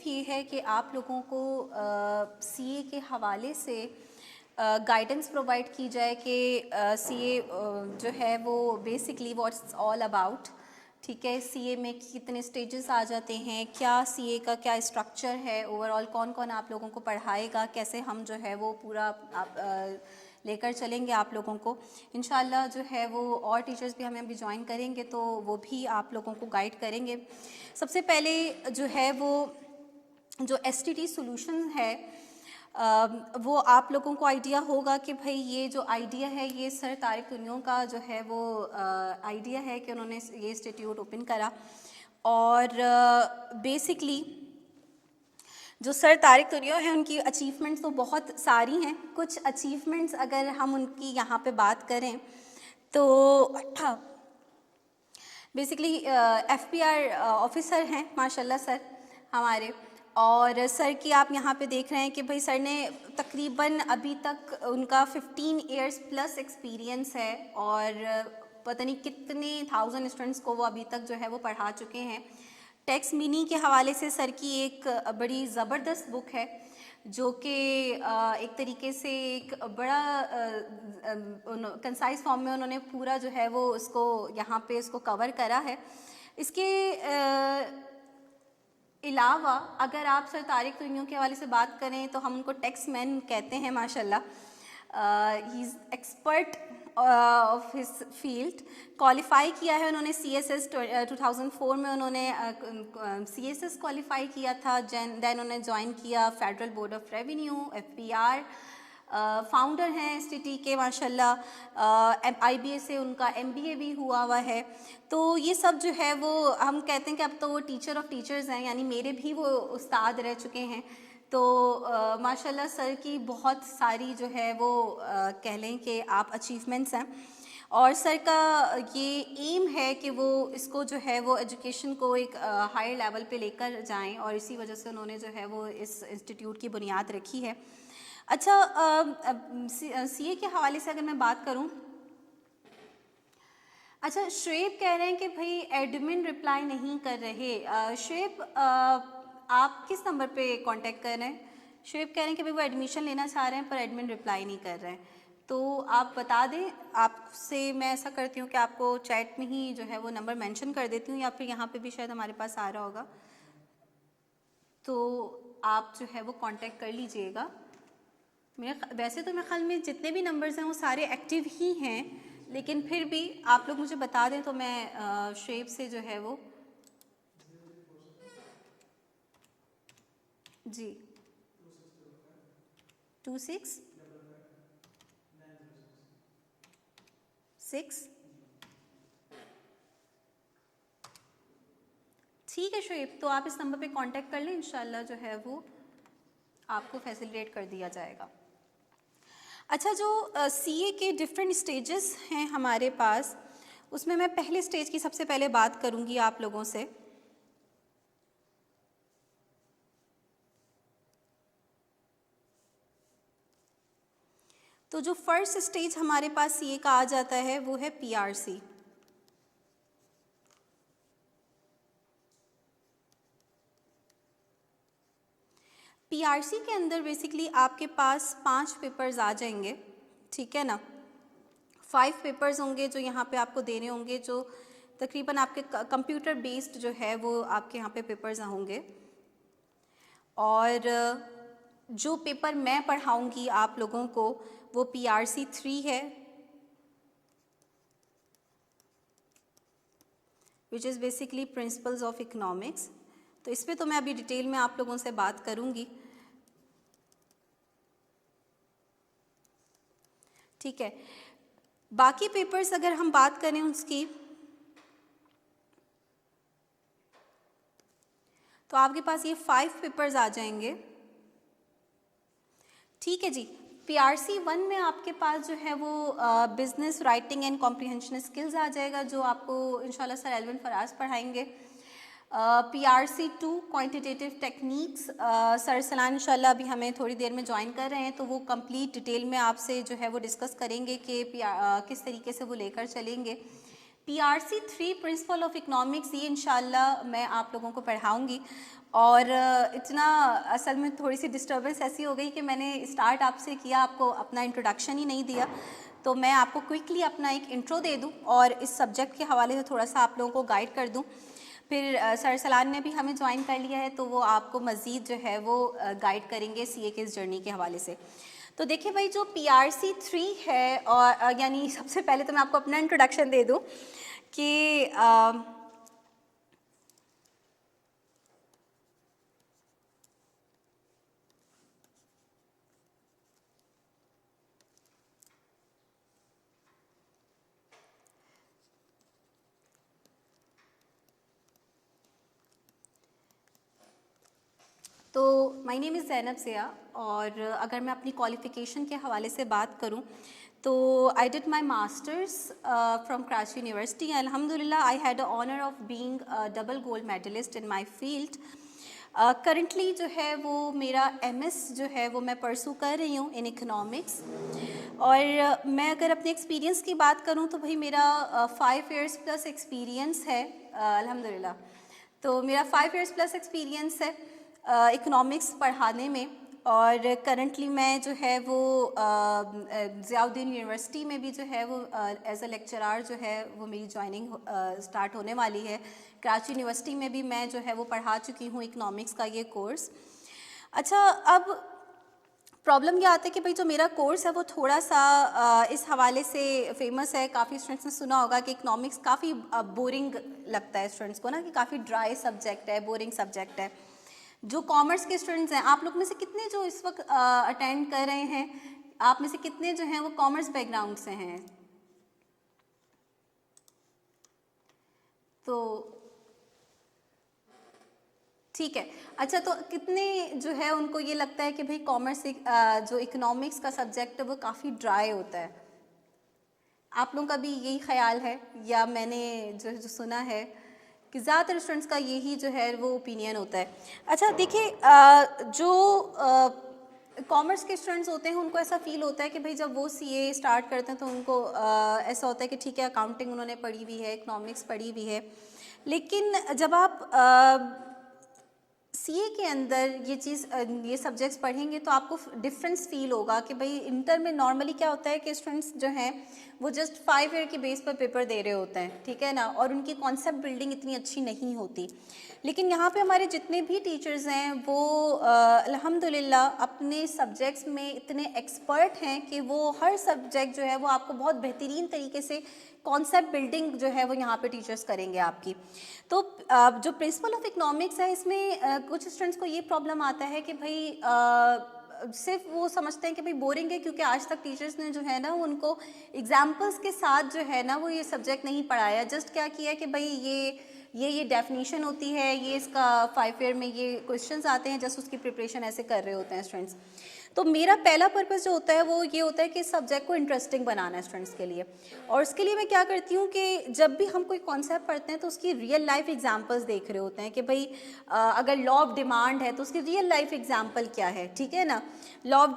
ये है कि आप लोगों को सीए के हवाले से गाइडेंस प्रोवाइड की जाए कि सीए जो है वो बेसिकली व्हाट्स ऑल अबाउट, ठीक है। सीए में कितने स्टेजेस आ जाते हैं, क्या सीए का क्या स्ट्रक्चर है, ओवरऑल कौन कौन आप लोगों को पढ़ाएगा, कैसे हम जो है वो पूरा आप लेकर चलेंगे आप लोगों को। इंशाल्लाह जो है वो और टीचर्स भी हमें अभी ज्वाइन करेंगे तो वो भी आप लोगों को गाइड करेंगे। सबसे पहले जो है वो जो एसटीटी सॉल्यूशन है वो आप लोगों को आइडिया होगा कि भाई ये जो आइडिया है ये सर तारिक तुनियों का जो है वो आइडिया है कि उन्होंने ये इंस्टीट्यूट ओपन करा। और बेसिकली जो सर तारिक तुनियो हैं उनकी अचीवमेंट्स तो बहुत सारी हैं। कुछ अचीवमेंट्स अगर हम उनकी यहाँ पे बात करें तो बेसिकली एफपीआर ऑफिसर हैं माशाल्लाह सर हमारे। और सर की आप यहाँ पे देख रहे हैं कि भाई सर ने तकरीबन अभी तक उनका 15 इयर्स प्लस एक्सपीरियंस है और पता नहीं कितने 1000 स्टूडेंट्स को वो अभी तक जो है वो पढ़ा चुके हैं। टेक्स्ट मिनी के हवाले से सर की एक बड़ी ज़बरदस्त बुक है जो कि एक तरीके से एक बड़ा कंसाइज फॉर्म में उन्होंने पूरा जो है वो उसको यहाँ पे इसको कवर करा है। इसके अलावा अगर आप सर तारिक तुनियों के हवाले से बात करें तो हम उनको टेक्स्ट मैन कहते हैं माशाल्लाह। He is expert of his field. Qualify किया है उन्होंने CSS 2004 में उन्होंने CSS क्वालिफाई किया था। देन उन्होंने ज्वाइन किया federal board of revenue FPR। Founder हैं STT के माशाल्लाह। IBA से उनका MBA भी हुआ हुआ है। तो ये सब जो है वो हम कहते हैं कि अब तो वो टीचर ऑफ टीचर्स हैं, यानी मेरे भी वो उस्ताद रह चुके हैं। तो माशाल्लाह सर की बहुत सारी जो है वो कह लें कि आप अचीवमेंट्स हैं और सर का ये एम है कि वो इसको जो है वो एजुकेशन को एक हायर लेवल पे लेकर जाएं और इसी वजह से उन्होंने जो है वो इस इंस्टीट्यूट की बुनियाद रखी है। अच्छा, सीए के हवाले से अगर मैं बात करूं, अच्छा शुएब कह रहे हैं कि भाई एडमिन रिप्लाई नहीं कर रहे। शुएब आप किस नंबर पे कांटेक्ट कर रहे हैं? शुएब कह रहे हैं कि भाई वो एडमिशन लेना चाह रहे हैं पर एडमिन रिप्लाई नहीं कर रहे हैं। तो आप बता दें, आपसे मैं ऐसा करती हूँ कि आपको चैट में ही जो है वो नंबर मेंशन कर देती हूँ या फिर यहाँ पे भी शायद हमारे पास आ रहा होगा, तो आप जो है वो कांटेक्ट कर लीजिएगा। वैसे तो मेरे ख्याल में जितने भी नंबर्स हैं वो सारे एक्टिव ही हैं, लेकिन फिर भी आप लोग मुझे बता दें तो मैं शुएब से जो है वो जी 26 6 ठीक है शुएब, तो आप इस नंबर पे कांटेक्ट कर लें, इंशाल्लाह जो है वो आपको फैसिलिटेट कर दिया जाएगा। अच्छा, जो सीए के डिफरेंट स्टेजेस हैं हमारे पास, उसमें मैं पहले स्टेज की सबसे पहले बात करूंगी आप लोगों से। तो जो फर्स्ट स्टेज हमारे पास सीए का आ जाता है वो है पीआरसी। पीआरसी के अंदर बेसिकली आपके पास 5 पेपर्स आ जाएंगे, ठीक है ना। 5 पेपर्स होंगे जो यहाँ पे आपको देने होंगे, जो तकरीबन आपके कंप्यूटर बेस्ड जो है वो आपके यहाँ पे पेपर्स होंगे। और जो पेपर मैं पढ़ाऊँगी आप लोगों को वो पीआरसी 3 है, which is basically principles of economics. तो इस पर तो मैं अभी डिटेल में आप लोगों से बात करूँगी, ठीक है। बाकी पेपर्स अगर हम बात करें उसकी, तो आपके पास ये 5 पेपर्स आ जाएंगे, ठीक है जी। पीआरसी 1 में आपके पास जो है वो business writing and comprehension skills आ जाएगा, जो आपको इंशाल्लाह सर एल्विन फराज पढ़ाएंगे। PRC 2 quantitative techniques sir Salan इंशाल्लाह अभी हमें थोड़ी देर में ज्वाइन कर रहे हैं, तो वो कंप्लीट डिटेल में आपसे जो है वो डिस्कस करेंगे कि किस तरीके से वो लेकर चलेंगे। PRC 3 प्रिंसिपल ऑफ इकोनॉमिक्स, ये इंशाल्लाह मैं आप लोगों को पढ़ाऊँगी। और इतना असल में थोड़ी सी डिस्टर्बेंस ऐसी हो गई कि मैंने स्टार्ट आपसे किया, आपको अपना इंट्रोडक्शन ही नहीं दिया, तो मैं आपको क्विकली अपना एक इंट्रो दे दूं और इस सब्जेक्ट के हवाले से थोड़ा सा आप लोगों को गाइड कर दूं। फिर सर सलान ने भी हमें ज्वाइन कर लिया है, तो वो आपको मज़ीद जो है वो गाइड करेंगे सीए के इस जर्नी के हवाले से। तो देखिए भाई, जो PRC 3 है, और यानी सबसे पहले तो मैं आपको अपना इंट्रोडक्शन दे दूं कि तो my name is Zainab Zia, और अगर मैं अपनी क्वालिफ़िकेशन के हवाले से बात करूं तो I did my masters from Karachi university. अल्हम्दुलिल्लाह I had a honour of being double gold medalist in my field. Currently जो है वो मेरा MS जो है वो मैं परसू कर रही हूँ इन इकोनॉमिक्स। और मैं अगर अपने एक्सपीरियंस की बात करूँ तो भाई मेरा 5 इयर्स प्लस एक्सपीरियंस है अल्हम्दुलिल्लाह। तो मेरा 5 इयर्स प्लस एक्सपीरियंस है इकोनॉमिक्स पढ़ाने में। और करंटली मैं जो है वो ज़ियाउद्दीन यूनिवर्सिटी में भी जो है वो एज अ लेक्चरार जो है वो मेरी ज्वाइनिंग स्टार्ट होने वाली है। कराची यूनिवर्सिटी में भी मैं जो है वो पढ़ा चुकी हूँ इकोनॉमिक्स का ये कोर्स। अच्छा, अब प्रॉब्लम ये आता है कि भाई जो मेरा कोर्स है वो थोड़ा सा इस हवाले से फेमस है। काफ़ी स्टूडेंट्स ने सुना होगा कि इकोनॉमिक्स काफ़ी बोरिंग लगता है स्टूडेंट्स को ना, कि काफ़ी ड्राई सब्जेक्ट है, बोरिंग सब्जेक्ट है। जो कॉमर्स के स्टूडेंट्स हैं, आप लोग में से कितने जो इस वक्त अटेंड कर रहे हैं, आप में से कितने जो हैं वो कॉमर्स बैकग्राउंड से हैं? तो ठीक है। अच्छा, तो कितने जो है उनको ये लगता है कि भाई कॉमर्स जो इकोनॉमिक्स का सब्जेक्ट है वो काफ़ी ड्राई होता है? आप लोगों का भी यही ख्याल है, या मैंने जो सुना है कि ज़्यादातर स्टूडेंट्स का यही जो है वो ओपिनियन होता है? अच्छा देखिए, जो कॉमर्स के स्टूडेंट्स होते हैं उनको ऐसा फील होता है कि भाई जब वो CA स्टार्ट करते हैं तो उनको ऐसा होता है कि ठीक है, अकाउंटिंग उन्होंने पढ़ी हुई है, इकोनॉमिक्स पढ़ी हुई है, लेकिन जब आप CA के अंदर ये सब्जेक्ट्स पढ़ेंगे तो आपको डिफरेंस फील होगा कि भाई इंटर में नॉर्मली क्या होता है कि स्टूडेंट्स जो हैं वो जस्ट 5 ईयर के बेस पर पेपर दे रहे होते हैं, ठीक है ना, और उनकी कॉन्सेप्ट बिल्डिंग इतनी अच्छी नहीं होती। लेकिन यहाँ पे हमारे जितने भी टीचर्स हैं वो अल्हम्दुलिल्लाह अपने सब्जेक्ट्स में इतने एक्सपर्ट हैं कि वो हर सब्जेक्ट जो है वो आपको बहुत बेहतरीन तरीके से कॉन्सेप्ट बिल्डिंग जो है वो यहाँ पे टीचर्स करेंगे आपकी। तो जो प्रिंसिपल ऑफ इकोनॉमिक्स है इसमें कुछ स्टूडेंट्स को ये प्रॉब्लम आता है कि भाई सिर्फ वो समझते हैं कि भाई बोरिंग है, क्योंकि आज तक टीचर्स ने जो है ना उनको एग्जाम्पल्स के साथ जो है ना वो ये सब्जेक्ट नहीं पढ़ाया। जस्ट क्या किया कि भाई ये डेफिनेशन होती है, ये इसका 5 ईयर में ये क्वेश्चंस आते हैं, जस्ट उसकी प्रिपरेशन ऐसे कर रहे होते हैं स्टूडेंट्स। तो मेरा पहला पर्पस जो होता है वो ये होता है कि इस सब्जेक्ट को इंटरेस्टिंग बनाना है स्टूडेंट्स के लिए। और उसके लिए मैं क्या करती हूँ कि जब भी हम कोई कॉन्सेप्ट पढ़ते हैं तो उसकी रियल लाइफ एग्जांपल्स देख रहे होते हैं कि भाई अगर लॉ ऑफ डिमांड है तो उसकी रियल लाइफ एग्जांपल क्या है, ठीक है ना। लॉ ऑफ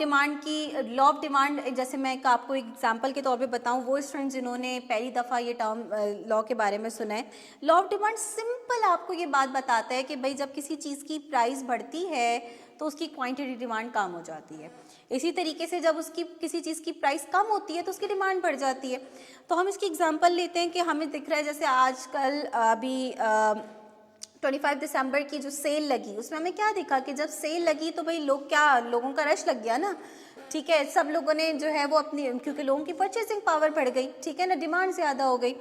डिमांड जैसे मैं आपको एग्जांपल के तौर पे बताऊँ, वो स्टूडेंट जिन्होंने पहली दफ़ा ये टर्म लॉ के बारे में सुना है, लॉ ऑफ डिमांड सिंपल आपको ये बात बताता है कि भाई जब किसी चीज़ की प्राइस बढ़ती है तो उसकी क्वांटिटी डिमांड कम हो जाती है। इसी तरीके से जब उसकी किसी चीज़ की प्राइस कम होती है तो उसकी डिमांड बढ़ जाती है। तो हम इसकी एग्जांपल लेते हैं कि हमें दिख रहा है जैसे आजकल अभी 25 दिसंबर की जो सेल लगी उसमें हमें क्या दिखा कि जब सेल लगी तो भाई लोगों का रश लग गया ना, ठीक है। सब लोगों ने जो है वो अपनी, क्योंकि लोगों की परचेसिंग पावर बढ़ गई, ठीक है ना, डिमांड ज़्यादा हो गई।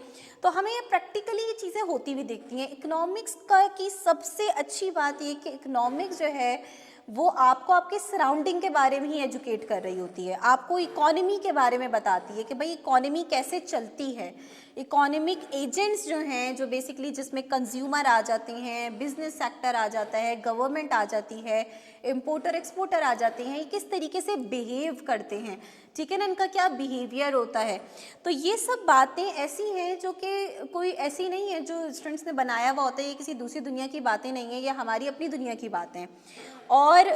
तो हमें ये प्रैक्टिकली ये चीज़ें होती हुई दिखती हैं। इकोनॉमिक्स की सबसे अच्छी बात ये कि इकोनॉमिक्स जो है वो आपको आपके सराउंडिंग के बारे में ही एजुकेट कर रही होती है, आपको इकोनॉमी के बारे में बताती है कि भाई इकोनॉमी कैसे चलती है। इकोनॉमिक एजेंट्स जो हैं, जो बेसिकली जिसमें कंज्यूमर आ जाते हैं, बिजनेस सेक्टर आ जाता है, गवर्नमेंट आ जाती है, इम्पोर्टर एक्सपोर्टर आ जाते हैं, ये किस तरीके से बिहेव करते हैं, ठीक है ना, इनका क्या बिहेवियर होता है। तो ये सब बातें ऐसी हैं जो कि कोई ऐसी नहीं है जो स्टूडेंट्स ने बनाया हुआ होता है, ये किसी दूसरी दुनिया की बातें नहीं है, ये हमारी अपनी दुनिया की बातें हैं। और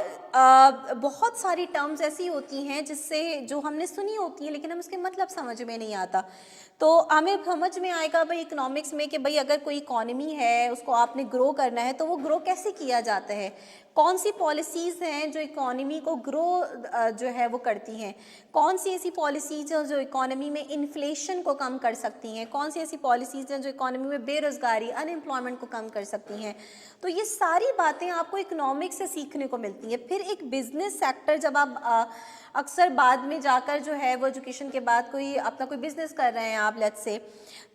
बहुत सारी टर्म्स ऐसी होती हैं जिससे जो हमने सुनी होती हैं लेकिन हम उसके मतलब समझ में नहीं आता। तो हमें समझ में आएगा भाई इकोनॉमिक्स में कि भाई अगर कोई इकोनॉमी है उसको आपने ग्रो करना है तो वो ग्रो कैसे किया जाता है, कौन सी पॉलिसीज़ हैं जो इकोनॉमी को ग्रो जो है वो करती हैं, कौन सी ऐसी पॉलिसीज़ हैं जो इकोनॉमी में इन्फ्लेशन को कम कर सकती हैं, कौन सी ऐसी पॉलिसीज़ हैं जो इकोनॉमी में बेरोज़गारी अनएम्प्लॉयमेंट को कम कर सकती हैं। तो ये सारी बातें आपको इकोनॉमिक्स से सीखने को मिलती हैं। फिर एक बिजनेस सेक्टर जब आप अक्सर बाद में जाकर जो है वो एजुकेशन के बाद कोई अपना कोई बिजनेस कर रहे हैं आप लेट्स से,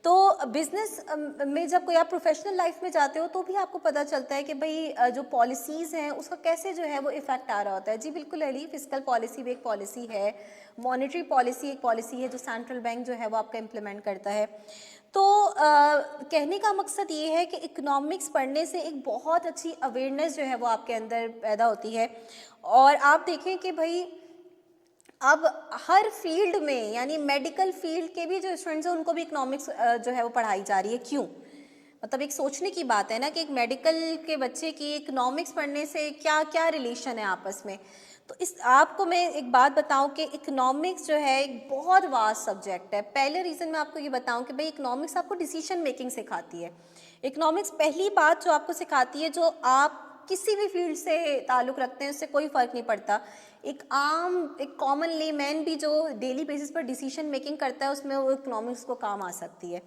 तो बिजनेस में जब कोई आप प्रोफेशनल लाइफ में जाते हो तो भी आपको पता चलता है कि भाई जो पॉलिसीज़ हैं उसका कैसे जो है वो इफेक्ट आ रहा होता है। जी बिल्कुल अली, फिजिकल पॉलिसी भी एक पॉलिसी है, मॉनेटरी पॉलिसी एक पॉलिसी है जो सेंट्रल बैंक जो है वो आपका इम्प्लीमेंट करता है। तो कहने का मकसद ये है कि इकोनॉमिक्स पढ़ने से एक बहुत अच्छी अवेयरनेस जो है वो आपके अंदर पैदा होती है। और आप देखें कि भाई अब हर फील्ड में, यानी मेडिकल फील्ड के भी जो स्टूडेंट्स हैं उनको भी इकोनॉमिक्स जो है वो पढ़ाई जा रही है। क्यों? मतलब एक सोचने की बात है ना कि एक मेडिकल के बच्चे की इकोनॉमिक्स पढ़ने से क्या क्या रिलेशन है आपस में। तो इस आपको मैं एक बात बताऊं कि इकोनॉमिक्स जो है एक बहुत वास्ट सब्जेक्ट है। पहले रीज़न मैं आपको ये बताऊं कि भाई इकोनॉमिक्स आपको डिसीजन मेकिंग सिखाती है। इकोनॉमिक्स पहली बात जो आपको सिखाती है, जो आप किसी भी फील्ड से ताल्लुक़ रखते हैं उससे कोई फ़र्क नहीं पड़ता, एक कॉमन लेमैन भी जो डेली बेसिस पर डिसीजन मेकिंग करता है उसमें वो इकोनॉमिक्स को काम आ सकती है।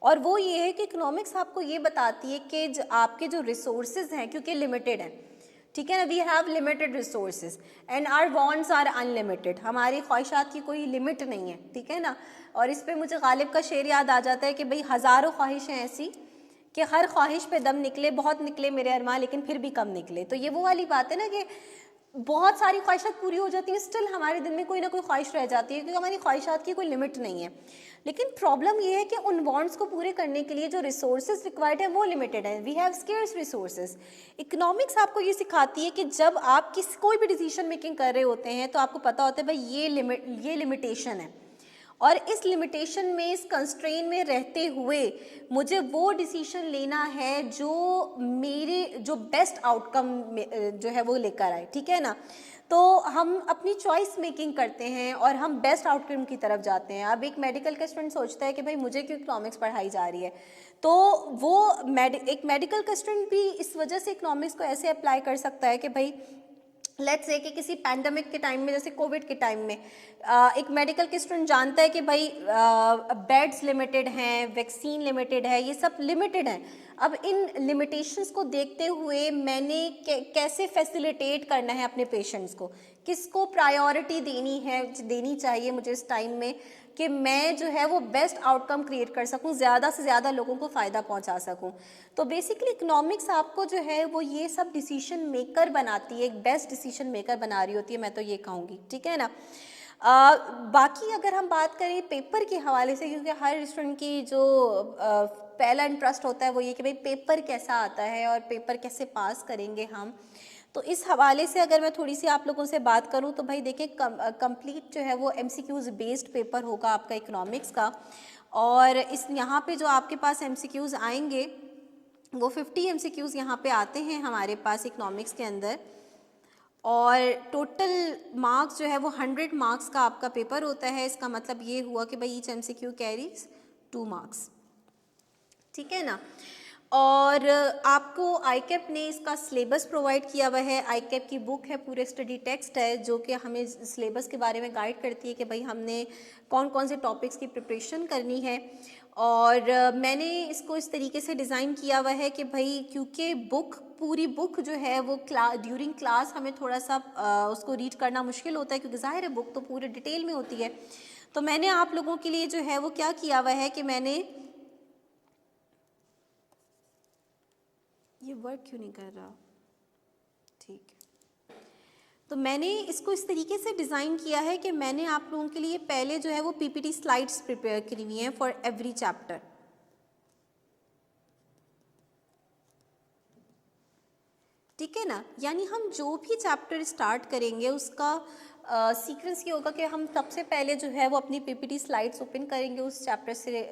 और वो ये है कि इकोनॉमिक्स आपको ये बताती है कि आपके जो रिसोर्सेज हैं क्योंकि लिमिटेड हैं, ठीक है ना, we have limited resources and our wants are unlimited, हमारी ख्वाहिशात की कोई लिमिट नहीं है, ठीक है ना। और इस पे मुझे गालिब का शेर याद आ जाता है कि भाई हज़ारों ख्वाहिशें ऐसी कि हर ख्वाहिश पे दम निकले, बहुत निकले मेरे अरमान लेकिन फिर भी कम निकले। तो ये वो वाली बात है ना कि बहुत सारी ख्वाहिशात पूरी हो जाती हैं, स्टिल हमारे दिल में कोई ना कोई ख्वाहिश रह जाती है क्योंकि हमारी ख्वाहिशात की कोई लिमिट नहीं है। लेकिन प्रॉब्लम ये है कि उन वांट्स को पूरे करने के लिए जो रिसोर्सेज रिक्वायर्ड है वो लिमिटेड है, we have scarce resources. Economics आपको ये सिखाती है कि जब आप कोई भी डिसीजन मेकिंग कर रहे होते हैं तो आपको पता होता है भाई ये लिमिटेशन है और इस लिमिटेशन में, इस कंस्ट्रेन में रहते हुए मुझे वो डिसीजन लेना है जो बेस्ट आउटकम जो है वो लेकर आए, ठीक है ना। तो हम अपनी चॉइस मेकिंग करते हैं और हम बेस्ट आउटकम की तरफ जाते हैं। अब एक मेडिकल का स्टूडेंट सोचता है कि भाई मुझे क्यों इकोनॉमिक्स पढ़ाई जा रही है, तो वो एक मेडिकल का स्टूडेंट भी इस वजह से इकोनॉमिक्स को ऐसे अप्लाई कर सकता है कि भाई लेट्स से कि किसी पैंडमिक के टाइम में, जैसे कोविड के टाइम में, एक मेडिकल के स्टूडेंट जानता है कि भाई बेड्स लिमिटेड हैं, वैक्सीन लिमिटेड है, ये सब लिमिटेड हैं। अब इन लिमिटेशंस को देखते हुए मैंने कैसे फैसिलिटेट करना है अपने पेशेंट्स को, किसको प्रायोरिटी देनी चाहिए मुझे इस टाइम में कि मैं जो है वो बेस्ट आउटकम क्रिएट कर सकूं, ज़्यादा से ज़्यादा लोगों को फ़ायदा पहुंचा सकूं। तो बेसिकली इकोनॉमिक्स आपको जो है वो ये सब डिसीजन मेकर बनाती है, एक बेस्ट डिसीजन मेकर बना रही होती है, मैं तो ये कहूँगी, ठीक है ना। बाकी अगर हम बात करें पेपर के हवाले से, क्योंकि हर स्टूडेंट की जो पहला इंटरेस्ट होता है वो ये कि भाई पेपर कैसा आता है और पेपर कैसे पास करेंगे हम, तो इस हवाले से अगर मैं थोड़ी सी आप लोगों से बात करूं तो भाई देखिए कंप्लीट जो है वो एमसीक्यूज़ बेस्ड पेपर होगा आपका इकोनॉमिक्स का। और इस यहाँ पे जो आपके पास एमसीक्यूज़ आएंगे वो 50 एमसीक्यूज़ यहाँ पे आते हैं हमारे पास इकोनॉमिक्स के अंदर, और टोटल मार्क्स जो है वो 100 मार्क्स का आपका पेपर होता है। इसका मतलब ये हुआ कि भाई ईच एमसीक्यू कैरीज 2 मार्क्स, ठीक है ना। और आपको आईकैप ने इसका सिलेबस प्रोवाइड किया हुआ है, आईकैप की बुक है, पूरे स्टडी टेक्स्ट है जो कि हमें सिलेबस के बारे में गाइड करती है कि भाई हमने कौन कौन से टॉपिक्स की प्रिपरेशन करनी है। और मैंने इसको इस तरीके से डिज़ाइन किया हुआ है कि भाई क्योंकि पूरी बुक जो है वो ड्यूरिंग क्लास हमें थोड़ा सा उसको रीड करना मुश्किल होता है क्योंकि ज़ाहिर है बुक तो पूरे डिटेल में होती है। तो मैंने आप लोगों के लिए जो है वो क्या किया हुआ है कि मैंने ये वर्क क्यों नहीं कर रहा, ठीक है, तो मैंने इसको इस तरीके से डिज़ाइन किया है कि मैंने आप लोगों के लिए पहले जो है वो पीपीटी स्लाइड्स प्रिपेयर करी हुई हैं फॉर एवरी चैप्टर, ठीक है ना। यानी हम जो भी चैप्टर स्टार्ट करेंगे उसका सीक्वेंस ये होगा कि हम सबसे पहले जो है वो अपनी पीपीटी स्लाइड्स ओपन करेंगे उस चैप्टर से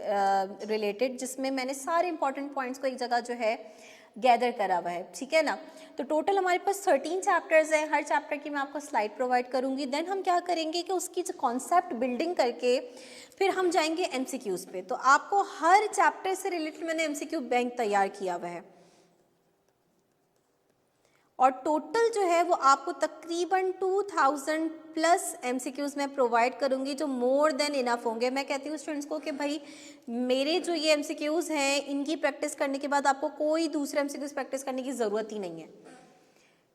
रिलेटेड, जिसमें मैंने सारे इंपॉर्टेंट पॉइंट्स को एक जगह जो है गैदर करा हुआ है, ठीक है ना। तो टोटल हमारे पास 13 चैप्टर्स हैं, हर चैप्टर की मैं आपको स्लाइड प्रोवाइड करूंगी। देन हम क्या करेंगे कि उसकी जो कॉन्सेप्ट बिल्डिंग करके फिर हम जाएंगे एमसीक्यूज़ पे। तो आपको हर चैप्टर से रिलेटेड मैंने एमसीक्यू बैंक तैयार किया हुआ है, और टोटल जो है वो आपको तकरीबन 2000 प्लस एमसीक्यूज़ मैं प्रोवाइड करूंगी, जो मोर देन इनफ होंगे। मैं कहती हूँ स्टूडेंट्स को कि भाई मेरे जो ये एमसीक्यूज़ हैं इनकी प्रैक्टिस करने के बाद आपको कोई दूसरे एमसीक्यूज़ प्रैक्टिस करने की ज़रूरत ही नहीं है।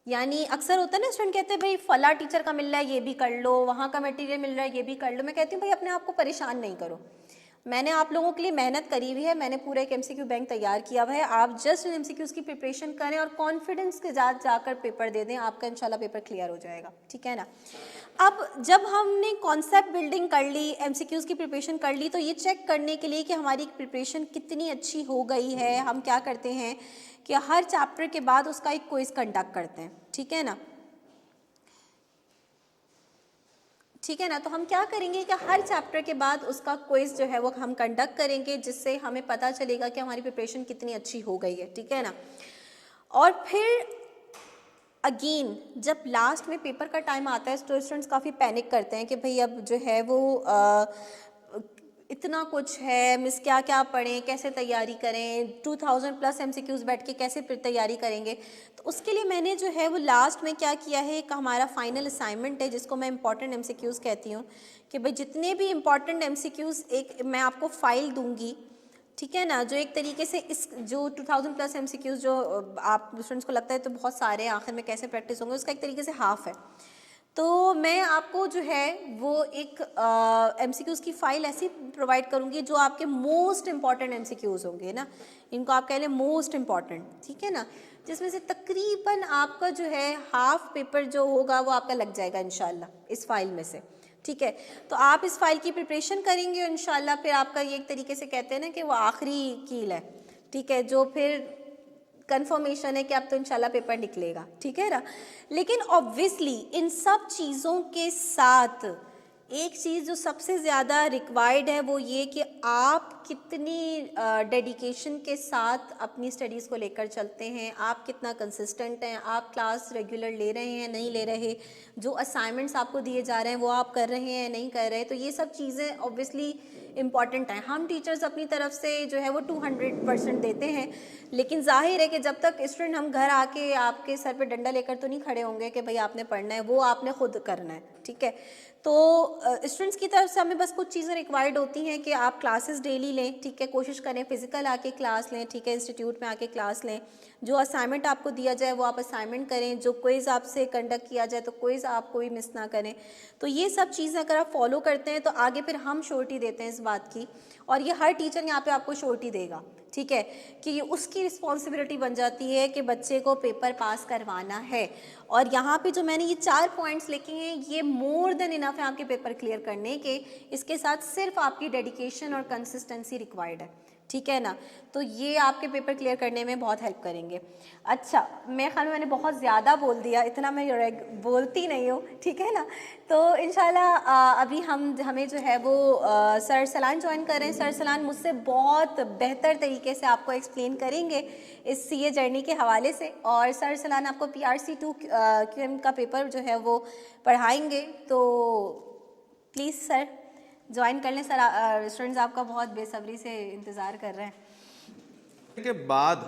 यानी अक्सर होता है ना, स्टूडेंट कहते हैं भाई फला टीचर का मिल रहा है ये भी कर लो, वहाँ का मटेरियल मिल रहा है ये भी कर लो। मैं कहती हूँ भाई अपने आप को परेशान नहीं करो, मैंने आप लोगों के लिए मेहनत करी हुई है, मैंने पूरा एक एमसीक्यू बैंक तैयार किया हुआ है। आप जस्ट इन एमसीक्यूज़ की प्रिपरेशन करें और कॉन्फिडेंस के साथ जाकर पेपर दे दें, आपका इंशाल्लाह पेपर क्लियर हो जाएगा, ठीक है ना। अब जब हमने कॉन्सेप्ट बिल्डिंग कर ली, एमसीक्यूज़ की प्रिपरेशन कर ली, तो ये चेक करने के लिए कि हमारी प्रिपरेशन कितनी अच्छी हो गई है, हम क्या करते हैं कि हर चैप्टर के बाद उसका एक क्विज कंडक्ट करते हैं, ठीक है ना। ठीक है ना, तो हम क्या करेंगे कि हर चैप्टर के बाद उसका क्विज जो है वो हम कंडक्ट करेंगे, जिससे हमें पता चलेगा कि हमारी प्रिपरेशन कितनी अच्छी हो गई है, ठीक है ना। और फिर अगेन जब लास्ट में पेपर का टाइम आता है तो स्टूडेंट्स काफ़ी पैनिक करते हैं कि भाई अब जो है वो इतना कुछ है, मिस क्या क्या पढ़ें, कैसे तैयारी करें, 2000 प्लस एमसीक्यूज़ बैठ के कैसे तैयारी करेंगे। तो उसके लिए मैंने जो है वो लास्ट में क्या किया है, एक हमारा फाइनल असाइनमेंट है जिसको मैं इंपॉर्टेंट एमसीक्यूज़ कहती हूँ, कि भाई जितने भी इंपॉर्टेंट एमसीक्यूज़ एक मैं आपको फाइल दूंगी, ठीक है ना, जो एक तरीके से इस जो 2000 प्लस एमसीक्यूज़ जो आप स्टूडेंट्स को लगता है तो बहुत सारे आखिर में कैसे प्रैक्टिस होंगे, उसका एक तरीके से हाफ है। तो मैं आपको जो है वो एक एमसीक्यूज़ की फ़ाइल ऐसी प्रोवाइड करूँगी जो आपके मोस्ट इम्पॉर्टेंट एमसीक्यूज़ होंगे ना, इनको आप कह लें मोस्ट इम्पॉर्टेंट, ठीक है ना, जिसमें से तकरीबन आपका जो है हाफ पेपर जो होगा वो आपका लग जाएगा इंशाल्लाह इस फाइल में से, ठीक है। तो आप इस फाइल की प्रिपरेशन करेंगे इंशाल्लाह, फिर आपका ये एक तरीके से कहते हैं ना कि वो आखिरी कील है, ठीक है, जो फिर कंफर्मेशन है कि अब तो इंशाल्लाह पेपर निकलेगा, ठीक है ना। लेकिन ऑब्वियसली इन सब चीज़ों के साथ एक चीज़ जो सबसे ज़्यादा रिक्वायर्ड है वो ये कि आप कितनी डेडिकेशन के साथ अपनी स्टडीज़ को लेकर चलते हैं, आप कितना कंसिस्टेंट हैं, आप क्लास रेगुलर ले रहे हैं नहीं ले रहे, जो असाइनमेंट्स आपको दिए जा रहे हैं वो आप कर रहे हैं नहीं कर रहे। तो ये सब चीज़ें ऑब्वियसली इम्पॉर्टेंट हैं। हम टीचर्स अपनी तरफ से जो है वो 200% देते हैं, लेकिन जाहिर है कि जब तक स्टूडेंट हम घर आके आपके सर पे डंडा लेकर तो नहीं खड़े होंगे कि भाई आपने पढ़ना है, वो आपने खुद करना है, ठीक है। तो स्टूडेंट्स की तरफ से हमें बस कुछ चीज़ें रिक्वायर्ड होती हैं कि आप क्लासेस डेली लें, ठीक है, कोशिश करें फिजिकल आके क्लास लें, ठीक है, इंस्टीट्यूट में आके क्लास लें, जो असाइनमेंट आपको दिया जाए वो आप असाइनमेंट करें, जो क्विज़ आपसे कंडक्ट किया जाए तो क्विज़ आप कोई मिस ना करें। तो ये सब चीज़ें अगर आप फॉलो करते हैं तो आगे फिर हम श्योरिटी देते हैं इस बात की, और ये हर टीचर यहाँ पे आपको श्योरिटी देगा, ठीक है, कि ये उसकी रिस्पॉन्सिबिलिटी बन जाती है कि बच्चे को पेपर पास करवाना है। और यहाँ पे जो मैंने ये 4 पॉइंट्स लिखे हैं ये मोर देन इनफ है आपके पेपर क्लियर करने के, इसके साथ सिर्फ आपकी डेडिकेशन और कंसिस्टेंसी रिक्वायर्ड है, ठीक है ना। तो ये आपके पेपर क्लियर करने में बहुत हेल्प करेंगे। अच्छा, मेरे ख्याल में मैंने बहुत ज़्यादा बोल दिया, इतना मैं बोलती नहीं हूँ, ठीक है ना। तो इंशाल्लाह अभी हमें जो है वो सर सलान ज्वाइन कर रहे हैं। सर सलान मुझसे बहुत बेहतर तरीके से आपको एक्सप्लेन करेंगे इस सीए जर्नी के हवाले से, और सर सलान आपको PRC2 QM का पेपर जो है वो पढ़ाएंगे। तो प्लीज़ सर ज्वाइन कर लें। सर स्टूडेंट्स आपका बहुत बेसब्री से इंतज़ार कर रहे हैं। के बाद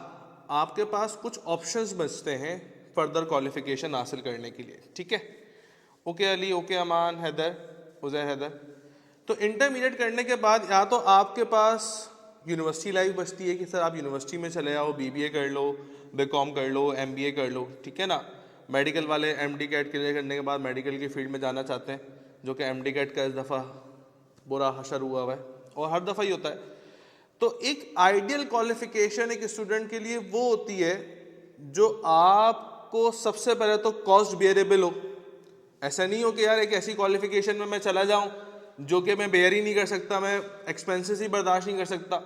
आपके पास कुछ ऑप्शंस बचते हैं फर्दर क्वालिफिकेशन हासिल करने के लिए, ठीक है। ओके अली, ओके अमान, हैदर, उज़ैर हैदर। तो इंटरमीडिएट करने के बाद या तो आपके पास यूनिवर्सिटी लाइफ बचती है कि सर आप यूनिवर्सिटी में चले आओ, BBA कर लो, BCom कर लो, MBA कर लो, ठीक है ना। मेडिकल वाले MD कैट क्लियर करने के बाद मेडिकल की फील्ड में जाना चाहते हैं, जो कि MD कैट का इस दफ़ा बुरा हशर हुआ है और हर दफ़ा ही होता है। तो एक आइडियल क्वालिफिकेशन एक स्टूडेंट के लिए वो होती है जो आपको सबसे पहले तो कॉस्ट बियरेबल हो। ऐसा नहीं हो कि यार एक ऐसी क्वालिफिकेशन में मैं चला जाऊं जो कि मैं बेयर ही नहीं कर सकता, मैं एक्सपेंसेस ही बर्दाश्त नहीं कर सकता।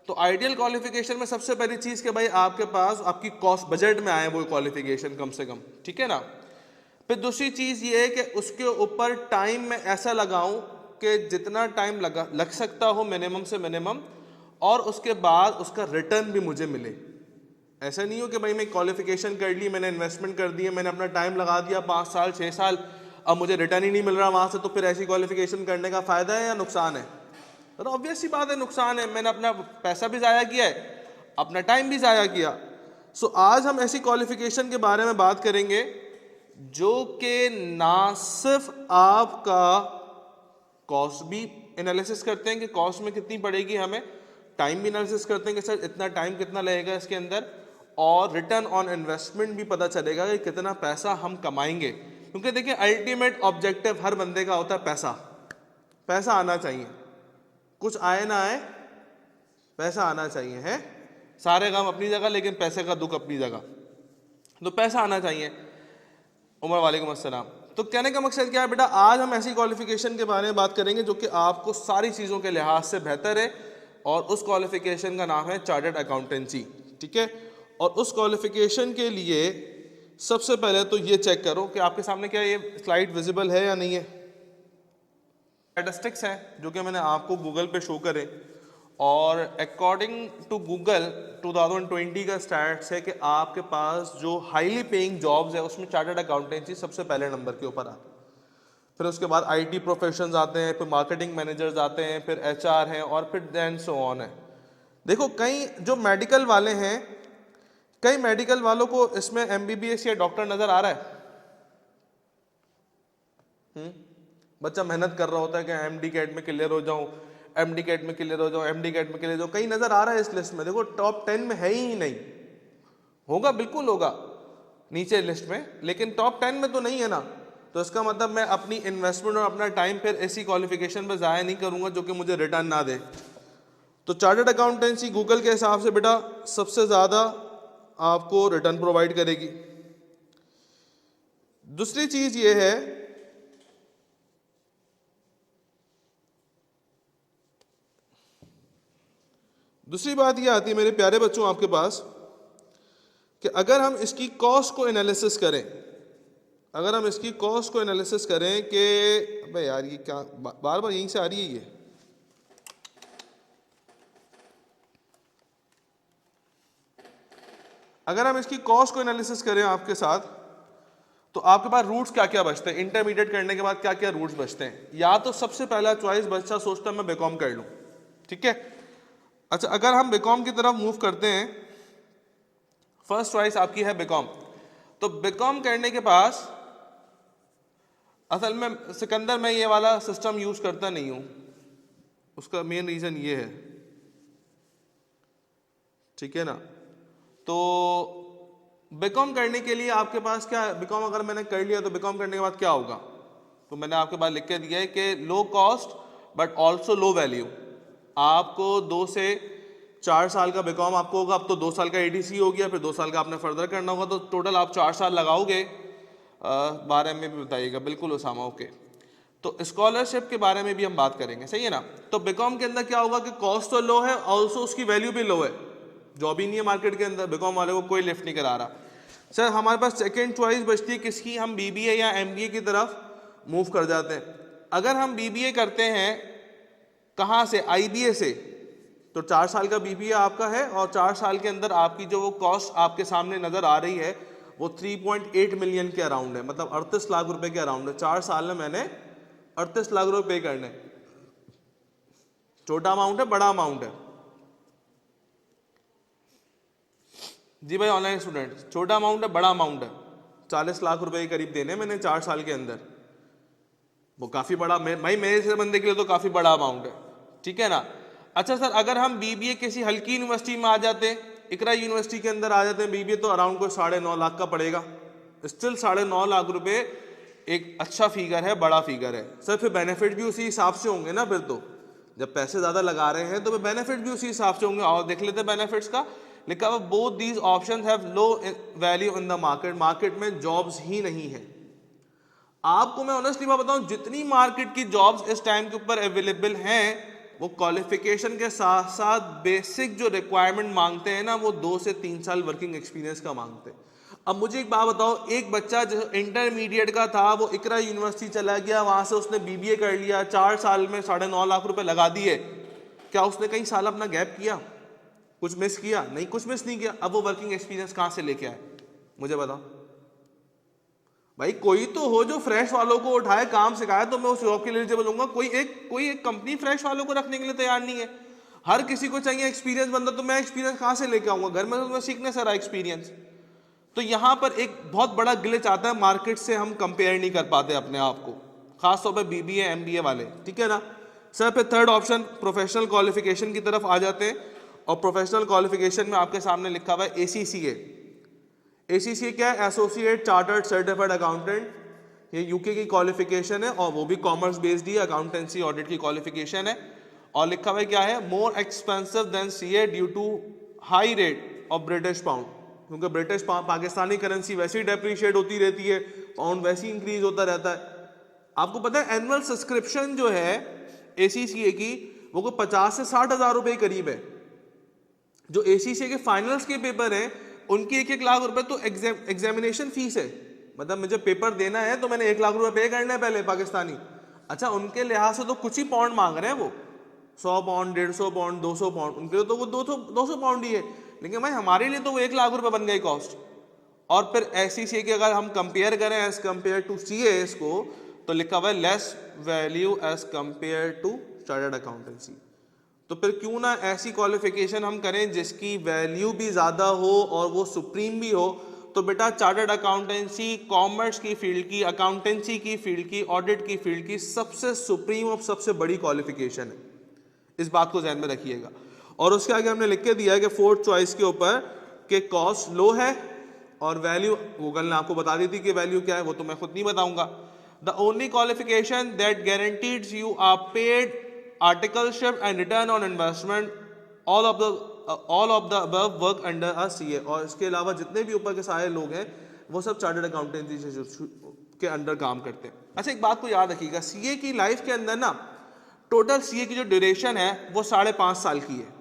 तो आइडियल क्वालिफिकेशन में सबसे पहली चीज़ कि भाई आपके पास आपकी कॉस्ट बजट में आए वो क्वालिफिकेशन कम से कम, ठीक है ना। फिर दूसरी चीज़ ये है कि उसके ऊपर टाइम मैं ऐसा लगाऊं कि जितना टाइम लग सकता हो मिनिमम से मिनिमम, और उसके बाद उसका रिटर्न भी मुझे मिले। ऐसा नहीं हो कि भाई मैं क्वालिफिकेशन कर ली, मैंने इन्वेस्टमेंट कर दी है, मैंने अपना टाइम लगा दिया 5 साल 6 साल, अब मुझे रिटर्न ही नहीं मिल रहा वहाँ से, तो फिर ऐसी क्वालिफिकेशन करने का फ़ायदा है या नुकसान है? तो ऑब्वियस सी बात है नुकसान है, मैंने अपना पैसा भी ज़ाया किया है, अपना टाइम भी ज़ाया किया। सो आज हम ऐसी क्वालिफिकेशन के बारे में बात करेंगे जो कि ना सिर्फ आपका कॉस्ट भी एनालिसिस करते हैं कि कॉस्ट में कितनी पड़ेगी हमें, टाइम भी एनालिसिस करते हैं कि सर इतना टाइम कितना लगेगा इसके अंदर, और रिटर्न ऑन इन्वेस्टमेंट भी पता चलेगा कि कितना पैसा हम कमाएंगे। क्योंकि देखिए अल्टीमेट ऑब्जेक्टिव हर बंदे का होता है पैसा, पैसा आना चाहिए, कुछ आए ना आए पैसा आना चाहिए है। सारे काम अपनी जगह लेकिन पैसे का दुख अपनी जगह, तो पैसा आना चाहिए। उमर वालेकुम अस्सलाम। तो कहने का मकसद क्या है बेटा, आज हम ऐसी क्वालिफिकेशन के बारे में बात करेंगे जो कि आपको सारी चीज़ों के लिहाज से बेहतर है, और उस क्वालिफिकेशन का नाम है चार्टर्ड अकाउंटेंसी। ठीक है, और उस क्वालिफिकेशन के लिए सबसे पहले तो ये चेक करो कि आपके सामने क्या ये स्लाइड विजिबल है या नहीं है। स्टैटिस्टिक्स हैं जो कि मैंने आपको गूगल पे शो करे, और अकॉर्डिंग टू गूगल 2020 का स्टैट्स है कि आपके पास जो हाईली पेइंग जॉब्स है उसमें चार्टर्ड अकाउंटेंसी सबसे पहले नंबर के ऊपर आती है। फिर उसके बाद आईटी प्रोफेशंस आते हैं, फिर मार्केटिंग मैनेजर्स आते हैं, फिर एचआर हैं, और फिर देन सो ऑन है। देखो कई जो मेडिकल वाले हैं, कई मेडिकल वालों को इसमें एमबीबीएस या डॉक्टर नजर आ रहा है। बच्चा मेहनत कर रहा होता है कि एमडी कैट में क्लियर हो जाऊं, एमडी कैट में क्लियर हो जाऊं, एमडी कैट में क्लियर हो जाऊं, कहीं नजर आ रहा है इस लिस्ट में। देखो टॉप 10 में है ही नहीं, होगा बिल्कुल होगा नीचे लिस्ट में, लेकिन टॉप 10 में तो नहीं है ना। तो इसका मतलब मैं अपनी इन्वेस्टमेंट और अपना टाइम फिर ऐसी क्वालिफिकेशन पर ज़ाया नहीं करूंगा जो कि मुझे रिटर्न ना दे। तो चार्टर्ड अकाउंटेंसी गूगल के हिसाब से बेटा सबसे ज़्यादा आपको रिटर्न प्रोवाइड करेगी। दूसरी चीज़ ये है दूसरी बात ये आती है मेरे प्यारे बच्चों आपके पास कि अगर हम इसकी कॉस्ट को एनालिसिस करें, अगर हम इसकी कॉस्ट को एनालिसिस करें कि अबे यार ये क्या बार बार यहीं से आ रही है ये, अगर हम इसकी कॉस्ट को एनालिसिस करें आपके साथ, तो आपके पास रूट्स क्या क्या बचते हैं, इंटरमीडिएट करने के बाद क्या क्या रूट्स बचते हैं। या तो सबसे पहला चॉइस बच्चा सोचता है मैं बीकॉम कर लूं, ठीक है। अच्छा, अगर हम बीकॉम की तरफ मूव करते हैं, फर्स्ट चॉइस आपकी है बीकॉम। तो बीकॉम करने के पास असल में सिकंदर मैं ये वाला सिस्टम यूज करता नहीं हूं, उसका मेन रीजन ये है, ठीक है ना। तो बीकॉम करने के लिए आपके पास क्या, बीकॉम अगर मैंने कर लिया तो बीकॉम करने के बाद क्या होगा, तो मैंने आपके पास लिख के दिया है कि low cost but also low value. आपको 2 से 4 साल का बीकॉम आपको होगा, अब तो 2 साल का एडीसी हो गया, फिर 2 साल का आपने फर्दर करना होगा, तो टोटल आप 4 साल लगाओगे। बारे में भी बताइएगा, बिल्कुल उसामा, ओके। तो स्कॉलरशिप के बारे में भी हम बात करेंगे, सही है ना। तो बीकॉम के अंदर क्या होगा कि कॉस्ट तो लो है, ऑल्सो उसकी वैल्यू भी लो है, जॉब ही नहीं है मार्केट के अंदर, बीकॉम वाले को कोई लिफ्ट नहीं करा रहा। सर हमारे पास सेकेंड चॉइस बचती है किसकी, हम बीबीए या एमबीए की तरफ मूव कर जाते हैं। अगर हम बीबीए करते हैं कहाँ से, आईबीए से, तो 4 साल का बीबीए आपका है, और 4 साल के अंदर आपकी जो वो कॉस्ट आपके सामने नजर आ रही है वो 3.8 मिलियन के अराउंड है, मतलब 38 लाख रुपए के अराउंड है। 4 साल में मैंने 38 लाख रुपए पे करने। छोटा अमाउंट है, बड़ा अमाउंट है जी भाई ऑनलाइन स्टूडेंट, छोटा अमाउंट है, बड़ा अमाउंट है, 40 लाख रुपए के करीब देने मैंने 4 साल के अंदर, वो काफी बड़ा, भाई मेरे से बंदे के लिए तो काफी बड़ा अमाउंट है, ठीक है ना। अच्छा सर, अगर हम बीबीए किसी हल्की यूनिवर्सिटी में आ जाते हैं, इकरा यूनिवर्सिटी के अंदर आ जाते हैं बीबीए, तो अराउंड कोई 9.5 लाख का पड़ेगा। स्टिल 9.5 लाख रुपए एक अच्छा फिगर है, बड़ा फिगर है। सर फिर बेनिफिट भी उसी हिसाब से होंगे ना, फिर तो जब पैसे ज्यादा लगा रहे हैं तो बेनिफिट भी उसी हिसाब से होंगे। और देख लेते हैं बेनिफिट्स का, लिखा हुआ both these options have low value in the market, market में जॉब्स ही नहीं है। आपको मैं ऑनेस्टली बात बताऊं, जितनी मार्केट की जॉब्स इस टाइम के ऊपर अवेलेबल हैं, वो क्वालिफिकेशन के साथ साथ बेसिक जो रिक्वायरमेंट मांगते हैं ना, वो 2 से 3 साल वर्किंग एक्सपीरियंस का मांगते हैं। अब मुझे एक बात बताओ, एक बच्चा जो इंटरमीडिएट का था वो इकरा यूनिवर्सिटी चला गया, वहां से उसने बीबीए कर लिया, 4 साल में 9.5 लाख रुपए लगा दिए, क्या उसने कई साल अपना गैप किया? कुछ मिस किया? नहीं, कुछ मिस नहीं किया। अब वो वर्किंग एक्सपीरियंस कहां से लेके आए? मुझे बताओ भाई, कोई तो हो जो फ्रेश वालों को उठाए, काम सिखाए, तो मैं उस जॉब के लिए एलिजिबल होऊंगा। कोई एक कंपनी फ्रेश वालों को रखने के लिए तैयार नहीं है। हर किसी को चाहिए एक्सपीरियंस बंदा, तो मैं एक्सपीरियंस कहां से लेके आऊंगा? घर में तो मैं सीखने सारा एक्सपीरियंस। तो यहां पर एक बहुत बड़ा ग्लिच आता है, मार्केट से हम कंपेयर नहीं कर पाते अपने आप को, खासतौर पर बीबीए एमबीए वाले, ठीक है ना सर। फिर थर्ड ऑप्शन प्रोफेशनल क्वालिफिकेशन की तरफ आ जाते हैं, और प्रोफेशनल क्वालिफिकेशन में आपके सामने लिखा हुआ है ACCA। ACCA क्या है? Associate chartered certified accountant. ये यूके की क्वालिफिकेशन है, और वो भी कॉमर्स बेस्ड ही, अकाउंटेंसी ऑडिट की क्वालिफिकेशन है। और लिखा हुआ है क्या है? More expensive than CA due to high rate of British pound, क्योंकि ब्रिटिश पाकिस्तानी करेंसी वैसे ही डेप्रिशिएट होती रहती है, पाउंड वैसे ही इंक्रीज होता रहता है। आपको पता है एनुअल सब्सक्रिप्शन जो है ACCA की, वो को 50 से 60 हजार रुपए करीब है। जो ACCA के फाइनल्स के पेपर हैं उनकी 1-1 लाख रुपए तो एग्जामिनेशन फीस है। मतलब मुझे पेपर देना है तो मैंने 1 लाख रुपए पे करना है पहले पाकिस्तानी। अच्छा, उनके लिहाज से तो कुछ ही पाउंड मांग रहे हैं वो, 100 पाउंड, 150 पाउंड, 200 पाउंड, उनके लिए तो वो 200 पाउंड ही है। लेकिन भाई हमारे लिए तो वो 1 लाख रुपए बन गई कॉस्ट। और फिर ACCA की अगर हम कंपेयर करें एज कंपेयर टू CA को, तो लिखा हुआ है less value as compare to chartered accountancy. तो फिर क्यों ना ऐसी क्वालिफिकेशन हम करें जिसकी वैल्यू भी ज़्यादा हो और वो सुप्रीम भी हो। तो बेटा चार्टर्ड अकाउंटेंसी कॉमर्स की फील्ड की, अकाउंटेंसी की फील्ड की, ऑडिट की फील्ड की सबसे सुप्रीम और सबसे बड़ी क्वालिफिकेशन है। इस बात को ध्यान में रखिएगा। और उसके आगे हमने लिख के दिया है कि फोर्थ चॉइस के ऊपर कि कॉस्ट लो है और वैल्यू, गूगल ने आपको बता दी थी कि वैल्यू क्या है, वो तो मैं खुद नहीं बताऊंगा। The only qualification that guarantees you are paid articleship and return on investment all of the above work under a CA। और इसके अलावा जितने भी ऊपर के सारे लोग हैं वो सब चार्टर्ड अकाउंटेंसी के अंडर काम करते हैं। अच्छा, एक बात को याद रखिएगा, CA की लाइफ के अंदर ना टोटल CA की जो ड्यूरेशन है वो 5.5 साल की है।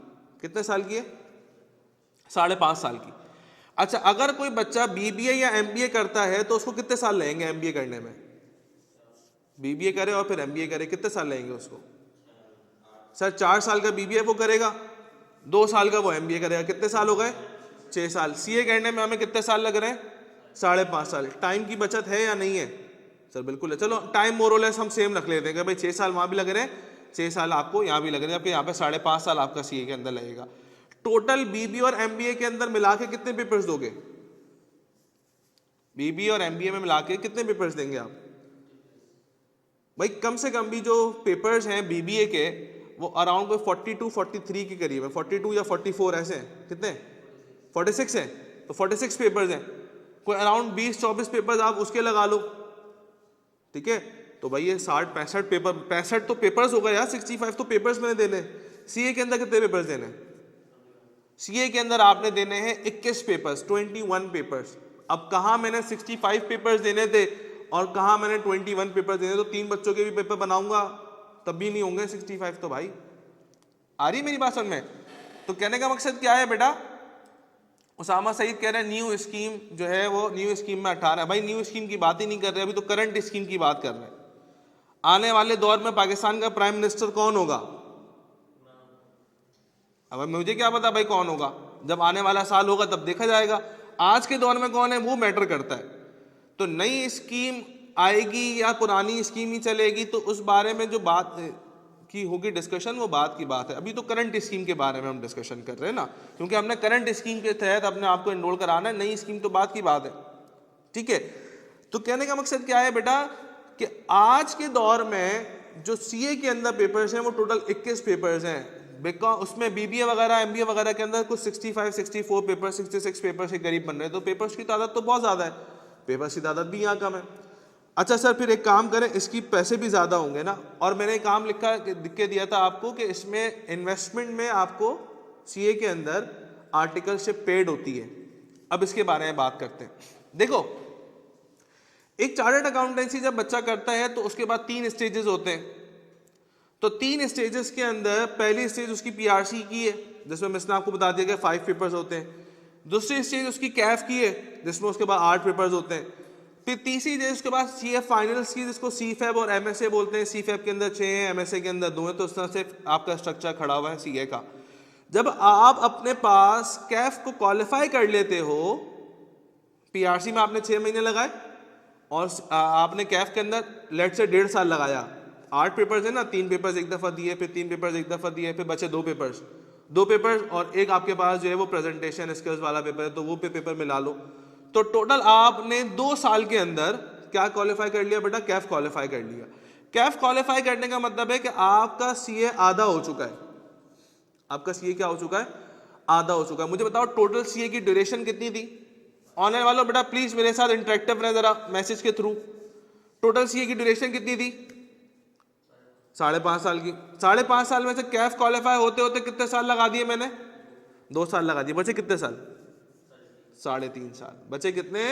कितने साल की है? 5.5 साल की। अच्छा, अगर कोई बच्चा BBA या MBA करता है तो उसको कितने साल लगेंगे MBA करने में? BBA करे और फिर MBA करे, कितने साल लगेंगे उसको? सर 4 साल का BBA वो करेगा, 2 साल का वो MBA करेगा, कितने साल हो गए? 6 साल। CA करने में हमें कितने साल लग रहे हैं? 5.5 साल। टाइम की बचत है या नहीं है? सर बिल्कुल है। चलो टाइम मोरलेस हम सेम रख लेते हैं कि भाई 6 साल वहां भी लग रहे हैं, 6 साल आपको यहाँ भी लग रहे हैं, आपके यहाँ पे 5.5 साल आपका CA के अंदर लगेगा। टोटल BBA और MBA के अंदर मिला के कितने पेपर्स दोगे? BBA और MBA में मिला के कितने पेपर्स देंगे आप? भाई कम से कम भी जो पेपर्स हैं BBA के वो अराउंड कोई 42-43 के करीब है, 42 या 44 ऐसे हैं। कितने? 46 है। तो 46 पेपर्स हैं, कोई अराउंड 20-24 पेपर्स आप उसके लगा लो, ठीक है। तो भाई ये 60-65 पेपर, 65 तो पेपर्स हो गए यार, 65 तो पेपर्स मैंने देने। CA के अंदर कितने पेपर्स देने? CA के अंदर आपने देने हैं 21 पेपर्स, 21 पेपर्स। अब कहाँ मैंने 65 पेपर्स देने थे और कहाँ मैंने 21 पेपर्स देने, तो 3 बच्चों के भी पेपर बनाऊंगा तब भी नहीं होंगे 65। तो भाई आ रही मेरी बात समझ में? तो कहने का मकसद क्या है बेटा, उसामा सईद कह रहे हैं न्यू स्कीम जो है वो न्यू स्कीम में 18। भाई न्यू स्कीम की बात ही नहीं कर रहे, अभी तो करंट स्कीम की बात कर रहे हैं। आने वाले दौर में पाकिस्तान का प्राइम मिनिस्टर कौन होगा? अब मुझे क्या पता भाई कौन होगा, जब आने वाला साल होगा तब देखा जाएगा। आज के दौर में कौन है वो मैटर करता है। तो नई स्कीम आएगी या पुरानी स्कीम ही चलेगी, तो उस बारे में जो बात की होगी डिस्कशन, वो बात की बात है। अभी तो करंट स्कीम के बारे में हम डिस्कशन कर रहे हैं ना, क्योंकि हमने करंट स्कीम के तहत अपने आपको एनरोल कराना है। नई स्कीम तो बात की बात है, ठीक है। तो कहने का मकसद क्या है बेटा कि आज के दौर में जो CA के अंदर पेपर्स हैं वो टोटल 21 पेपर्स हैं। बिकॉज उसमें BBA वगैरह MBA वगैरह के अंदर कुछ 65-64 पेपर, 66 पेपर के करीब बन रहे हैं। तो पेपर्स की तादाद तो बहुत ज़्यादा है, पेपर्स की तादाद भी यहाँ कम है। अच्छा सर, फिर एक काम करें, इसकी पैसे भी ज़्यादा होंगे ना। और मैंने एक काम लिख के दिया था आपको कि इसमें इन्वेस्टमेंट में आपको CA के अंदर आर्टिकलशिप पेड होती है। अब इसके बारे में बात करते हैं। देखो, एक चार्टर्ड अकाउंटेंसी जब बच्चा करता है तो उसके बाद 3 स्टेजेस होते हैं। तो 3 स्टेजेस के अंदर पहली स्टेज उसकी PRC की है, जिसमें मिस ने आपको बता दिया कि 5 पेपर्स होते हैं। दूसरी स्टेज उसकी कैफ की है जिसमें उसके बाद 8 पेपर्स होते हैं। फिर तीसरी स्टेज उसके बाद सी एफ फाइनल्स की जिसको सी फैब और MSA बोलते हैं। सी फैब के अंदर 6 हैं, MSA के अंदर 2 हैं। तो इस तरह से आपका स्ट्रक्चर खड़ा हुआ है CA का। जब आप अपने पास कैफ को क्वालिफाई कर लेते हो, PRC में आपने 6 महीने लगाए और आपने कैफ के अंदर लेट से 1.5 साल लगाया। 8 पेपर्स है ना, 3 पेपर्स एक दफ़ा दिए, फिर 3 पेपर्स एक दफ़ा दिए, फिर बचे 2 पेपर्स और एक आपके पास जो है वो प्रेजेंटेशन स्किल्स वाला पेपर है, तो वो पेपर मिला लो। तो टोटल आपने 2 साल के अंदर क्या क्वालिफाई कर लिया बेटा? कैफ क्वालिफाई कर लिया। कैफ क्वालिफाई करने का मतलब है कि आपका CA आधा हो चुका है। आपका CA क्या हो चुका है? आधा हो चुका है। मुझे बताओ टोटल CA की ड्यूरेशन कितनी थी? ऑनलाइन वालों बेटा प्लीज मेरे साथ इंटरेक्टिव रहे जरा मैसेज के थ्रू। टोटल CA की ड्यूरेशन कितनी थी? 5.5 साल की। 5.5 साल में से कैफ क्वालिफाई होते होते कितने साल लगा दिए मैंने? 2 साल लगा दिए। बचे कितने साल? 3.5 साल। बचे कितने?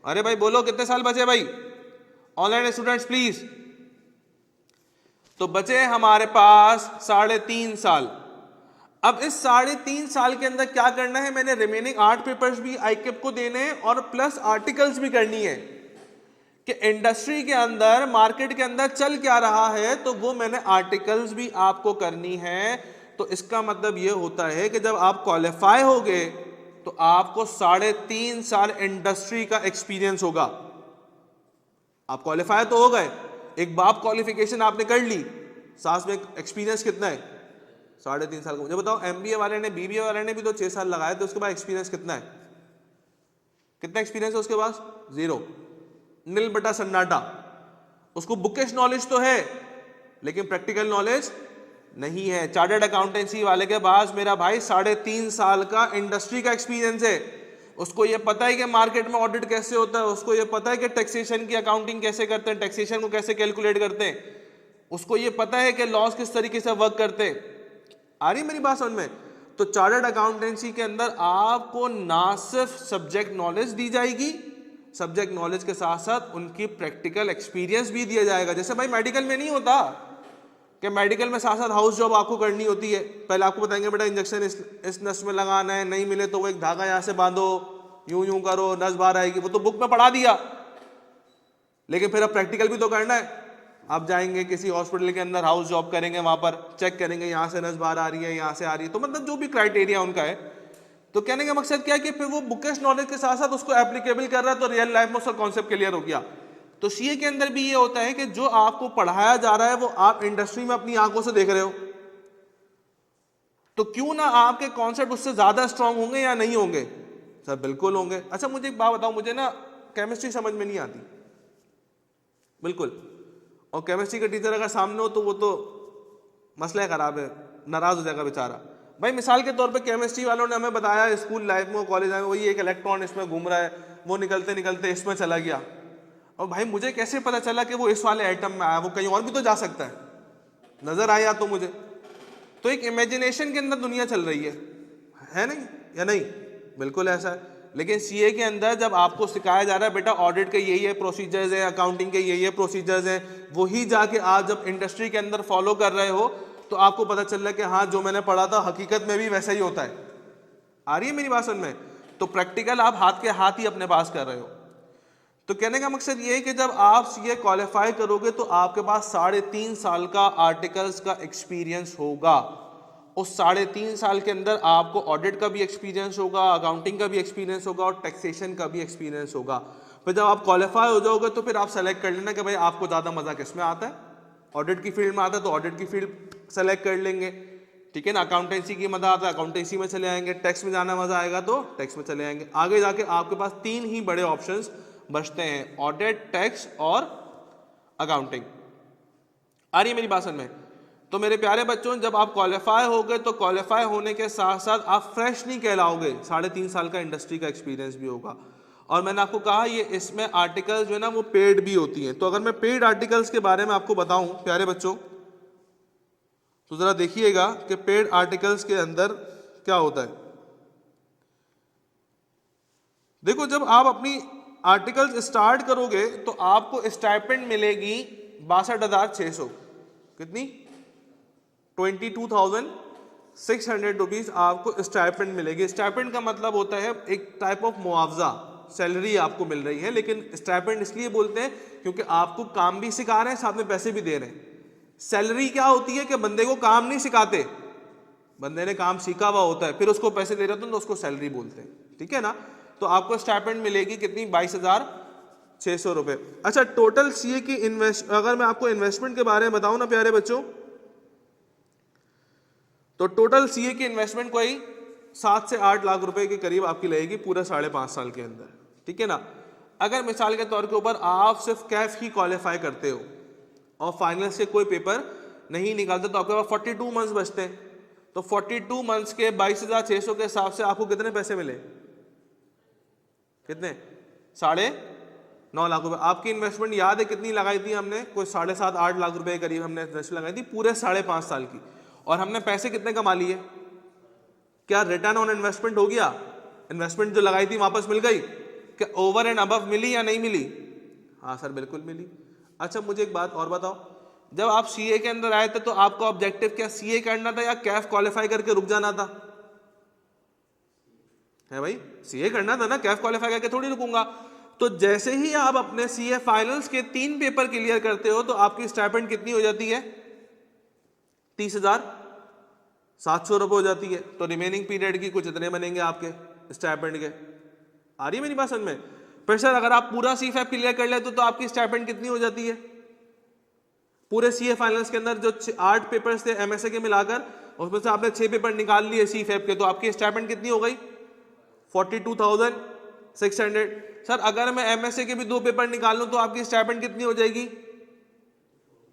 अरे भाई बोलो कितने साल बचे भाई? Online students please. तो बचे हमारे पास 3.5 साल। अब इस 3.5 साल के अंदर क्या करना है? मैंने रिमेनिंग 8 पेपर्स भी ICAP को देने हैं और प्लस आर्टिकल्स भी करनी है कि इंडस्ट्री के अंदर मार्केट के अंदर चल क्या रहा है, तो वो मैंने आर्टिकल्स भी आपको करनी है। तो इसका मतलब ये होता है कि जब आप क्वालिफाई हो गए तो आपको 3.5 साल इंडस्ट्री का एक्सपीरियंस होगा। आप क्वालिफाई तो हो गए, एक बाप क्वालिफिकेशन आपने कर ली, साथ में एक्सपीरियंस कितना है? 3.5 साल का। मुझे बताओ MBA वाले ने BBA वाले ने भी तो 6 साल लगाए, तो उसके बाद एक्सपीरियंस कितना है? कितना एक्सपीरियंस है उसके पास? 0, नील बटा सन्नाटा। उसको बुकिश नॉलेज तो है लेकिन प्रैक्टिकल नॉलेज नहीं है। चार्टर्ड अकाउंटेंसी वाले के पास मेरा भाई 3.5 साल का इंडस्ट्री का एक्सपीरियंस है। उसको ये पता है कि मार्केट में ऑडिट कैसे होता है, उसको ये पता है कि टैक्सेशन की अकाउंटिंग कैसे करते हैं, टैक्सेशन को कैसे कैलकुलेट करते हैं, उसको ये पता है कि लॉस किस तरीके से वर्क करते हैं। आ रही मेरी बात समझ में? तो चार्टर्ड अकाउंटेंसी के अंदर आपको ना सिर्फ सब्जेक्ट नॉलेज दी जाएगी, सब्जेक्ट नॉलेज के साथ साथ उनकी प्रैक्टिकल एक्सपीरियंस भी दिया जाएगा। जैसे भाई मेडिकल में नहीं होता कि मेडिकल में साथ साथ हाउस जॉब आपको करनी होती है। पहले आपको बताएंगे बेटा इंजेक्शन इस नस में लगाना है, नहीं मिले तो वो एक धागा यहाँ से बांधो, यूं यूं करो, नस बाहर आएगी। वो तो बुक में पढ़ा दिया, लेकिन फिर अब प्रैक्टिकल भी तो करना है। आप जाएंगे किसी हॉस्पिटल के अंदर, हाउस जॉब करेंगे, वहां पर चेक करेंगे यहाँ से नस बाहर आ रही है, यहाँ से आ रही है, तो मतलब जो भी क्राइटेरिया उनका है। तो कहने का मकसद क्या है कि फिर वो बुकिश नॉलेज के साथ साथ उसको एप्लीकेबल कर रहा है, तो रियल लाइफ में उसका कॉन्सेप्ट क्लियर हो गया। तो CA के अंदर भी ये होता है कि जो आपको पढ़ाया जा रहा है वो आप इंडस्ट्री में अपनी आंखों से देख रहे हो, तो क्यों ना आपके कॉन्सेप्ट उससे ज्यादा स्ट्रांग होंगे या नहीं होंगे? सर बिल्कुल होंगे। अच्छा मुझे एक बात बताओ, मुझे ना केमिस्ट्री समझ में नहीं आती बिल्कुल, और केमिस्ट्री का टीचर अगर सामने हो तो वो तो मसला खराब है, नाराज हो जाएगा बेचारा। भाई मिसाल के तौर पे केमिस्ट्री वालों ने हमें बताया स्कूल लाइफ में, कॉलेज में, वही एक इलेक्ट्रॉन इसमें घूम रहा है, वो निकलते निकलते इसमें चला गया। और भाई मुझे कैसे पता चला कि वो इस वाले आइटम में आया? वो कहीं और भी तो जा सकता है, नजर आया तो मुझे। तो एक इमेजिनेशन के अंदर दुनिया चल रही है नहीं या नहीं? बिल्कुल ऐसा है। लेकिन CA के अंदर जब आपको सिखाया जा रहा है बेटा ऑडिट के यही है प्रोसीजर्स है, अकाउंटिंग के यही है प्रोसीजर्स हैं, वही जाके आप जब इंडस्ट्री के अंदर फॉलो कर रहे हो तो आपको पता चल रहा है कि हाँ जो मैंने पढ़ा था हकीकत में भी वैसा ही होता है। आ रही है मेरी बात समझ में? तो प्रैक्टिकल आप हाथ के हाथ ही अपने पास कर रहे हो। तो कहने का मकसद ये है कि जब आप CA क्वालिफाई करोगे तो आपके पास 3.5 साल का आर्टिकल्स का एक्सपीरियंस होगा। उस 3.5 साल के अंदर आपको ऑडिट का भी एक्सपीरियंस होगा, अकाउंटिंग का भी एक्सपीरियंस होगा और टैक्सेशन का भी एक्सपीरियंस होगा। फिर जब आप क्वालिफाई हो जाओगे तो फिर आप सेलेक्ट कर लेना कि भाई आपको ज़्यादा मज़ा किस में आता है। ऑडिट की फील्ड में आता है तो ऑडिट की फील्ड सेलेक्ट कर लेंगे, ठीक है ना। अकाउंटेंसी की मज़ा आता है अकाउंटेंसी में चले आएंगे, टैक्स में जाना मज़ा आएगा तो टैक्स में चले आएंगे। आगे जाके आपके पास 3 ही बड़े ऑप्शंस बचते हैं, ऑडिट, टैक्स और अकाउंटिंग। आ रही है मेरी बात समझ में? तो मेरे प्यारे बच्चों जब आप क्वालिफाई हो गए तो क्वालिफाई होने के साथ साथ आप फ्रेश नहीं कहलाओगे, 3.5 साल का इंडस्ट्री का एक्सपीरियंस भी होगा। और मैंने आपको कहा ये इसमें आर्टिकल्स जो है ना वो पेड भी होती हैं। तो अगर मैं पेड आर्टिकल्स के बारे में आपको बताऊं प्यारे बच्चों, तो जरा देखिएगा कि पेड आर्टिकल्स के अंदर क्या होता है। देखो जब आप अपनी आर्टिकल्स स्टार्ट करोगे तो आपको स्टाइपेंड मिलेगी 62,600। कितनी? 22,600 600 रुपीज़ आपको स्टाइपेंड मिलेगी। स्टाइपेंड का मतलब होता है एक टाइप ऑफ मुआवजा, सैलरी आपको मिल रही है, लेकिन स्टाइपेंड इसलिए बोलते हैं क्योंकि आपको काम भी सिखा रहे हैं, साथ में पैसे भी दे रहे हैं। सैलरी क्या होती है कि बंदे को काम नहीं सिखाते, बंदे ने काम सीखा हुआ होता है, फिर उसको पैसे दे रहे होते हैं तो उसको सैलरी बोलते हैं, ठीक है ना। तो आपको स्टाइपेंड मिलेगी कितनी, 22,600 रुपये। अच्छा, टोटल सीए की अगर मैं आपको इन्वेस्टमेंट के बारे में बताऊं ना प्यारे बच्चों, तो टोटल सीए की इन्वेस्टमेंट कोई 7 से 8 लाख रुपए के करीब आपकी लगेगी पूरे 5.5 साल के अंदर, ठीक है ना। अगर मिसाल के तौर के ऊपर आप सिर्फ कैफ ही क्वालिफाई करते हो और फाइनल्स के कोई पेपर नहीं निकालते तो आपके पास 42 मंथ्स बचते हैं। तो 42 मंथ्स के 22,600 के हिसाब से आपको कितने पैसे मिले, कितने, 9.5 लाख रुपए। आपकी इन्वेस्टमेंट याद है कितनी लगाई थी हमने, कोई 7.5-8 लाख रुपए के करीब हमने इन्वेस्टमेंट लगाई थी पूरे 5.5 साल की, और हमने पैसे कितने कमा लिए। क्या रिटर्न ऑन इन्वेस्टमेंट हो गया, इन्वेस्टमेंट जो लगाई थी वापस मिल गई, क्या ओवर एंड अबव मिली या नहीं मिली। हाँ सर बिल्कुल मिली। अच्छा मुझे एक बात और बताओ, जब आप सीए के अंदर आए थे तो आपका ऑब्जेक्टिव क्या सीए करना था या कैफ क्वालिफाई करके रुक जाना था, है भाई, सीए करना था ना, कैफ क्वालिफाई करके थोड़ी रुकूंगा। तो जैसे ही आप अपने सीए फाइनल्स के 3 पेपर क्लियर करते हो तो आपकी स्टाइपेंड कितनी हो जाती है, 30,700 रुपये हो जाती है। तो रिमेनिंग पीरियड की कुछ इतने बनेंगे आपके स्टाइपेंड के। आ रही है मेरी बात समझ में। फिर सर अगर आप पूरा सीफैप क्लियर कर लेते तो आपकी स्टाइपेंड कितनी हो जाती है, पूरे सीए फाइनल्स के अंदर जो 8 पेपर्स थे एमएसए के मिलाकर, उसमें से आपने 6 पेपर निकाल लिए सीफैप के, तो आपकी स्टाइपेंड कितनी हो गई, 42,600। सर अगर मैं एमएसए के भी 2 पेपर निकाल लूं तो आपकी स्टाइपेंड कितनी हो जाएगी,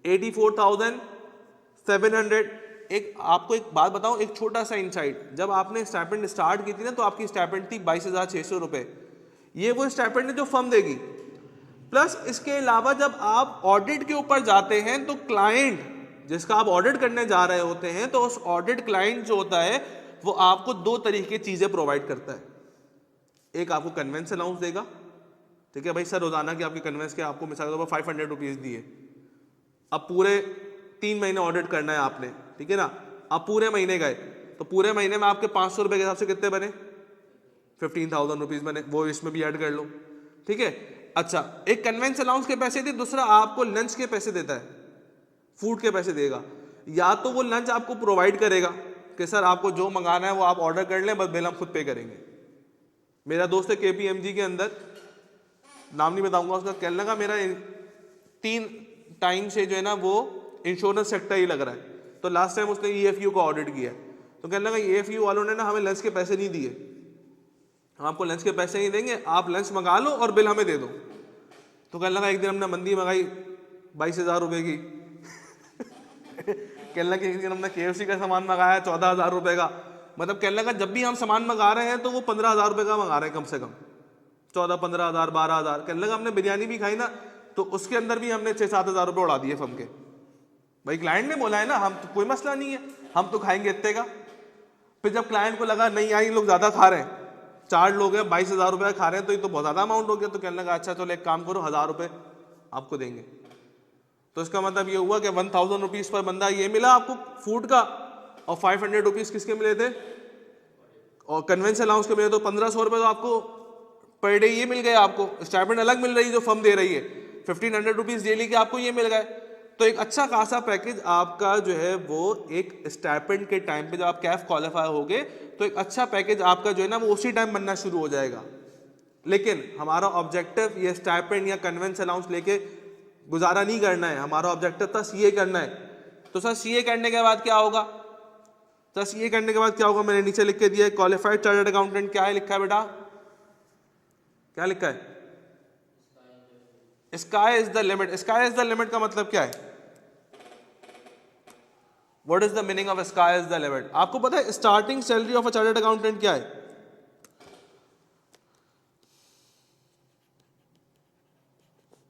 84,700। एक आपको एक बात बताऊं, एक छोटा सा इनसाइट, जब आपने स्टाइपेंड स्टार्ट की थी ना तो आपकी स्टाइपेंड थी 22,600 रुपए। ये वो स्टाइपेंड है जो फर्म देगी। प्लस इसके अलावा जब आप ऑडिट के ऊपर जाते हैं तो क्लाइंट जिसका आप ऑडिट करने जा रहे होते हैं, तो उस ऑडिट क्लाइंट जो होता है वो आपको 2 तरीके की चीजें प्रोवाइड करता है। एक आपको कन्वेंस अलाउंस देगा, ठीक है भाई, सर रोजाना के आपके कन्वेंस के आपको मिसाल के तौर पर 500 रुपीज दिए, अब पूरे 3 महीने ऑडिट करना है आपने, ठीक है ना। आप पूरे महीने गए तो पूरे महीने में आपके 500 रुपए के हिसाब से कितने बने, 15,000 रुपीज बने, वो इसमें भी ऐड कर लो, ठीक है। अच्छा, एक कन्वेंस अलाउंस के पैसे थे, दूसरा आपको लंच के पैसे देता है, फूड के पैसे देगा। या तो वो लंच आपको प्रोवाइड करेगा कि सर आपको जो मंगाना है वो आप ऑर्डर कर लें, बस बिल हम खुद पे करेंगे। मेरा दोस्त है केपीएमजी के अंदर, नाम नहीं बताऊंगा उसका, कहने लगा मेरा 3 टाइम से जो है ना वो इंश्योरेंस सेक्टर ही लग रहा है, तो लास्ट टाइम उसने ईएफयू का ऑडिट किया, तो कहने लगा ईएफयू वालों ने ना हमें लंच के पैसे नहीं दिए, हम आपको लंच के पैसे नहीं देंगे, आप लंच मंगा लो और बिल हमें दे दो। तो कहने लगा एक दिन हमने मंदी मंगाई 22,000 रुपए की कहने लगा एक दिन हमने KFC का सामान मंगाया 14,000 रुपए का। मतलब कहने लगा जब भी हम सामान मंगा रहे हैं तो वो 15,000 रुपए का मंगा रहे हैं, कम से कम 14-15,000 12,000। कहने लगा हमने बिरयानी भी खाई ना तो उसके अंदर भी हमने 6-7 हज़ार रुपये उड़ा दिए फम के। भाई क्लाइंट ने बोला है ना, हम तो कोई मसला नहीं है, हम तो खाएंगे इतने का। फिर जब क्लाइंट को लगा नहीं यार ये लोग ज्यादा खा रहे हैं, 4 लोग हैं 22,000 रुपये खा रहे हैं, तो ये तो बहुत ज्यादा अमाउंट हो गया, तो कहने लगा अच्छा चलो एक काम करो 1,000 रुपये आपको देंगे। तो इसका मतलब ये हुआ कि 1,000 रुपीज पर बंदा ये मिला आपको फूड का, और 500 रुपीज किसके मिले थे, और कन्वेंस अलाउंस के मिले, तो 1,500 रुपये तो आपको पर डे ये मिल गए, आपको स्टाइपेंड अलग मिल रही है जो फर्म दे रही है, 1,500 रुपीज डेली के आपको ये मिल गए। तो एक अच्छा खासा पैकेज आपका जो है वो एक स्टाइपेंड के टाइम पे जब आप कैफ क्वालिफाई होगे तो एक अच्छा पैकेज आपका जो है ना वो उसी टाइम बनना शुरू हो जाएगा। लेकिन हमारा ऑब्जेक्टिव ये स्टाइपेंड या कन्वेंस अलाउंस लेके गुजारा नहीं करना है, हमारा ऑब्जेक्टिव था सीए करना है। तो सर सीए करने के बाद क्या होगा, सर सीए करने के बाद क्या होगा, मैंने नीचे लिख के दिया है क्वालिफाइड चार्टर्ड अकाउंटेंट। क्या है लिखा है बेटा, क्या लिखा है, sky is the limit. Sky is the limit का मतलब क्या है, what is the meaning of sky is the limit. आपको पता है starting salary of a chartered accountant क्या है,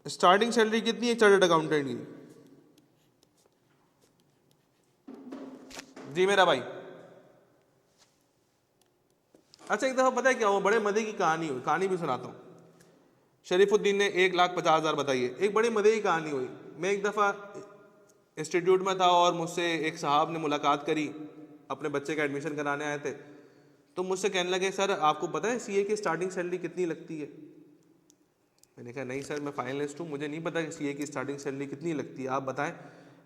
स्टार्टिंग सैलरी कितनी है चार्टर्ड अकाउंटेंट की, जी मेरा भाई। अच्छा एक दफा पता है क्या हुआ, बड़े मजे की कहानी हुई, कहानी भी सुनाता हूं। शरीफुद्दीन ने 1,50,000 बताइए, एक बड़ी मजे की कहानी हुई। मैं एक दफ़ा इंस्टीट्यूट में था और मुझसे एक साहब ने मुलाकात करी, अपने बच्चे का एडमिशन कराने आए थे, तो मुझसे कहने लगे सर आपको पता है सीए की स्टार्टिंग सैलरी कितनी लगती है। मैंने कहा नहीं सर मैं फाइनलिस्ट हूँ, मुझे नहीं पता कि सीए की स्टार्टिंग सैलरी कितनी लगती है, आप बताएं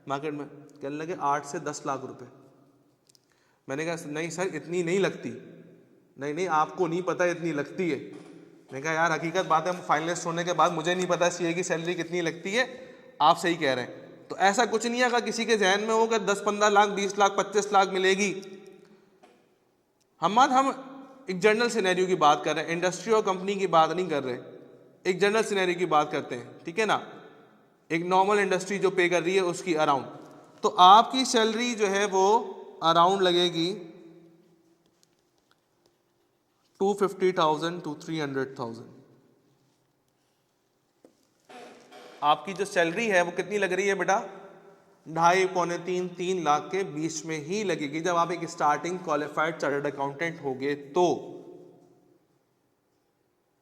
मार्केट में। कहने लगे 8 से 10 लाख रुपए। मैंने कहा नहीं सर इतनी नहीं लगती। नहीं आपको नहीं पता इतनी लगती है। मैंने कहा यार हकीकत बात है, हम फाइनलिस्ट होने के बाद मुझे नहीं पता सीए की सैलरी कितनी लगती है, आप सही कह रहे हैं। तो ऐसा कुछ नहीं है अगर किसी के जहन में हो कि 10-15 लाख 20 लाख 25 लाख मिलेगी। हम एक जनरल सिनेरियो की बात कर रहे हैं, इंडस्ट्री और कंपनी की बात नहीं कर रहे, एक जनरल सिनेरियो की बात करते हैं, ठीक है ना। एक नॉर्मल इंडस्ट्री जो पे कर रही है उसकी अराउंड, तो आपकी सैलरी जो है वो अराउंड लगेगी 250,000 to 300,000। आपकी जो सैलरी है वो कितनी लग रही है बेटा, 2.5-3 लाख के बीच में ही लगेगी जब आप एक स्टार्टिंग क्वालिफाइड चार्टर्ड अकाउंटेंट होगे तो।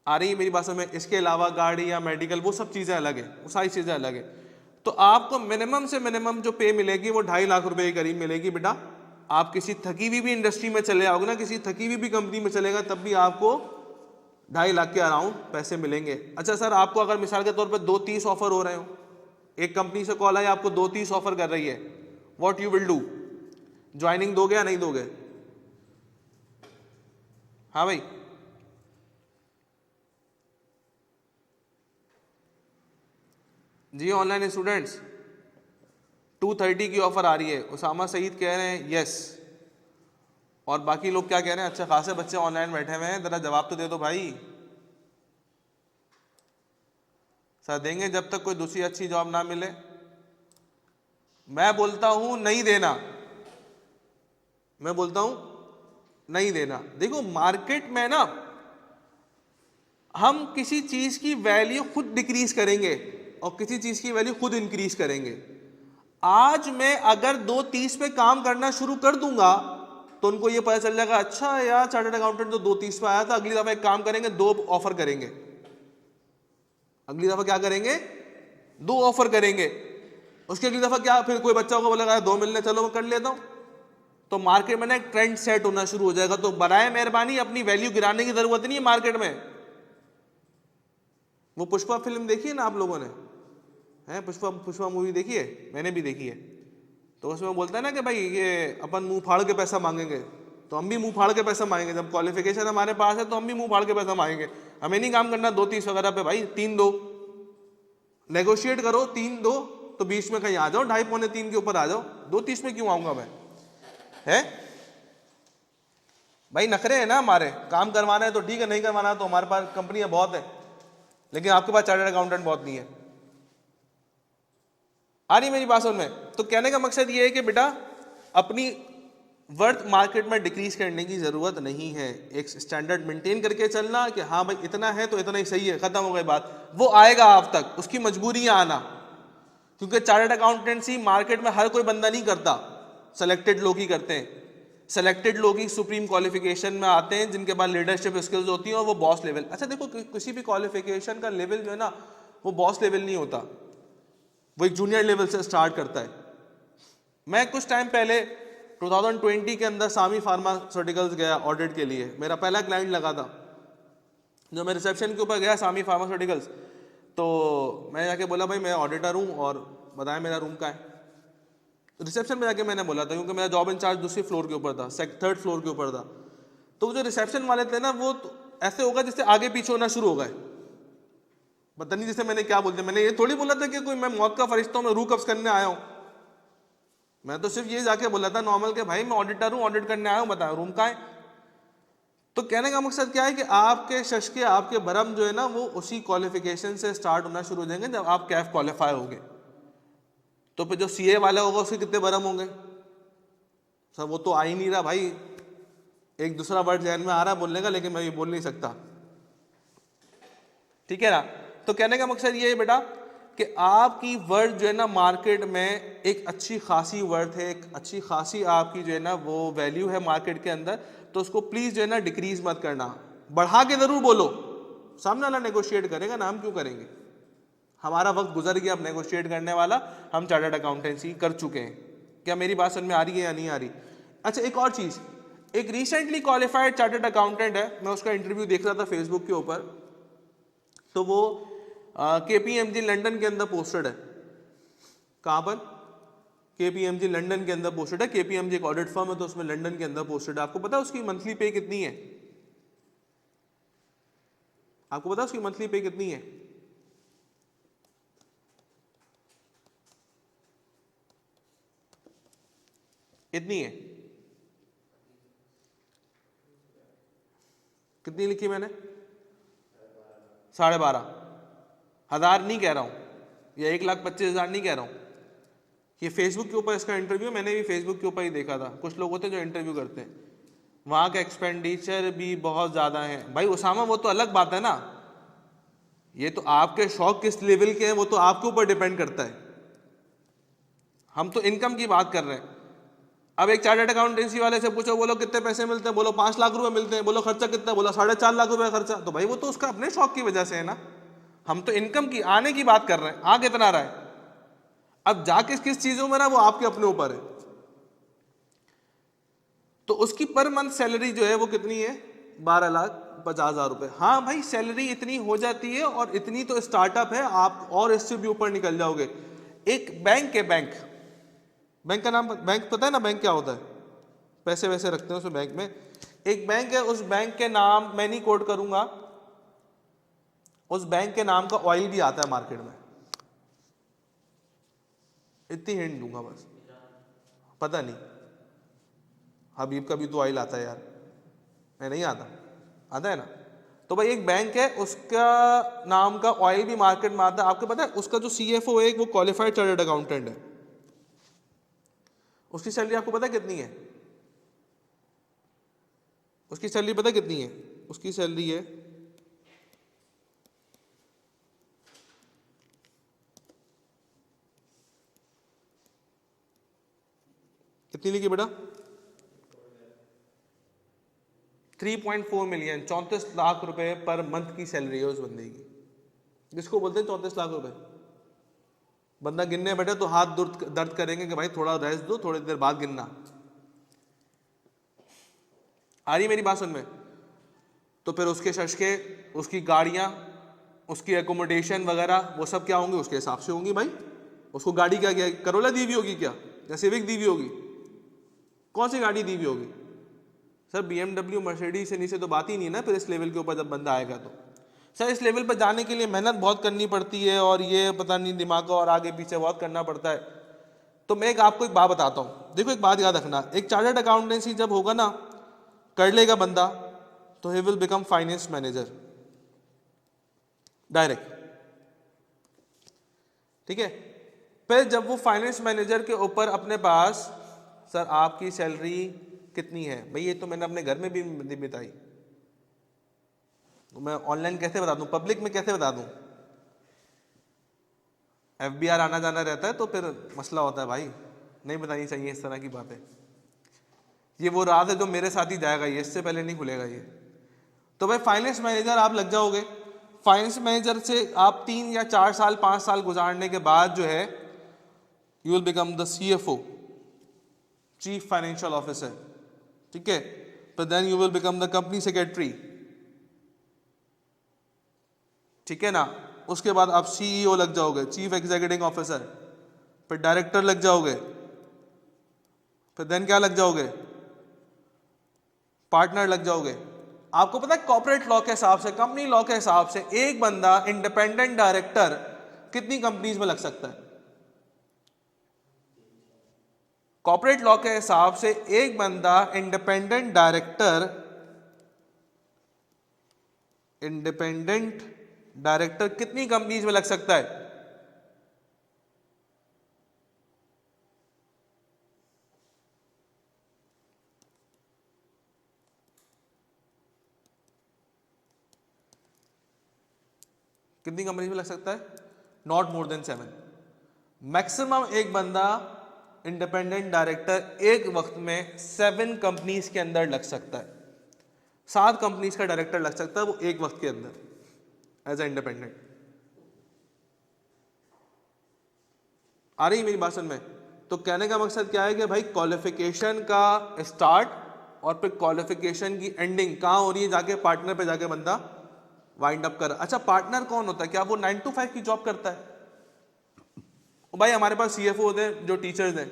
आ रही है मेरी बात समझ में। इसके अलावा गाड़ी या मेडिकल वो सब चीज़ें अलग है, वो सारी चीज़ें अलग है। तो आपको मिनिमम से मिनिमम जो पे मिलेगी वो 2.5 लाख रुपए के करीब मिलेगी बेटा। आप किसी थकी हुई भी इंडस्ट्री में चले आओगे ना, किसी थकी हुई भी कंपनी में चलेगा तब भी आपको 2.5 लाख के अराउंड पैसे मिलेंगे। अच्छा सर आपको अगर मिसाल के तौर पर 2-30 ऑफर हो रहे हो, एक कंपनी से कॉल आई आपको 2-30 ऑफर कर रही है, what you will do, joining दोगे या नहीं दोगे? हाँ भाई जी ऑनलाइन स्टूडेंट्स 230 की ऑफर आ रही है, उसामा सईद कह रहे हैं यस, और बाकी लोग क्या कह रहे हैं, अच्छा खासे बच्चे ऑनलाइन बैठे हुए हैं, जरा जवाब तो दे दो भाई। सर देंगे जब तक कोई दूसरी अच्छी जॉब ना मिले। मैं बोलता हूं नहीं देना, मैं बोलता हूं नहीं देना। देखो मार्केट में ना हम किसी चीज की वैल्यू खुद डिक्रीज करेंगे और किसी चीज की वैल्यू खुद इंक्रीज करेंगे। आज मैं अगर 2.30 पे काम करना शुरू कर दूंगा तो उनको ये पता चल जाएगा अच्छा यार चार्टर्ड अकाउंटेंट तो 2.30 पे आया था, अगली दफा एक काम करेंगे 2 ऑफर करेंगे, अगली दफा क्या करेंगे 2 ऑफर करेंगे, उसकी अगली दफा क्या फिर कोई बच्चा को बोलेगा 2 मिलने चलो मैं कर लेता हूं। तो मार्केट में ना एक ट्रेंड सेट होना शुरू हो जाएगा। तो बराए मेहरबानी अपनी वैल्यू गिराने की जरूरत नहीं है मार्केट में। वो पुष्पा फिल्म देखी है ना आप लोगों ने, है पुष्पा मूवी देखी है, मैंने भी देखी है। तो उसमें बोलता है ना कि भाई ये अपन मुंह फाड़ के पैसा मांगेंगे, तो हम भी मुंह फाड़ के पैसा मांगेंगे, जब क्वालिफिकेशन हमारे पास है तो हम भी मुंह फाड़ के पैसा मांगेंगे। हमें नहीं काम करना 2.30 वगैरह पे, भाई 3 दो, नेगोशिएट करो 3 दो, तो बीच में कहीं आ जाओ 2.5-3 के ऊपर आ जाओ, 2.30 में क्यों आऊंगा मैं, है भाई। नखरे है ना हमारे, काम करवाना है तो ठीक है, नहीं करवाना है तो हमारे पास कंपनियां बहुत है, लेकिन आपके पास चार्टर्ड अकाउंटेंट बहुत नहीं है। आ रही मेरी बात समझ में? तो कहने का मकसद ये है कि बेटा अपनी वर्थ मार्केट में डिक्रीज करने की जरूरत नहीं है, एक स्टैंडर्ड मेंटेन करके चलना कि हाँ भाई इतना है तो इतना ही सही है, खत्म हो गई बात। वो आएगा आप तक, उसकी मजबूरियां आना, क्योंकि चार्टर्ड अकाउंटेंसी मार्केट में हर कोई बंदा नहीं करता, सेलेक्टेड लोग ही करते हैं। सेलेक्टेड लोग ही सुप्रीम क्वालिफिकेशन में आते हैं जिनके पास लीडरशिप स्किल्स होती हैं और वो बॉस लेवल। अच्छा देखो किसी भी क्वालिफिकेशन का लेवल जो है ना वो बॉस लेवल नहीं होता, वो एक जूनियर लेवल से स्टार्ट करता है। मैं कुछ टाइम पहले 2020 के अंदर सामी फार्मास्यूटिकल्स गया ऑडिट के लिए, मेरा पहला क्लाइंट लगा था। जो मैं रिसेप्शन के ऊपर गया सामी फार्मास्यूटिकल्स, तो मैं जाके बोला भाई मैं ऑडिटर हूँ और बताया मेरा रूम का है। रिसेप्शन में जाके मैंने बोला था क्योंकि मेरा जॉब इंचार्ज दूसरे फ्लोर के ऊपर था, 3rd फ्लोर के ऊपर था। तो जो रिसेप्शन वाले थे ना वो तो ऐसे होगा जिससे आगे पीछे होना शुरू हो गए, पता नहीं जैसे मैंने क्या बोलते, मैंने ये थोड़ी बोला था कि कोई मैं मौत का फरिश्ता हूं, मैं रूह कब्ज करने आया हूं। मैं तो सिर्फ ये जाके बोला था नॉर्मल के भाई मैं ऑडिटर हूं, ऑडिट करने आया हूं, बताओ रूम का है। तो कहने का मकसद क्या है कि आपके शश आपके भरम जो है ना वो उसी क्वालिफिकेशन से स्टार्ट होना शुरू हो जाएंगे जब आप कैफ क्वालिफाई होंगे। तो फिर जो सीए वाला होगा उसके कितने भरम होंगे सर, वो तो आ ही नहीं रहा भाई, एक दूसरा वर्ड जहन में आ रहा है बोलने का लेकिन मैं ये बोल नहीं सकता, ठीक है ना। तो कहने का मकसद ये है बेटा कि आपकी वर्थ जो है ना मार्केट में एक अच्छी खासी वर्थ है, एक अच्छी खासी आपकी जो है ना वो वैल्यू है मार्केट के अंदर। तो उसको प्लीज जो है ना डिक्रीज मत करना, बढ़ा के जरूर बोलो, सामने वाला नेगोशिएट करेगा ना, हम क्यों करेंगे, हमारा वक्त गुजर गया अब नेगोशिएट करने वाला, हम चार्टर्ड अकाउंटेंसी कर चुके हैं। क्या मेरी बात समझ में आ रही है या नहीं आ रही? अच्छा एक और चीज, एक रिसेंटली क्वालिफाइड चार्टर्ड अकाउंटेंट है, मैं उसका इंटरव्यू देख रहा था फेसबुक के ऊपर, तो वो KPMG लंदन के अंदर पोस्टेड है। कहाँ पर? KPMG लंदन के अंदर पोस्टेड है। KPMG एक ऑडिट फर्म है, तो उसमें लंदन के अंदर पोस्टेड है। आपको पता है उसकी मंथली पे कितनी है? आपको पता है उसकी मंथली पे कितनी है? इतनी है। कितनी लिखी मैंने? 12,500 नहीं कह रहा हूं, या 1,25,000 नहीं कह रहा हूं। ये फेसबुक के ऊपर इसका इंटरव्यू, मैंने भी फेसबुक के ऊपर ही देखा था। कुछ लोग होते हैं जो इंटरव्यू करते हैं, वहां का एक्सपेंडिचर भी बहुत ज्यादा है भाई। उसामा वो तो अलग बात है ना, ये तो आपके शौक किस लेवल के हैं वो तो आपके ऊपर डिपेंड करता है। हम तो इनकम की बात कर रहे हैं। अब एक चार्टर्ड अकाउंटेंसी वाले से पूछो, बोलो कितने पैसे मिलते हैं, बोलो 5 लाख रुपए मिलते हैं। बोलो खर्चा कितना, बोला 4.5 लाख रुपए खर्चा। तो भाई वो तो उसका अपने शौक की वजह से है ना। हम तो इनकम की, आने की बात कर रहे हैं, आ कितना रहा है। अब जाके किस चीजों में ना, वो आपके अपने ऊपर है। तो उसकी पर मंथ सैलरी जो है वो कितनी है? 12,50,000 रुपए। हाँ भाई सैलरी इतनी हो जाती है, और इतनी तो स्टार्टअप है, आप और इससे भी ऊपर निकल जाओगे। एक बैंक है, बैंक का नाम, बैंक पता है ना बैंक क्या होता है? पैसे वैसे रखते हैं उसमें बैंक में। एक बैंक है, उस बैंक के नाम मैं नहीं कोट करूंगा, उस बैंक के नाम का ऑयल भी आता है मार्केट में। इतनी हिंट दूंगा बस, पता नहीं। हबीब का भी तो ऑयल आता है यार, नहीं आता? आता है ना। तो भाई एक बैंक है, उसका नाम का ऑयल भी मार्केट में आता है। आपको पता है उसका जो CFO है वो क्वालिफाइड चार्टर्ड अकाउंटेंट है। उसकी सैलरी आपको पता है कितनी है? उसकी सैलरी पता है कितनी है? उसकी सैलरी है, कितनी लिखी बेटा? 3.4 मिलियन, 34 लाख रुपए पर मंथ की सैलरी है उस बंदे की। जिसको बोलते हैं 34 लाख रुपए। बंदा गिनने बैठे तो हाथ दर्द करेंगे कि भाई थोड़ा रेस्ट दो, थोड़ी देर बाद गिनना। आ रही मेरी बात सुन में? तो फिर उसके शशके, उसकी गाड़ियां, उसकी एकोमोडेशन वगैरह वो सब क्या होंगे? उसके हिसाब से होंगी भाई। उसको गाड़ी क्या क्या, करोला दी हुई होगी क्या, या सिविक दी हुई होगी? कौन सी गाड़ी दी हुई होगी? सर BMW मर्सिडीज से नीचे तो बात ही नहीं है ना। फिर इस लेवल के ऊपर जब बंदा आएगा तो सर इस लेवल पर जाने के लिए मेहनत बहुत करनी पड़ती है, और ये पता नहीं दिमाग और आगे पीछे बहुत करना पड़ता है। तो मैं आपको एक बात बताता हूँ, देखो एक बात याद रखना, एक चार्टर्ड अकाउंटेंसी जब होगा ना, कर लेगा बंदा, तो he will become finance manager direct. ठीक है। फिर जब वो फाइनेंस मैनेजर के ऊपर अपने पास, सर आपकी सैलरी कितनी है भाई, ये तो मैंने अपने घर में भी नहीं बताई, तो मैं ऑनलाइन कैसे बता दूं, पब्लिक में कैसे बता दूं? FBR आना जाना रहता है तो फिर मसला होता है भाई, नहीं बतानी चाहिए इस तरह की बातें। ये वो राज है जो मेरे साथ ही जाएगा, ये इससे पहले नहीं खुलेगा ये। तो भाई फाइनेंस मैनेजर आप लग जाओगे। फाइनेंस मैनेजर से आप 3 या 4 साल 5 साल गुजारने के बाद जो है, you will become the CFO, chief financial officer. ठीक है। फिर then you will become the company secretary. ठीक है ना। उसके बाद आप CEO लग जाओगे, चीफ एग्जीक्यूटिव ऑफिसर। फिर डायरेक्टर लग जाओगे। फिर देन क्या लग जाओगे? पार्टनर लग जाओगे। आपको पता है कॉर्पोरेट लॉ के हिसाब से, कंपनी लॉ के हिसाब से, एक बंदा इंडिपेंडेंट डायरेक्टर कितनी कंपनीज में लग सकता है? कॉर्पोरेट लॉ के हिसाब से एक बंदा इंडिपेंडेंट डायरेक्टर कितनी कंपनीज में लग सकता है? कितनी कंपनीज में लग सकता है? Not more than 7। मैक्सिमम एक बंदा इंडिपेंडेंट डायरेक्टर एक वक्त में 7 कंपनीज के अंदर लग सकता है। 7 कंपनीज का डायरेक्टर लग सकता है वो एक वक्त के अंदर एज ए इंडिपेंडेंट। आ रही है मेरी बात समझ में? तो कहने का मकसद क्या है कि भाई क्वालिफिकेशन का स्टार्ट और फिर क्वालिफिकेशन की एंडिंग कहाँ हो रही है, जाके पार्टनर पे जाके बंदा वाइंड अप कर। अच्छा पार्टनर कौन होता है, क्या वो 9 to 5 की जॉब करता है? भाई हमारे पास CFO होते हैं जो टीचर्स हैं,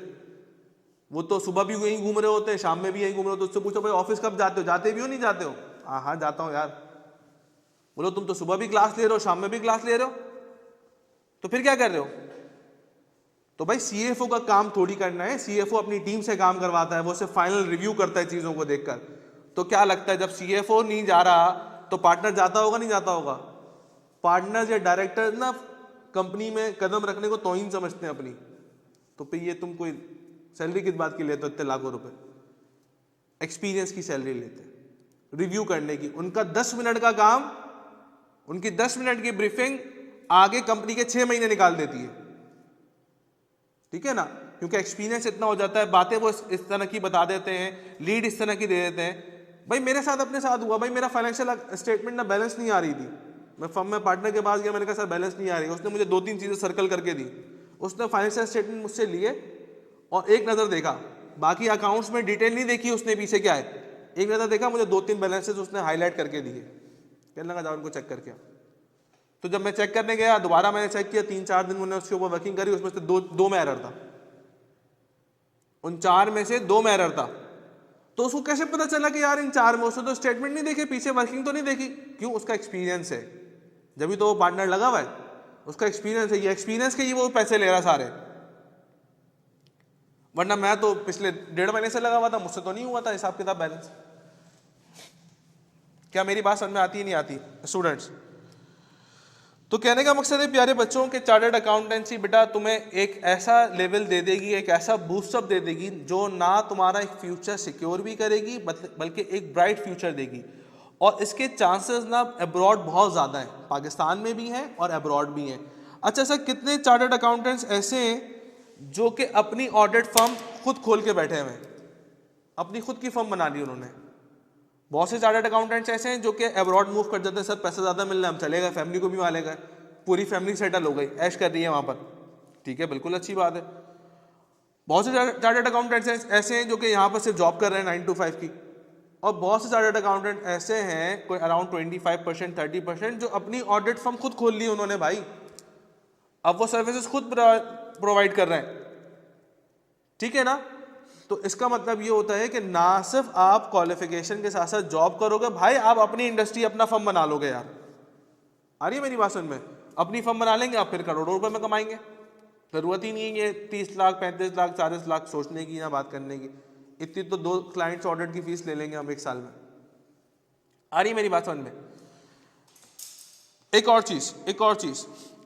वो तो सुबह भी यहीं घूम रहे होते हैं, शाम में भी यहीं घूम रहे होते हैं। उससे पूछो भाई ऑफिस कब जाते हो, जाते भी हो नहीं जाते हो? हाँ जाता हूँ यार। बोलो तुम तो सुबह भी क्लास ले रहे हो, शाम में भी क्लास ले रहे हो, तो फिर क्या कर रहे हो? तो भाई CFO का काम थोड़ी करना है, CFO अपनी टीम से काम करवाता है, वो सिर्फ फाइनल रिव्यू करता है चीजों को देखकर। तो क्या लगता है जब CFO नहीं जा रहा तो पार्टनर जाता होगा नहीं जाता होगा? पार्टनर या डायरेक्टर ना कंपनी में कदम रखने को तौहीन समझते हैं अपनी। तो फिर ये तुम कोई सैलरी किस बात की लेते हो इतने लाखों रुपए? एक्सपीरियंस की सैलरी लेते हैं, रिव्यू करने की। उनका 10 मिनट का काम, उनकी 10 मिनट की ब्रीफिंग आगे कंपनी के 6 महीने निकाल देती है, ठीक है ना? क्योंकि एक्सपीरियंस इतना हो जाता है, बातें वो इस तरह की बता देते हैं, लीड इस तरह की दे देते हैं। भाई मेरे साथ अपने साथ हुआ, भाई मेरा फाइनेंशियल स्टेटमेंट ना बैलेंस नहीं आ रही थी, मैं फर्म में पार्टनर के पास गया, मैंने कहा सर बैलेंस नहीं आ रही। उसने मुझे 2-3 चीजें सर्कल करके दी, उसने फाइनेंशियल स्टेटमेंट मुझसे लिए और एक नज़र देखा, बाकी अकाउंट्स में डिटेल नहीं देखी उसने पीछे क्या है, एक नज़र देखा, मुझे 2-3 बैलेंसेस उसने हाईलाइट करके दिए, कहने लगा जाओ उनको चेक करके आओ। तो जब मैं चेक करने गया दोबारा मैंने चेक किया, 3-4 दिन मैंने उसके ऊपर वर्किंग करी, उसमें से दो में एरर था, उन 4 में से 2 में एरर था। तो उसको कैसे पता चला कि यार इन 4 में? उसने तो स्टेटमेंट नहीं देखे, पीछे वर्किंग तो नहीं देखी। क्यों? उसका एक्सपीरियंस है, जब भी तो वो पार्टनर लगा हुआ है, उसका एक्सपीरियंस है, ये एक्सपीरियंस के ही वो पैसे ले रहा सारे। वरना मैं तो पिछले 1.5 महीने से लगा हुआ था, मुझसे तो नहीं हुआ था हिसाब किताब बैलेंस। क्या मेरी बात समझ में आती है नहीं आती स्टूडेंट्स? तो कहने का मकसद है प्यारे बच्चों के चार्टर्ड अकाउंटेंसी बेटा तुम्हें एक ऐसा लेवल दे देगी, एक ऐसा बूस्टअप दे देगी जो ना तुम्हारा एक फ्यूचर सिक्योर भी करेगी बल्कि एक ब्राइट फ्यूचर देगी। और इसके चांसेस ना अब्रॉड बहुत ज़्यादा हैं, पाकिस्तान में भी हैं और अब्रॉड भी हैं। अच्छा सर कितने चार्टर्ड अकाउंटेंट्स ऐसे हैं जो कि अपनी ऑडिट फर्म खुद खोल के बैठे हुए हैं, अपनी खुद की फर्म बना ली उन्होंने? बहुत से चार्टर्ड अकाउंटेंट्स ऐसे हैं जो कि अब्रॉड मूव कर जाते हैं, सर पैसा ज़्यादा मिल रहा है हम चले गए, फैमिली को भी वहाँ ले गए, पूरी फैमिली सेटल हो गई, ऐश कर रही है वहाँ पर, ठीक है बिल्कुल अच्छी बात है। बहुत से चार्टर्ड अकाउंटेंट्स ऐसे हैं जो कि यहाँ पर सिर्फ जॉब कर रहे हैं 9 to 5 की, और बहुत से चार्टर्ड अकाउंटेंट ऐसे हैं कोई अराउंड 25% 30% जो अपनी ऑडिट फर्म खुद खोल ली उन्होंने भाई, अब वो सर्विसेज खुद प्रोवाइड कर रहे हैं, ठीक है ना? तो इसका मतलब ये होता है कि ना सिर्फ आप क्वालिफिकेशन के साथ साथ जॉब करोगे भाई, आप अपनी इंडस्ट्री अपना फर्म बना लोगे यार। आ रही है मेरी बात समझ में? अपनी फर्म बना लेंगे आप, फिर करोड़ों रुपए में कमाएंगे, जरूरत ही नहीं है 30 लाख 35 लाख 40 लाख सोचने की या बात करने की, इतनी तो 2 क्लाइंट्स ऑडिट की फीस ले लेंगे हम 1 साल में। आ रही है मेरी बात समझ में? एक और चीज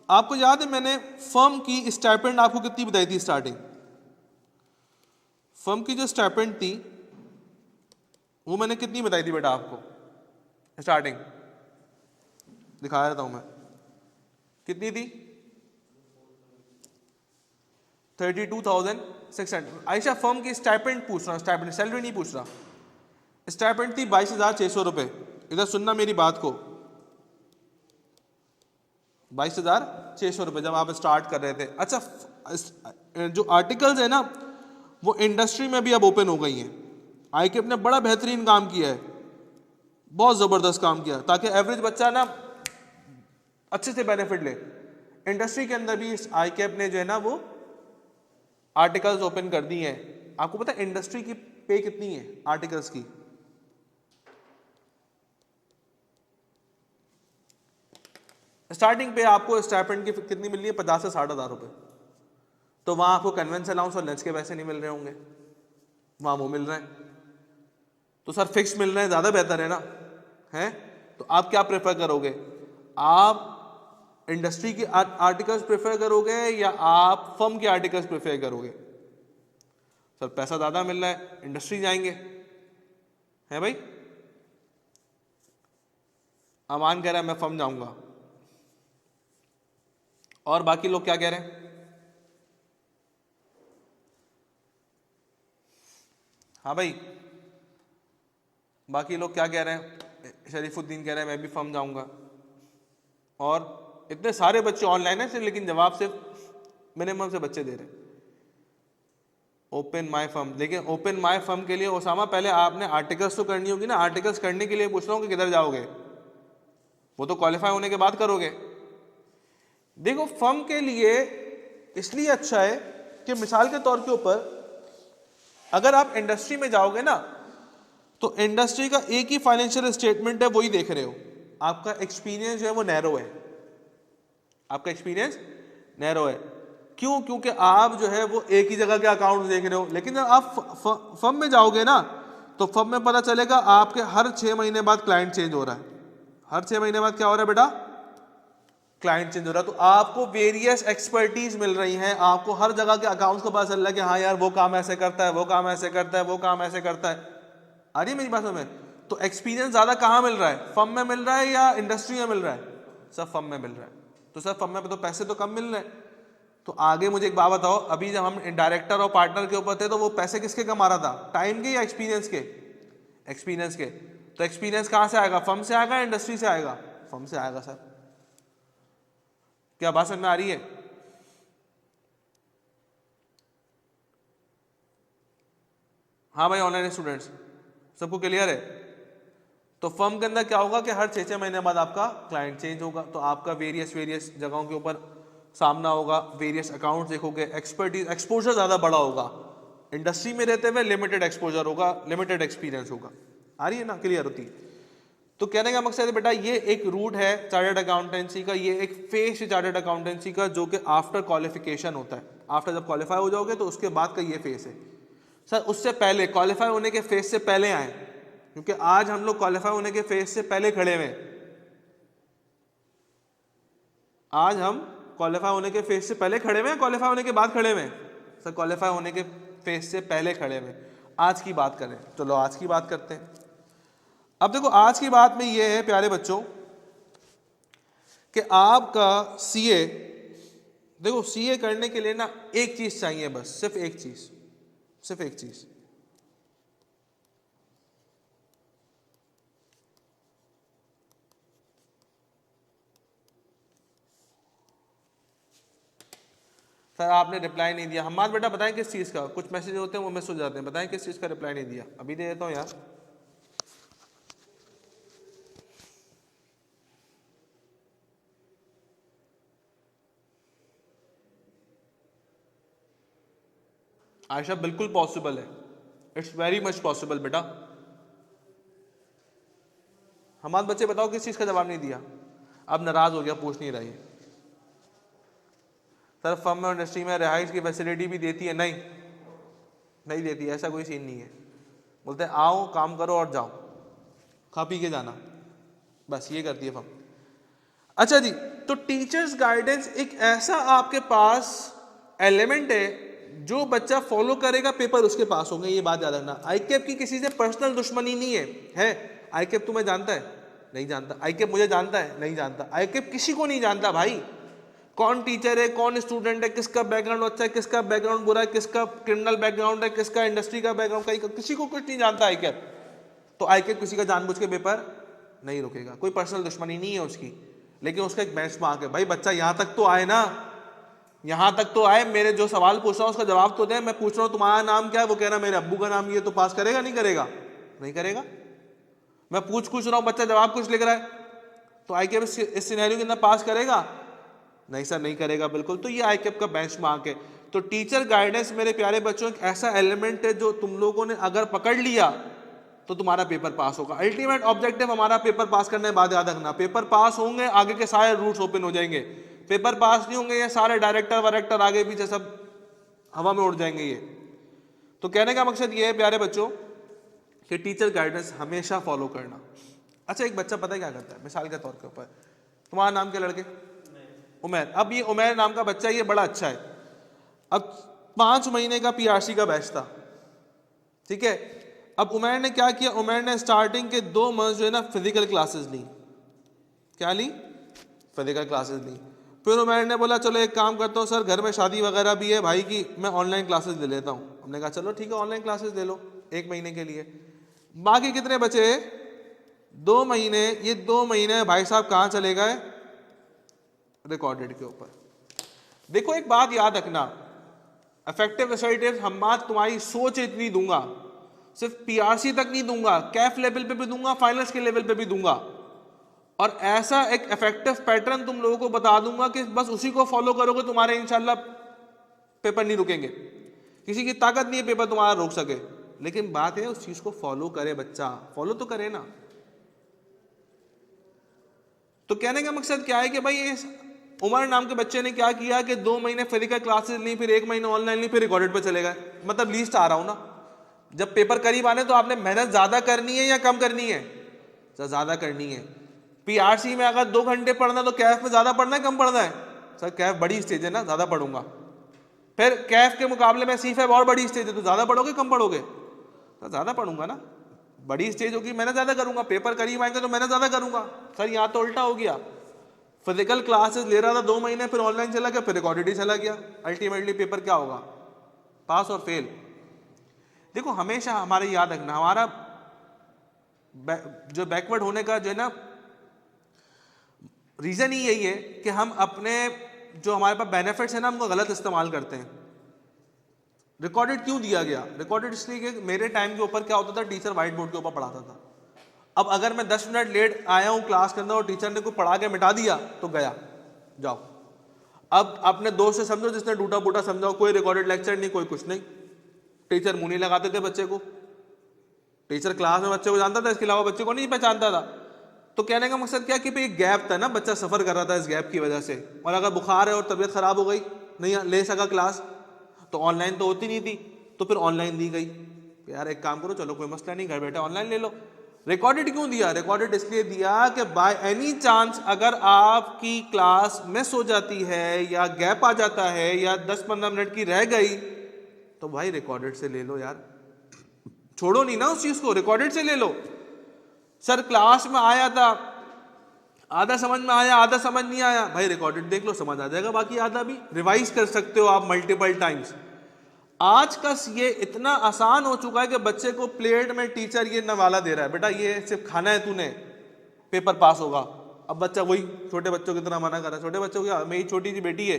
आपको याद है मैंने फर्म की स्टाइपेंड आपको कितनी बताई थी स्टार्टिंग? फर्म की जो स्टाइपेंड थी वो मैंने कितनी बताई थी बेटा आपको स्टार्टिंग? दिखा रहा हूं मैं, कितनी थी? 32,600। आयशा फर्म की स्टाइपेंड पूछ रहा हूं, स्टाइपेंड सैलरी नहीं पूछ रहा। स्टाइपेंड थी 22,600 रुपए। इधर सुनना मेरी बात को, 22,600 रुपए जब आप स्टार्ट कर रहे थे। अच्छा जो आर्टिकल्स है ना वो इंडस्ट्री में भी अब ओपन हो गई हैं। आईकेप ने बड़ा बेहतरीन काम किया है, बहुत ज़बरदस्त काम किया, ताकि एवरेज बच्चा ना अच्छे से बेनिफिट ले। इंडस्ट्री के अंदर भी आईकेप ने जो है ना वो आर्टिकल्स ओपन कर दी हैं। आपको पता है इंडस्ट्री की पे कितनी है आर्टिकल्स की? स्टार्टिंग पे आपको स्टाइपेंड की कितनी मिल रही है? 50 से 60,000 रुपए। तो वहां आपको कन्वेंस अलाउंस और लंच के पैसे नहीं मिल रहे होंगे, वहां वो मिल रहे हैं। तो सर फिक्स मिल रहे हैं, ज्यादा बेहतर है ना, है? तो आप क्या प्रेफर करोगे? आप इंडस्ट्री के आर्टिकल्स प्रेफर करोगे या आप फर्म के आर्टिकल्स प्रेफर करोगे? सर पैसा ज्यादा मिल रहा है, इंडस्ट्री जाएंगे, है भाई? अमान कह रहा है मैं फर्म जाऊंगा, और बाकी लोग क्या कह रहे हैं? हाँ भाई बाकी लोग क्या कह रहे हैं? शरीफुद्दीन कह रहे हैं मैं भी फर्म जाऊंगा, और इतने सारे बच्चे ऑनलाइन है लेकिन जवाब सिर्फ मिनिमम से बच्चे दे रहे हैं। ओपन माय फर्म, लेकिन ओपन माय फर्म के लिए ओसामा पहले आपने आर्टिकल्स तो करनी होगी ना। आर्टिकल्स करने के लिए पूछ रहा हूँ कि किधर जाओगे, वो तो क्वालिफाई होने के बाद करोगे। देखो फर्म के लिए इसलिए अच्छा है कि मिसाल के तौर के ऊपर अगर आप इंडस्ट्री में जाओगे ना तो इंडस्ट्री का एक ही फाइनेंशियल स्टेटमेंट है, वही देख रहे हो, आपका एक्सपीरियंस जो है वो नैरो है, आपका एक्सपीरियंस नैरो है। क्यों? क्योंकि आप जो है वो एक ही जगह के अकाउंट देख रहे हो। लेकिन जब आप फर्म में जाओगे ना तो फर्म में पता चलेगा आपके हर 6 महीने बाद क्लाइंट चेंज हो रहा है, हर 6 महीने बाद क्या हो रहा है बेटा, क्लाइंट चेंज हो रहा है। तो आपको वेरियस एक्सपर्टीज मिल रही हैं, आपको हर जगह के अकाउंट्स को पता चल रहा है कि हाँ यार वो काम ऐसे करता है, वो काम ऐसे करता है, वो काम ऐसे करता है। आ रही है मेरी बात समझ में? तो एक्सपीरियंस ज्यादा कहाँ मिल रहा है, फर्म में मिल रहा है या इंडस्ट्री में मिल रहा है? सब फर्म में मिल रहा है। तो सर फर्म में तो पैसे तो कम मिल रहे हैं। तो आगे मुझे एक बात बताओ, अभी जब हम डायरेक्टर और पार्टनर के ऊपर थे तो वो पैसे किसके कमा रहा था, टाइम के या एक्सपीरियंस के? एक्सपीरियंस के। तो एक्सपीरियंस कहाँ से आएगा, फर्म से आएगा, इंडस्ट्री से आएगा? फर्म से आएगा सर। क्या बात समझ में आ रही है? हाँ भाई ऑनलाइन स्टूडेंट्स सबको क्लियर है? तो फर्म के अंदर क्या होगा कि हर 6-6 महीने बाद आपका क्लाइंट चेंज होगा, तो आपका वेरियस जगहों के ऊपर सामना होगा, वेरियस अकाउंट्स देखोगे, एक्सपर्टीज एक्सपोजर ज्यादा बड़ा होगा। इंडस्ट्री में रहते हुए लिमिटेड एक्सपोजर होगा, लिमिटेड एक्सपीरियंस होगा। आ रही है ना, क्लियर होती है? तो कहने का मकसद है बेटा ये एक रूट है चार्टर्ड अकाउंटेंसी का, ये एक फेज चार्टर्ड अकाउंटेंसी का जो कि आफ्टर क्वालिफिकेशन होता है। आफ्टर जब क्वालिफाई हो जाओगे तो उसके बाद का ये फेज है। सर उससे पहले क्वालिफाई होने के फेज से पहले आए, क्योंकि आज हम लोग क्वालिफाई होने के फेज से पहले खड़े हुए। आज हम क्वालिफाई होने के फेज से पहले खड़े हुए, क्वालिफाई होने के बाद खड़े हुए? सर क्वालिफाई होने के फेज से पहले खड़े हुए। आज की बात करें, चलो आज की बात करते हैं। अब देखो आज की बात में ये है प्यारे बच्चों कि आपका सीए, देखो सीए करने के लिए ना एक चीज चाहिए, बस सिर्फ एक चीज, सिर्फ एक चीज। सर आपने रिप्लाई नहीं दिया। हमारे बेटा बताएं किस चीज का, कुछ मैसेज होते हैं वो मिस हो जाते हैं, बताएं किस चीज का रिप्लाई नहीं दिया? अभी दे देता हूं यार। आयशा बिल्कुल पॉसिबल है, इट्स वेरी मच पॉसिबल बेटा। हमारे बच्चे बताओ किस चीज का जवाब नहीं दिया? अब नाराज हो गया, पूछ नहीं रही। सर फर्म में इंडस्ट्री में रिहाइश की फैसिलिटी भी देती है? नहीं नहीं देती, ऐसा कोई सीन नहीं है। बोलते हैं आओ काम करो और जाओ, खा पी के जाना, बस ये करती है फर्म। अच्छा जी, तो टीचर्स गाइडेंस एक ऐसा आपके पास एलिमेंट है जो बच्चा फॉलो करेगा पेपर उसके पास होंगे, ये बात याद रखना। आईकेप की किसी से पर्सनल दुश्मनी नहीं है? आईकेप तुम्हें जानता है? नहीं जानता। आईकेप मुझे जानता है? नहीं जानता। आईकेप किसी को नहीं जानता भाई। कौन टीचर है, कौन स्टूडेंट है, किसका बैकग्राउंड अच्छा है, किसका बैकग्राउंड बुरा है, किसका क्रिमिनल बैकग्राउंड है, किसका इंडस्ट्री का बैकग्राउंड, किसी को कुछ नहीं जानता आईकेप। तो आईकेप किसी का जानबूझ के पेपर नहीं रुकेगा, कोई पर्सनल दुश्मनी नहीं है उसकी, लेकिन उसका एक बेंचमार्क है। भाई बच्चा यहाँ तक तो आए ना, यहाँ तक तो आए, मेरे जो सवाल पूछ रहा हूँ उसका जवाब तो दे। मैं पूछ रहा हूँ तुम्हारा नाम क्या है, वो कह रहा मेरे अब्बू का नाम ये, तो पास करेगा नहीं करेगा? नहीं करेगा। मैं पूछ रहा हूँ, बच्चा जवाब कुछ लिख रहा है, तो आईकेप इस सिनेरियो के अंदर पास करेगा? नहीं सर नहीं करेगा, बिल्कुल। तो ये आईकेप का बेंचमार्क है। तो टीचर गाइडेंस मेरे प्यारे बच्चों एक ऐसा एलिमेंट है जो तुम लोगों ने अगर पकड़ लिया तो तुम्हारा पेपर पास होगा। अल्टीमेट ऑब्जेक्टिव हमारा पेपर पास करने के बाद याद रखना, पेपर पास होंगे आगे के सारे रूट्स ओपन हो जाएंगे। पेपर पास नहीं होंगे ये सारे डायरेक्टर वायरेक्टर आगे पीछे सब हवा में उड़ जाएंगे ये। तो कहने का मकसद ये है प्यारे बच्चों कि टीचर गाइडेंस हमेशा फॉलो करना। अच्छा एक बच्चा पता है क्या करता है, मिसाल के तौर के ऊपर, तुम्हारा नाम क्या लड़के? उमैर। अब ये उमैर नाम का बच्चा, ये बड़ा अच्छा है। अब 5 महीने का पीआरसी का बैच था, ठीक है। अब उमैर ने क्या किया, उमैर ने स्टार्टिंग के 2 मंथ जो है ना फिजिकल क्लासेस ली। क्या ली? फिजिकल क्लासेस ली। फिर उमैर ने बोला चलो एक काम करता हूँ सर, घर में शादी वगैरह भी है भाई की, मैं ऑनलाइन क्लासेस ले लेता हूँ। हमने कहा चलो ठीक है ऑनलाइन क्लासेस ले लो 1 महीने के लिए। बाकी कितने बचे? 2 महीने। ये 2 महीने भाई साहब कहाँ चले गए? रिकॉर्डेड के ऊपर। देखो एक बात याद रखना, इफेक्टिव असर्टिव हम बात तुम्हारी सोच इतनी दूंगा, सिर्फ पीआरसी तक नहीं दूंगा, कैफ लेवल पे भी दूंगा, फाइनल्स के लेवल पे भी दूंगा, और ऐसा एक इफेक्टिव पैटर्न तुम लोगों को बता दूंगा कि बस उसी को फॉलो करोगे, तुम्हारे इंशाल्लाह पेपर नहीं रुकेंगे। किसी की ताकत नहीं है पेपर तुम्हारा रोक सके, लेकिन बात है उस चीज को फॉलो करे बच्चा, फॉलो तो करे ना। तो कहने का मकसद क्या है कि भाई इस उमर नाम के बच्चे ने क्या किया कि 2 महीने फिजिकल क्लासेस ली, फिर 1 महीना ऑनलाइन ली, फिर रिकॉर्डेड पे चले गए। मतलब लीस्ट आ रहा हूं ना, जब पेपर करीब आने तो आपने मेहनत ज्यादा करनी है या कम करनी है? सर ज्यादा करनी है। पीआरसी में अगर 2 घंटे पढ़ना तो कैफ में ज्यादा पढ़ना है कम पढ़ना है? सर कैफ बड़ी स्टेज है ना, ज्यादा पढ़ूंगा। फिर कैफ के मुकाबले में सीफैब और बड़ी स्टेज है, तो ज्यादा पढ़ोगे कम पढ़ोगे? तो ज्यादा पढ़ूंगा ना, बड़ी स्टेज होगी मेहनत ज्यादा करूंगा, पेपर करीब आएंगे तो मेहनत ज्यादा करूंगा। सर यहाँ तो उल्टा हो गया, फिजिकल क्लासेस ले रहा था 2 महीने, फिर ऑनलाइन चला गया, फिर रिकॉर्डेड ही चला गया। अल्टीमेटली पेपर क्या होगा? पास और फेल। देखो हमेशा हमारे याद रखना, हमारा जो बैकवर्ड होने का जो है ना रीजन ही यही है कि हम अपने जो हमारे पास बेनिफिट्स है ना उनको गलत इस्तेमाल करते हैं। रिकॉर्डेड क्यों दिया गया? रिकॉर्डेड इसलिए कि मेरे टाइम के ऊपर क्या होता था, टीचर व्हाइट बोर्ड के ऊपर पढ़ाता था। अब अगर मैं 10 मिनट लेट आया हूं क्लास के अंदर और टीचर ने कोई पढ़ा के मिटा दिया तो गया, जाओ। अब अपने दोस्त से समझो जिसने टूटा फूटा समझाओ, कोई रिकॉर्डेड लेक्चर नहीं, कोई कुछ नहीं। टीचर मुंह नहीं लगाते थे बच्चे को, टीचर क्लास में बच्चे को जानता था, इसके अलावा बच्चे को नहीं पहचानता था। तो कहने का मकसद क्या कि एक गैप था ना, बच्चा सफर कर रहा था इस गैप की वजह से, और अगर बुखार है और तबीयत खराब हो गई, नहीं ले सका क्लास, तो ऑनलाइन तो होती नहीं थी, तो फिर ऑनलाइन दी गई। यार एक काम करो, चलो कोई मसला नहीं, घर बैठे ऑनलाइन ले लो। रिकॉर्डेड क्यों दिया? रिकॉर्डेड इसलिए दिया कि बाय एनी चांस अगर आपकी क्लास मिस हो जाती है या गैप आ जाता है या 10-15 मिनट की रह गई तो भाई रिकॉर्डेड से ले लो यार, छोड़ो नहीं ना उस चीज को, रिकॉर्डेड से ले लो। सर क्लास में आया था, आधा समझ में आया, आधा समझ नहीं आया, भाई रिकॉर्डेड देख लो, समझ आ जाएगा, बाकी आधा भी रिवाइज कर सकते हो आप मल्टीपल टाइम्स। आज का ये इतना आसान हो चुका है कि बच्चे को प्लेट में टीचर ये नवाला दे रहा है, बेटा ये सिर्फ खाना है तूने, पेपर पास होगा। अब बच्चा वही छोटे बच्चों की तरह मना कर रहा है। छोटे बच्चों की, मेरी छोटी सी बेटी है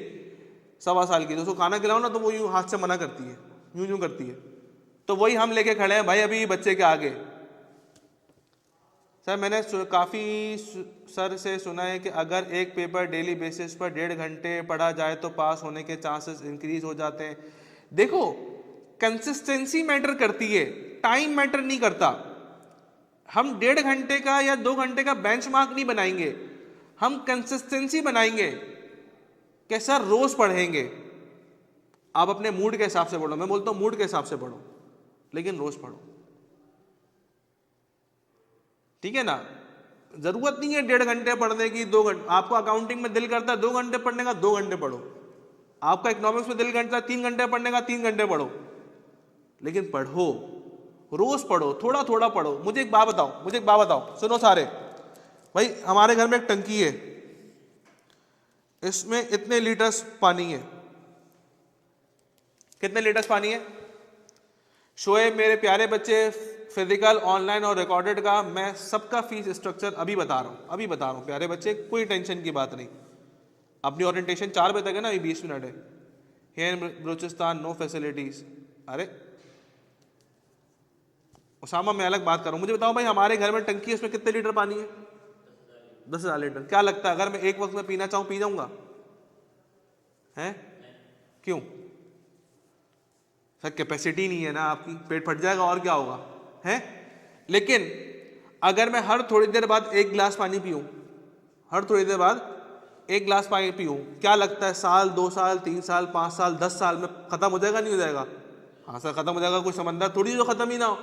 1.25 साल की, तो उसको खाना खिलाओ ना तो वो यूं हाथ से मना करती है, यूं यूं करती है। तो वही हम लेके खड़े हैं भाई अभी बच्चे के आगे। सर मैंने काफ़ी सर से सुना है कि अगर एक पेपर डेली बेसिस पर 1.5 घंटे पढ़ा जाए तो पास होने के चांसेस इंक्रीज हो जाते हैं। देखो कंसिस्टेंसी मैटर करती है, टाइम मैटर नहीं करता। हम 1.5 घंटे का या 2 घंटे का बेंचमार्क नहीं बनाएंगे, हम कंसिस्टेंसी बनाएंगे कि सर रोज पढ़ेंगे। आप अपने मूड के हिसाब से पढ़ो, मैं बोलता हूं मूड के हिसाब से पढ़ो, लेकिन रोज पढ़ो, ठीक है ना। जरूरत नहीं है 1.5 घंटे पढ़ने की, 2 घंटे। आपको अकाउंटिंग में दिल करता है 2 घंटे पढ़ने का, 2 घंटे पढ़ो। आपका इकोनॉमिक्स में दिल करता है 3 घंटे पढ़ने का, 3 घंटे पढ़ो, लेकिन पढ़ो, रोज पढ़ो, थोड़ा थोड़ा पढ़ो। मुझे एक बात बताओ, सुनो सारे भाई, हमारे घर में एक टंकी है, इसमें इतने लीटर्स पानी है। कितने लीटर्स पानी है? शोएब, मेरे प्यारे बच्चे, फिजिकल, ऑनलाइन और रिकॉर्डेड का मैं सबका फीस स्ट्रक्चर अभी बता रहा हूँ प्यारे बच्चे, कोई टेंशन की बात नहीं। अपनी ओरिएंटेशन 4 बजे तक है ना, अभी 20 मिनट है। Here in Balochistan no facilities. अरे उसामा, मैं अलग बात कर रहा हूँ। मुझे बताओ भाई, हमारे घर में टंकी है, उसमें कितने लीटर पानी है? 10,000 लीटर। क्या लगता है अगर मैं एक वक्त में पीना चाहूँ पी जाऊंगा? है क्यों? सर कैपेसिटी नहीं है ना आपकी, पेट फट जाएगा और क्या होगा, है। लेकिन अगर मैं हर थोड़ी देर बाद 1 गिलास पानी पीऊं, हर थोड़ी देर बाद 1 गिलास पानी पीऊं, क्या लगता है साल, 2 साल, 3 साल, 5 साल, 10 साल में खत्म हो जाएगा नहीं हो जाएगा? हाँ सर खत्म हो जाएगा, कोई समंदर थोड़ी जो खत्म ही ना हो,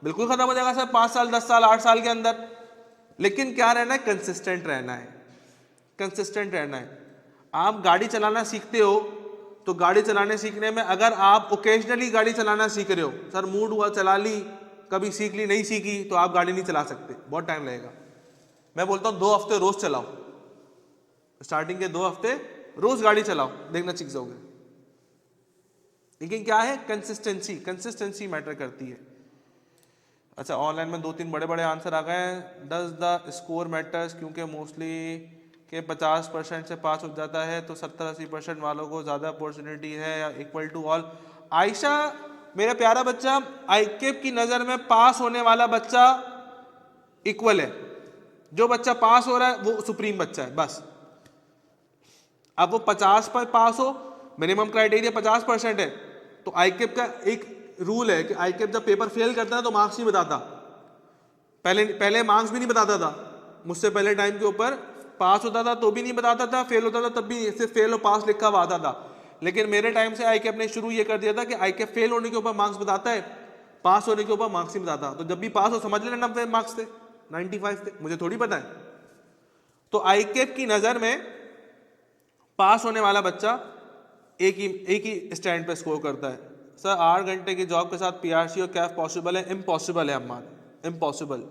बिल्कुल खत्म हो जाएगा सर 5 साल, 10 साल, 8 साल के अंदर। लेकिन क्या रहना है? कंसिस्टेंट रहना है, कंसिस्टेंट रहना है। आप गाड़ी चलाना सीखते हो तो गाड़ी चलाने सीखने में अगर आप ओकेजनली गाड़ी चलाना सीख रहे हो, सर मूड हुआ चला ली, कभी सीख ली नहीं सीखी, तो आप गाड़ी नहीं चला सकते, बहुत टाइम लगेगा। मैं बोलता हूं 2 हफ्ते रोज चलाओ, स्टार्टिंग के 2 हफ्ते रोज गाड़ी चलाओ, देखना सीख जाओगे। लेकिन क्या है? कंसिस्टेंसी मैटर करती है। अच्छा, ऑनलाइन में 2-3 बड़े बड़े आंसर आ गए हैं। Does the score matters? क्योंकि मोस्टली कि 50% से पास हो जाता है तो 70-80% वालों को ज़्यादा अपॉर्चुनिटी है या इक्वल टू ऑल। आयशा मेरा प्यारा बच्चा, आईकेप की नज़र में पास होने वाला बच्चा इक्वल है, जो बच्चा पास हो रहा है वो सुप्रीम बच्चा है बस। अब वो 50 पर पास हो, मिनिमम क्राइटेरिया 50% है, तो आईकेप का एक रूल है कि आईकेप जब पेपर फेल करता है तो मार्क्स नहीं बताता। पहले मार्क्स भी नहीं बताता था, मुझसे पहले टाइम के ऊपर पास होता था तो भी नहीं बताता था, फेल होता था तब भी सिर्फ फेल और पास लिखा हुआ आता था। लेकिन मेरे टाइम से आईकेप ने शुरू ये कर दिया था कि आईकेप फेल होने के ऊपर मार्क्स बताता है, पास होने के ऊपर मार्क्स नहीं बताता। तो जब भी पास हो समझ लेना 90 मार्क्स थे, 95 थे, मुझे थोड़ी पता है। तो आईकेप की नजर में पास होने वाला बच्चा एक ही स्टैंड पे स्कोर करता है। सर 8 घंटे की जॉब के साथ पीआरसी और कैफ पॉसिबल है? इम्पॉसिबल है अम्मान, इम्पॉसिबल।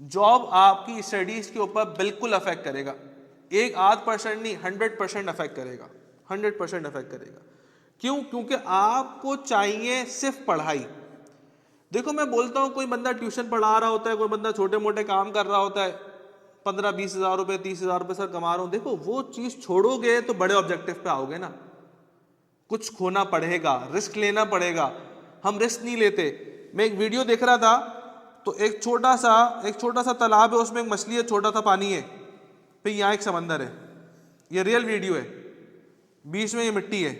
जॉब आपकी स्टडीज के ऊपर बिल्कुल अफेक्ट करेगा, 1-8% नहीं 100% अफेक्ट करेगा, 100% अफेक्ट करेगा। क्यों? क्योंकि आपको चाहिए सिर्फ पढ़ाई। देखो मैं बोलता हूँ, कोई बंदा ट्यूशन पढ़ा रहा होता है, कोई बंदा छोटे मोटे काम कर रहा होता है, 15-20 हज़ार रुपये 30 हज़ार रुपये सर कमा रहा हूँ, देखो वो चीज़ छोड़ोगे तो बड़े ऑब्जेक्टिव पे आओगे ना। कुछ खोना पड़ेगा, रिस्क लेना पड़ेगा। हम रिस्क नहीं लेते। मैं एक वीडियो देख रहा था तो एक छोटा सा तालाब है, उसमें एक मछली है, छोटा सा पानी है, फिर यहाँ एक समंदर है। ये रियल वीडियो है, बीच में ये मिट्टी है।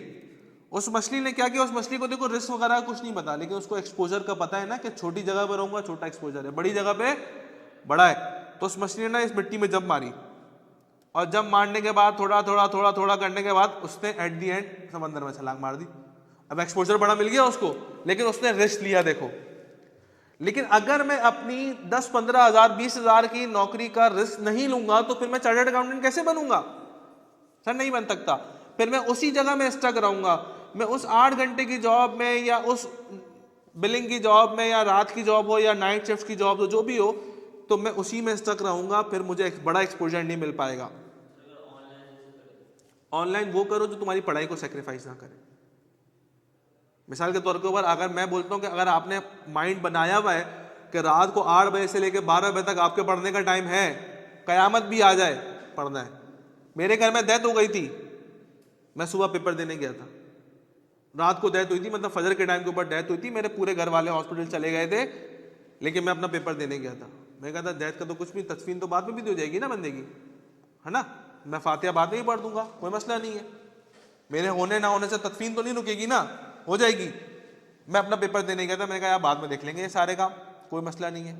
उस मछली ने क्या किया, उस मछली को देखो रिस्क वगैरह कुछ नहीं पता, लेकिन उसको एक्सपोजर का पता है ना कि छोटी जगह पर रहूंगा छोटा एक्सपोजर है, बड़ी जगह पे बड़ा है। तो उस मछली ने ना इस मिट्टी में जंप मारी, और जंप मारने के बाद थोड़ा थोड़ा करने के बाद उसने एट दी एंड समंदर में छलांग मार दी। अब एक्सपोजर बड़ा मिल गया उसको, लेकिन उसने रिस्क लिया। देखो, लेकिन अगर मैं अपनी 10-15 हज़ार 20 हज़ार की नौकरी का रिस्क नहीं लूंगा तो फिर मैं चार्टर्ड अकाउंटेंट कैसे बनूंगा? सर नहीं बन सकता। फिर मैं उसी जगह में स्टक रहूंगा। मैं उस 8 घंटे की जॉब में या उस बिलिंग की जॉब में या रात की जॉब हो या नाइट शिफ्ट की जॉब हो, जो भी हो, तो मैं उसी में स्टक रहूंगा। फिर मुझे एक बड़ा एक्सपोजर नहीं मिल पाएगा। ऑनलाइन वो करो जो तुम्हारी पढ़ाई को सेक्रीफाइस ना करे। मिसाल के तौर के ऊपर अगर मैं बोलता हूँ कि अगर आपने माइंड बनाया हुआ है कि रात को 8 बजे से लेकर 12 बजे तक आपके पढ़ने का टाइम है, कयामत भी आ जाए पढ़ना है। मेरे घर में डेथ हो गई थी, मैं सुबह पेपर देने गया था, रात को डेथ हुई थी, मतलब फजर के टाइम के ऊपर डेथ हुई थी। मेरे पूरे घर वाले हॉस्पिटल चले गए थे, लेकिन मैं अपना पेपर देने गया था। मैं कहा था डेथ का तो कुछ भी, तस्वीर तो बाद में भी हो जाएगी ना बंदे की, है ना, मैं फातिहा बाद में ही पढ़ दूंगा, कोई मसला नहीं है। मेरे होने ना होने से तदफीन तो नहीं रुकेगी ना, हो जाएगी। मैं अपना पेपर देने गया था, मैंने कहा यार बाद में देख लेंगे ये सारे काम, कोई मसला नहीं है।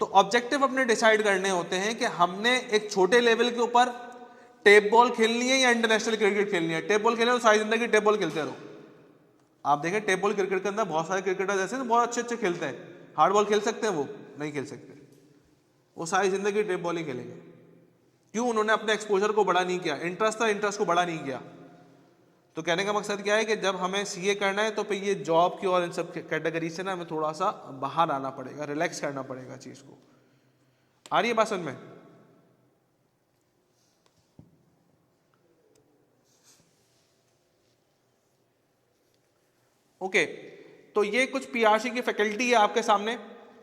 तो ऑब्जेक्टिव अपने डिसाइड करने होते हैं कि हमने एक छोटे लेवल के ऊपर टेप बॉल खेलनी है या इंटरनेशनल क्रिकेट खेलनी है। टेप बॉल खेलने तो सारी जिंदगी टेप बॉल खेलते रहो। आप देखें टेप बॉल क्रिकेट के अंदर बहुत सारे क्रिकेटर जैसे ना बहुत अच्छे खेलते हैं, हार्ड बॉल खेल सकते हैं, वो नहीं खेल सकते, वो सारी जिंदगी टेप बॉल ही खेलेंगे। क्यों? उन्होंने अपने एक्सपोजर को बड़ा नहीं किया, इंटरेस्ट था, इंटरेस्ट को बड़ा नहीं किया। तो कहने का मकसद क्या है कि जब हमें सीए करना है तो फिर ये जॉब की और इन सब कैटेगरी से ना हमें थोड़ा सा बाहर आना पड़ेगा, रिलैक्स करना पड़ेगा चीज को। आ रही है बात समझ में? ओके, तो ये कुछ पीआरसी की फैकल्टी है आपके सामने,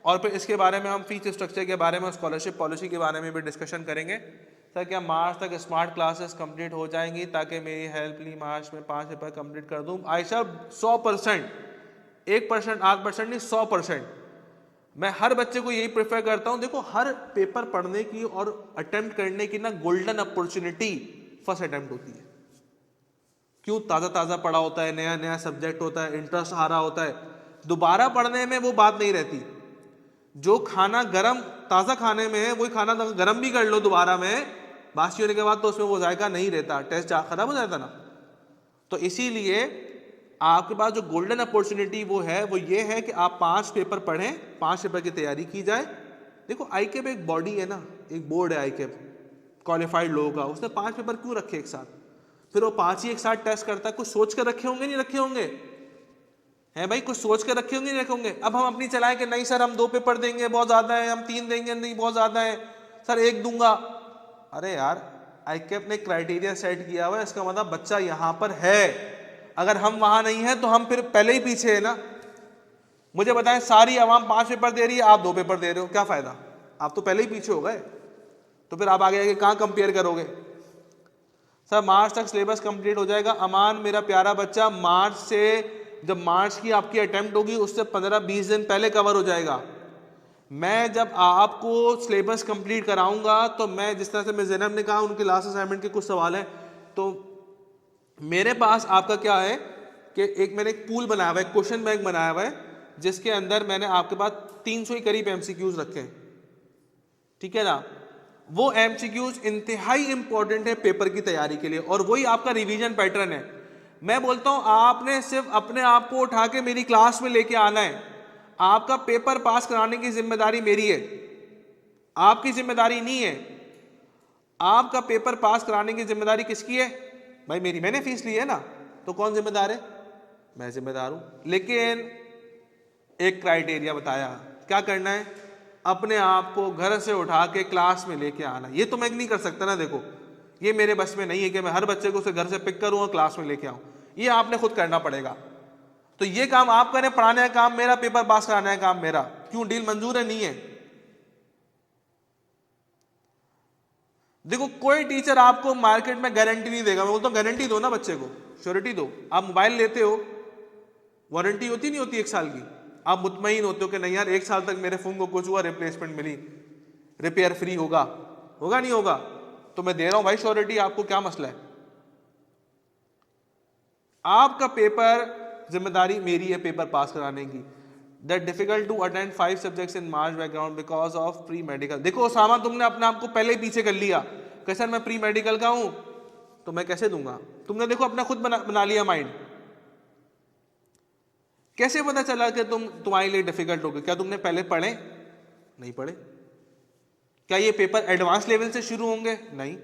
और फिर इसके बारे में हम फीस स्ट्रक्चर के बारे में, स्कॉलरशिप पॉलिसी के बारे में भी डिस्कशन करेंगे। सर क्या मार्च तक स्मार्ट क्लासेस कंप्लीट हो जाएंगी ताकि मेरी हेल्प ली मार्च में 5 पेपर कंप्लीट कर दूं? आयशा 100%, 1% 8% नहीं 100%। मैं हर बच्चे को यही प्रेफर करता हूं। देखो हर पेपर पढ़ने की और अटेम्प्ट करने की ना गोल्डन अपॉर्चुनिटी फर्स्ट अटेम्प्ट होती है। क्यों? ताज़ा ताज़ा पढ़ा होता है, नया नया सब्जेक्ट होता है, इंटरेस्ट आ रहा होता है। दोबारा पढ़ने में वो बात नहीं रहती। जो खाना गरम ताज़ा खाने में है वही खाना गरम भी कर लो दोबारा में, बासी होने के बाद तो उसमें वो जायका नहीं रहता, टेस्ट खराब हो जाता ना। तो इसीलिए आपके पास जो गोल्डन अपॉर्चुनिटी वो ये है कि आप 5 पेपर पढ़ें, 5 पेपर की तैयारी की जाए। देखो आईकेप एक बॉडी है ना, एक बोर्ड है आईकेप क्वालिफाइड लोगों का, उसने 5 पेपर क्यों रखे एक साथ? फिर वो 5 ही एक साथ टेस्ट करता है। कुछ सोच कर रखे होंगे, नहीं रखे होंगे? है भाई, कुछ सोच कर रखे होंगे, नहीं रखे होंगे? अब हम अपनी चलाएं कि नहीं सर हम 2 पेपर देंगे बहुत ज्यादा है, हम 3 देंगे नहीं बहुत ज्यादा है, सर 1 दूंगा। अरे यार आईकेप ने क्राइटेरिया सेट किया हुआ है, इसका मतलब बच्चा यहाँ पर है। अगर हम वहां नहीं है तो हम फिर पहले ही पीछे है ना। मुझे बताएं सारी आवाम 5 पेपर दे रही है, आप 2 पेपर दे रहे हो, क्या फायदा? आप तो पहले ही पीछे हो गए, तो फिर आप आगे आगे कहाँ कंपेयर करोगे? सर मार्च तक सिलेबस कंप्लीट हो जाएगा। अमान मेरा प्यारा बच्चा, मार्च से, जब मार्च की आपकी अटेम्प्ट होगी उससे 15-20 दिन पहले कवर हो जाएगा। मैं जब आपको सिलेबस कंप्लीट कराऊंगा तो मैं जिस तरह से मैं ज़ैनब ने कहा उनके लास्ट असाइनमेंट के कुछ सवाल हैं, तो मेरे पास आपका क्या है कि एक मैंने एक पूल बनाया हुआ है, क्वेश्चन बैंक बनाया हुआ है, जिसके अंदर मैंने आपके पास 300 के करीब एमसीक्यूज रखे हैं, ठीक है ना। वो एमसीक्यूज इंतहाई इंपॉर्टेंट है पेपर की तैयारी के लिए, और वही आपका रिवीजन पैटर्न है। मैं बोलता हूं आपने सिर्फ अपने आप को उठा के मेरी क्लास में लेके आना है। आपका पेपर पास कराने की जिम्मेदारी मेरी है, आपकी जिम्मेदारी नहीं है। आपका पेपर पास कराने की जिम्मेदारी किसकी है भाई? मेरी, मैंने फीस ली है ना, तो कौन जिम्मेदार है? मैं जिम्मेदार हूं। लेकिन एक क्राइटेरिया बताया, क्या करना है? अपने आप को घर से उठा के क्लास में लेके आना। ये तो मैं नहीं कर सकता ना, देखो ये मेरे बस में नहीं है कि मैं हर बच्चे को उसे घर से पिक करूं और क्लास में लेके आऊं, ये आपने खुद करना पड़ेगा। तो ये काम आप करें, पढ़ाने का काम मेरा, पेपर पास कराना है काम मेरा। क्यों? डील मंजूर है? नहीं है। देखो कोई टीचर आपको मार्केट में गारंटी नहीं देगा। मैं बोलता हूं गारंटी दो ना, बच्चे को श्योरिटी दो। आप मोबाइल लेते हो, वारंटी होती नहीं होती 1 साल की? आप मुतमईन होते हो कि नहीं यार 1 साल तक मेरे फोन को कुछ हुआ, रिप्लेसमेंट मिली, रिपेयर फ्री होगा, होगा नहीं होगा? तो मैं दे रहा हूं भाई श्योरिटी, आपको क्या मसला है? आपका पेपर, जिम्मेदारी मेरी है पेपर पास कराने की। That difficult to attend 5 subjects in March background because of pre medical. देखो उसामा, तुमने अपने आप को पहले ही पीछे कर लिया कि सर मैं प्री मेडिकल का हूं तो मैं कैसे दूंगा। तुमने देखो अपना खुद बना लिया माइंड। कैसे पता चला कि तुम्हारे लिए डिफिकल्ट हो गया? क्या तुमने पहले पढ़े? नहीं पढ़े। क्या ये पेपर एडवांस लेवल से शुरू होंगे? नहीं।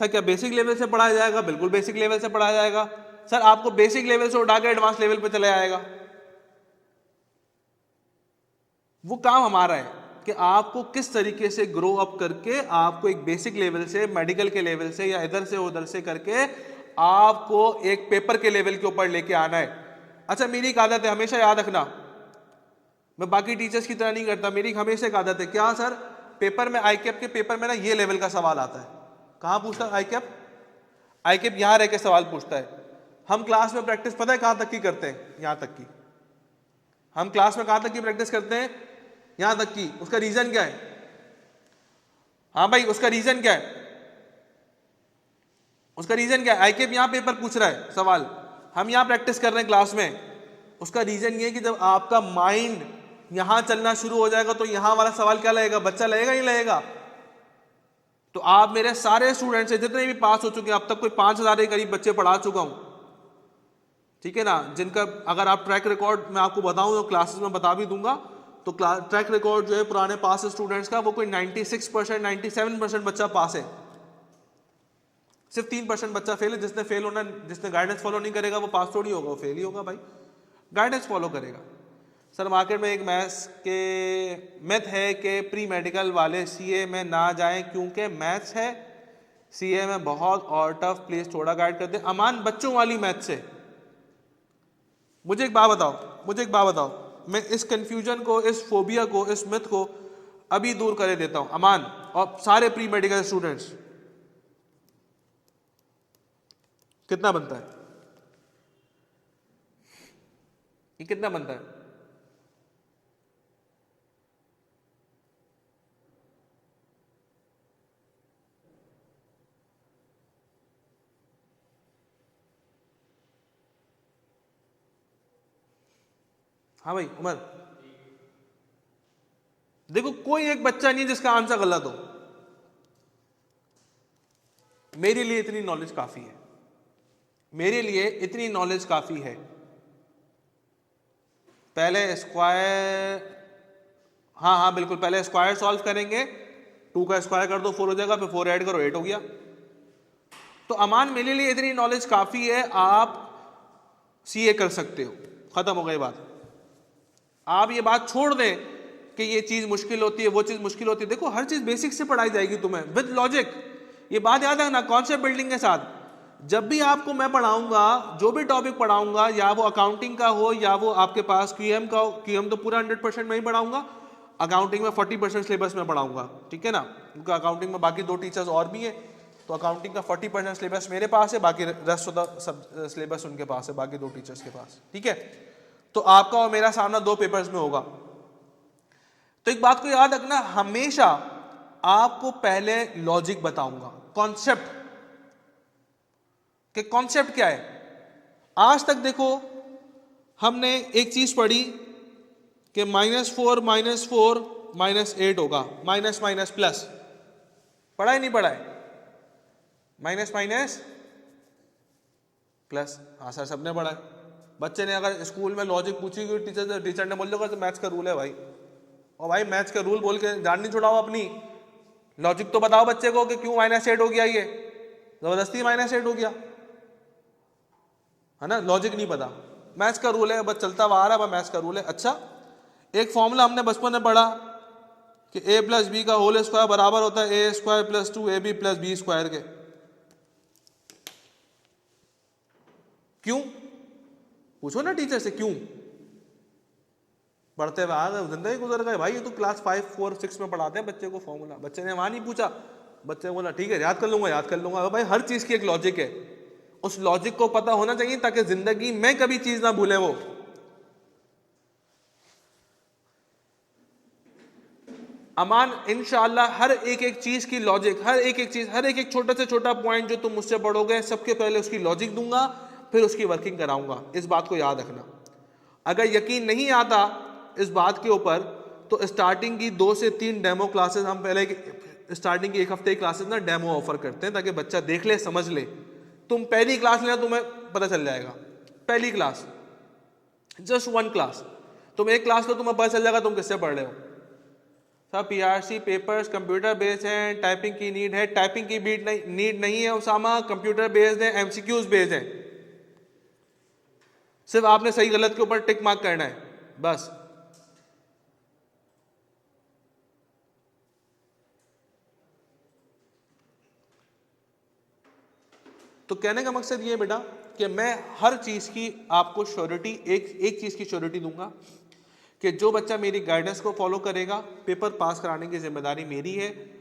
सर क्या बेसिक लेवल से पढ़ाया जाएगा? बिल्कुल बेसिक लेवल से पढ़ाया जाएगा। सर आपको बेसिक लेवल से उठा के एडवांस लेवल पे चला जाएगा। वो काम हमारा है कि आपको किस तरीके से ग्रो अप करके आपको एक बेसिक लेवल से, मेडिकल के लेवल से या इधर से उधर से करके आपको एक पेपर के लेवल के ऊपर लेके आना है। अच्छा मेरी एक आदत है, हमेशा याद रखना, मैं बाकी टीचर्स की तरह नहीं करता। मेरी हमेशा एक आदत है, क्या सर, पेपर में आईकेप के पेपर में ना ये लेवल का सवाल आता है। कहां पूछता है आईकेप? आईकेप यहां रह के सवाल पूछता है। हम क्लास में प्रैक्टिस पता है कहां तक की करते हैं? यहां तक की। हम क्लास में कहां तक की प्रैक्टिस करते हैं? यहां तक की। उसका रीजन क्या है? हाँ भाई उसका रीजन क्या है? उसका रीजन क्या है? आईकेप यहां पेपर पूछ रहा है सवाल, हम यहां प्रैक्टिस कर रहे हैं क्लास में। उसका रीजन ये कि जब आपका माइंड यहां चलना शुरू हो जाएगा तो यहां वाला सवाल क्या लगेगा? बच्चा लगेगा नहीं लगेगा? तो आप मेरे सारे स्टूडेंट्स से जितने भी पास हो चुके हैं अब तक, कोई 5000 के करीब बच्चे पढ़ा चुका हूं, ठीक है ना, जिनका अगर आप ट्रैक रिकॉर्ड मैं आपको बताऊं तो क्लासेस में बता भी दूंगा, तो ट्रैक रिकॉर्ड जो है पुराने पास स्टूडेंट्स का, वो कोई 96% 97% बच्चा पास है। सिर्फ 3% बच्चा फेल है। जिसने फेल होना, जिसने गाइडेंस फॉलो नहीं करेगा वो पास थोड़ी होगा, वो फेल ही होगा भाई। गाइडेंस फॉलो करेगा। सर मार्केट में एक मैथ्स के मिथ है कि प्री मेडिकल वाले सीए में ना जाएं क्योंकि मैथ्स है, सीए में बहुत और टफ प्लेस थोड़ा गाइड करते हैं। अमान बच्चों वाली मैथ्स है। मुझे एक बात बताओ, मैं इस कंफ्यूजन को, इस फोबिया को, इस मिथ को अभी दूर कर देता हूं अमान और सारे प्री मेडिकल स्टूडेंट्स। कितना बनता है? ये कितना बनता है? हाँ भाई उमर, देखो कोई एक बच्चा नहीं जिसका आंसर गलत हो। मेरे लिए इतनी नॉलेज काफी है, मेरे लिए इतनी नॉलेज काफी है। पहले स्क्वायर, हाँ बिल्कुल, पहले स्क्वायर सॉल्व करेंगे, 2 का स्क्वायर कर दो 4 हो जाएगा, फिर 4 ऐड करो 8 हो गया। तो अमान मेरे लिए इतनी नॉलेज काफी है, आप सीए कर सकते हो, खत्म हो गई बात। आप ये बात छोड़ दें कि ये चीज मुश्किल होती है, वो चीज मुश्किल होती है। देखो हर चीज बेसिक से पढ़ाई जाएगी तुम्हें विद लॉजिक। ये बात याद रखना, कॉन्सेप्ट बिल्डिंग के साथ। जब भी आपको मैं पढ़ाऊंगा, जो भी टॉपिक पढ़ाऊंगा, या वो अकाउंटिंग का हो या वो आपके पास क्यूएम का हो, क्यूएम तो पूरा 100% मैं ही पढ़ाऊंगा, अकाउंटिंग में 40% सिलेबस में पढ़ाऊंगा, ठीक है ना, क्योंकि अकाउंटिंग में बाकी 2 टीचर्स और भी हैं, तो अकाउंटिंग का 40% सिलेबस मेरे पास है, बाकी rest of the sub syllabus उनके पास है, बाकी 2 टीचर्स के पास, ठीक है। तो आपका और मेरा सामना 2 पेपर्स में होगा। तो एक बात को याद रखना, हमेशा आपको पहले लॉजिक बताऊंगा, कॉन्सेप्ट, कि कॉन्सेप्ट क्या है। आज तक देखो हमने एक चीज पढ़ी कि -4 -8 होगा, माइनस माइनस प्लस, पढ़ा ही नहीं पढ़ा है, माइनस माइनस प्लस, हाँ सर सबने पढ़ा है। बच्चे ने अगर स्कूल में लॉजिक पूछी कि टीचर ने बोल दिया तो मैथ्स का रूल है भाई, और भाई मैथ्स का रूल बोल के जान नहीं छुड़ाओ अपनी, लॉजिक तो बताओ बच्चे को कि क्यों -8 हो गया, ये जबरदस्ती -8 हो गया है ना, लॉजिक नहीं पता, मैथ्स का रूल है बस चलता हुआ आ रहा है, मैथ्स का रूल है। अच्छा, एक फॉर्मूला हमने बचपन में पढ़ा कि a + b का होल स्क्वायर बराबर होता है a² + 2ab + b² के, क्यों पूछो ना टीचर से, क्यों पढ़ते हुए आ गए, जिंदगी गुजर गए भाई, ये तो क्लास 5, 4, 6 में पढ़ाते हैं बच्चे को फॉर्मूला, बच्चे ने वहां नहीं पूछा, बच्चे ने बोला ठीक है याद कर लूंगा, याद कर लूंगा। भाई हर चीज की एक लॉजिक है, उस लॉजिक को पता होना चाहिए ताकि जिंदगी में कभी चीज ना भूले वो। अमान इंशाअल्लाह हर एक चीज की लॉजिक, हर एक चीज, हर एक छोटा से छोटा पॉइंट जो तुम मुझसे पढ़ोगे सबके पहले उसकी लॉजिक दूंगा, फिर उसकी वर्किंग कराऊंगा, इस बात को याद रखना। अगर यकीन नहीं आता इस बात के ऊपर तो स्टार्टिंग की 2 से 3 डेमो क्लासेस हम पहले, स्टार्टिंग की 1 हफ्ते की क्लासेस ना डेमो ऑफर करते हैं ताकि बच्चा देख ले, समझ ले। तुम पहली क्लास लेना, तुम्हें पता चल जाएगा, पहली क्लास, जस्ट 1 क्लास, तुम एक क्लास लो, तुम्हें पता चल जाएगा तुम किससे पढ़ रहे हो। सब पीआरसी पेपर्स कंप्यूटर बेस्ड हैं, टाइपिंग की नीड है, टाइपिंग की नीड नहीं है उसामा, कंप्यूटर बेस्ड है, एमसीक्यूज बेस्ड है, सिर्फ आपने सही गलत के ऊपर टिक मार्क करना है बस। तो कहने का मकसद ये है बेटा कि मैं हर चीज की आपको श्योरिटी, एक चीज की श्योरिटी दूंगा कि जो बच्चा मेरी गाइडेंस को फॉलो करेगा, पेपर पास कराने की जिम्मेदारी मेरी है,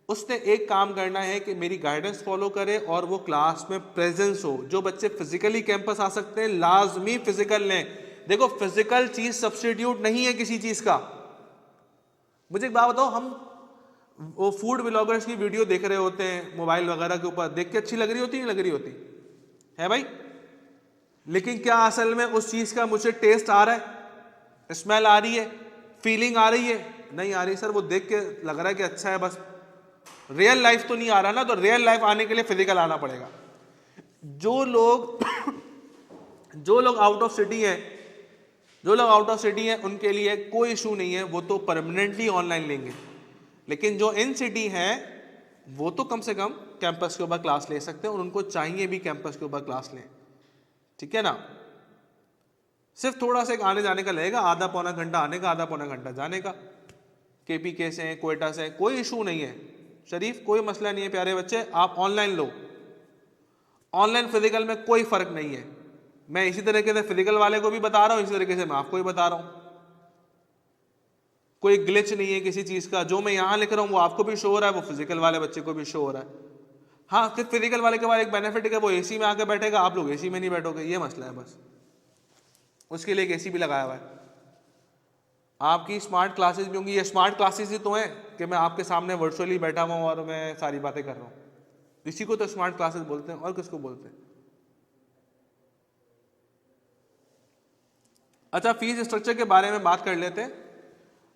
उसने एक काम करना है कि मेरी गाइडेंस फॉलो करे और वो क्लास में प्रेजेंस हो। जो बच्चे फिजिकली कैंपस आ सकते हैं लाजमी फिजिकल लें। देखो फिजिकल चीज सब्स्टिट्यूट नहीं है किसी चीज का। मुझे एक बात बताओ, हम वो फूड ब्लॉगर्स की वीडियो देख रहे होते हैं मोबाइल वगैरह के ऊपर, देख के अच्छी लग रही होती नहीं लग रही होती है भाई, लेकिन क्या असल में उस चीज का मुझे टेस्ट आ रहा है, स्मेल आ रही है, फीलिंग आ रही है? नहीं आ रही सर, वो देख के लग रहा है कि अच्छा है बस, रियल लाइफ तो नहीं आ रहा ना। तो रियल लाइफ आने के लिए फिजिकल आना पड़ेगा। जो लोग आउट ऑफ सिटी हैं, उनके लिए कोई इशू नहीं है, वो तो परमानेंटली ऑनलाइन लेंगे। लेकिन जो इन सिटी हैं वो तो कम से कम कैंपस के ऊपर क्लास ले सकते हैं, और उनको चाहिए भी कैंपस के ऊपर क्लास लें, ठीक है ना। सिर्फ थोड़ा सा आने जाने का लगेगा, आधा पौना घंटा आने का, आधा पौना घंटा जाने का। केपीके से, क्वेटा से, कोई इशू नहीं है शरीफ, कोई मसला नहीं है प्यारे बच्चे, आप ऑनलाइन लो। ऑनलाइन फिजिकल में कोई फर्क नहीं है। मैं इसी तरीके से फिजिकल वाले को भी बता रहा हूं, इसी तरीके से मैं आपको भी बता रहा हूं। कोई ग्लिच नहीं है किसी चीज का, जो मैं यहां लिख रहा हूं वो आपको भी शो हो रहा है, वो फिजिकल वाले बच्चे को भी शो हो रहा है। हाँ, सिर्फ फिजिकल वाले के बाद एक बेनिफिट है, वो एसी में आके बैठेगा, आप लोग एसी में नहीं बैठोगे, ये मसला है बस। उसके लिए एक एसी भी लगाया हुआ है। आपकी स्मार्ट क्लासेस भी होंगी, ये स्मार्ट क्लासेस ही तो हैं कि मैं आपके सामने वर्चुअली बैठा हुआ हूं और मैं सारी बातें कर रहा हूं। इसी को तो स्मार्ट क्लासेस बोलते हैं, और किसको बोलते हैं? अच्छा, फीस स्ट्रक्चर के बारे में बात कर लेते हैं।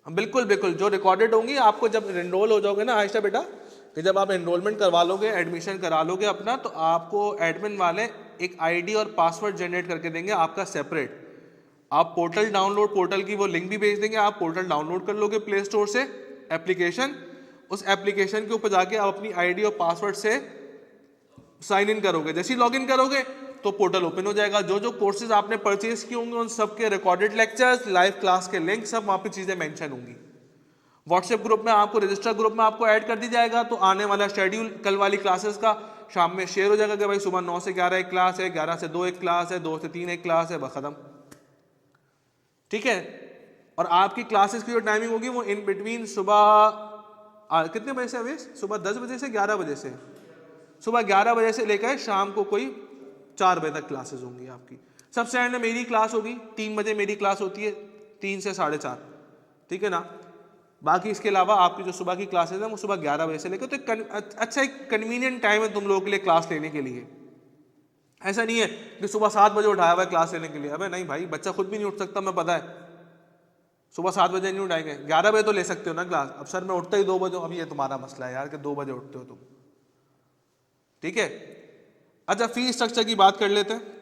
बिल्कुल बिल्कुल, जो रिकॉर्डेड होंगी आपको जब एनरोल हो जाओगे ना आयशा बेटा, कि जब आप एनरोलमेंट करवा लोगे, एडमिशन करा लोगे अपना, तो आपको एडमिन वाले एक आईडी और पासवर्ड जनरेट करके देंगे आपका सेपरेट। आप पोर्टल डाउनलोड, पोर्टल की वो लिंक भी भेज देंगे, आप पोर्टल डाउनलोड कर लोगे प्ले स्टोर से एप्लीकेशन। उस एप्लीकेशन के ऊपर जाके आप अपनी आईडी और पासवर्ड से साइन इन करोगे। जैसे ही लॉग इन करोगे तो पोर्टल ओपन हो जाएगा। जो जो कोर्सेज आपने परचेज किए होंगे उन सब के रिकॉर्डेड लेक्चर्स, लाइव क्लास के लिंक, सब वहां पे चीजें मेंशन होंगी। व्हाट्सएप ग्रुप में आपको, रजिस्टर ग्रुप में आपको ऐड कर दी जाएगा, तो आने वाला शेड्यूल कल वाली क्लासेस का शाम में शेयर हो जाएगा कि भाई सुबह 9 से 11 एक क्लास है, 11 से 2 एक क्लास है, 2 से 3 एक क्लास है, बस खत्म। ठीक है। और आपकी क्लासेस की जो टाइमिंग होगी वो इन बिटवीन सुबह कितने बजे से अवेश, सुबह 10 बजे से 11 बजे से, सुबह 11 बजे से लेकर शाम को कोई 4 बजे तक क्लासेस होंगी आपकी। सबसे एंड में मेरी क्लास होगी, 3 बजे मेरी क्लास होती है, 3 से 4:30, ठीक है ना। बाकी इसके अलावा आपकी जो सुबह की क्लासेस हैं वो सुबह 11 बजे से लेकर, तो अच्छा एक कन्वीनियंट टाइम है तुम लोगों के लिए क्लास लेने के लिए। ऐसा नहीं है कि सुबह 7 बजे उठाया हुआ है क्लास लेने के लिए, अबे नहीं भाई, बच्चा खुद भी नहीं उठ सकता, मैं पता है। सुबह 7 बजे नहीं उठाएंगे, 11 बजे तो ले सकते हो ना क्लास। अब सर मैं उठता ही 2 बजे, अब ये तुम्हारा मसला है यार कि 2 बजे उठते हो तुम, ठीक है। अच्छा, फी स्ट्रक्चर की बात कर लेते हैं।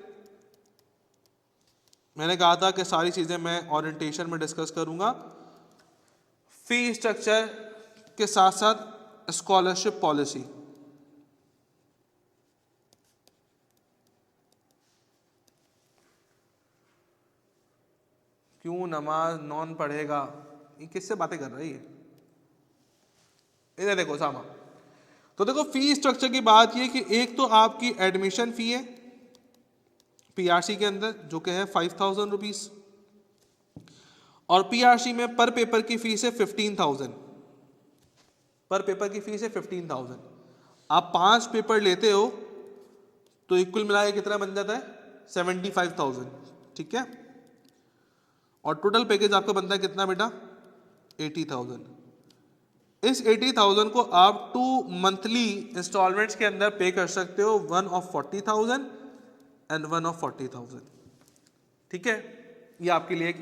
मैंने कहा था कि सारी चीजें मैं ओरिएंटेशन में डिस्कस करूंगा। फी स्ट्रक्चर के साथ साथ स्कॉलरशिप पॉलिसी। क्यों नमाज नॉन पढ़ेगा, ये किससे बातें कर रही है? इधर देखो सामा। तो देखो फी स्ट्रक्चर की बात ये कि एक तो आपकी एडमिशन फी है पीआरसी के अंदर, जो कि है 5000 रुपीज, और पीआरसी में पर पेपर की फीस है 15000, पर पेपर की फीस है 15000। आप 5 पेपर लेते हो तो इक्वल मिला के कितना बन जाता है? 75000, ठीक है। और टोटल पैकेज आपका बनता है कितना बेटा? 80000। इस 80000 को आप 2 मंथली इंस्टॉलमेंट्स के अंदर पे कर सकते हो, 1 ऑफ 40000 एंड 1 ऑफ 40000, ठीक है। ये आपके लिए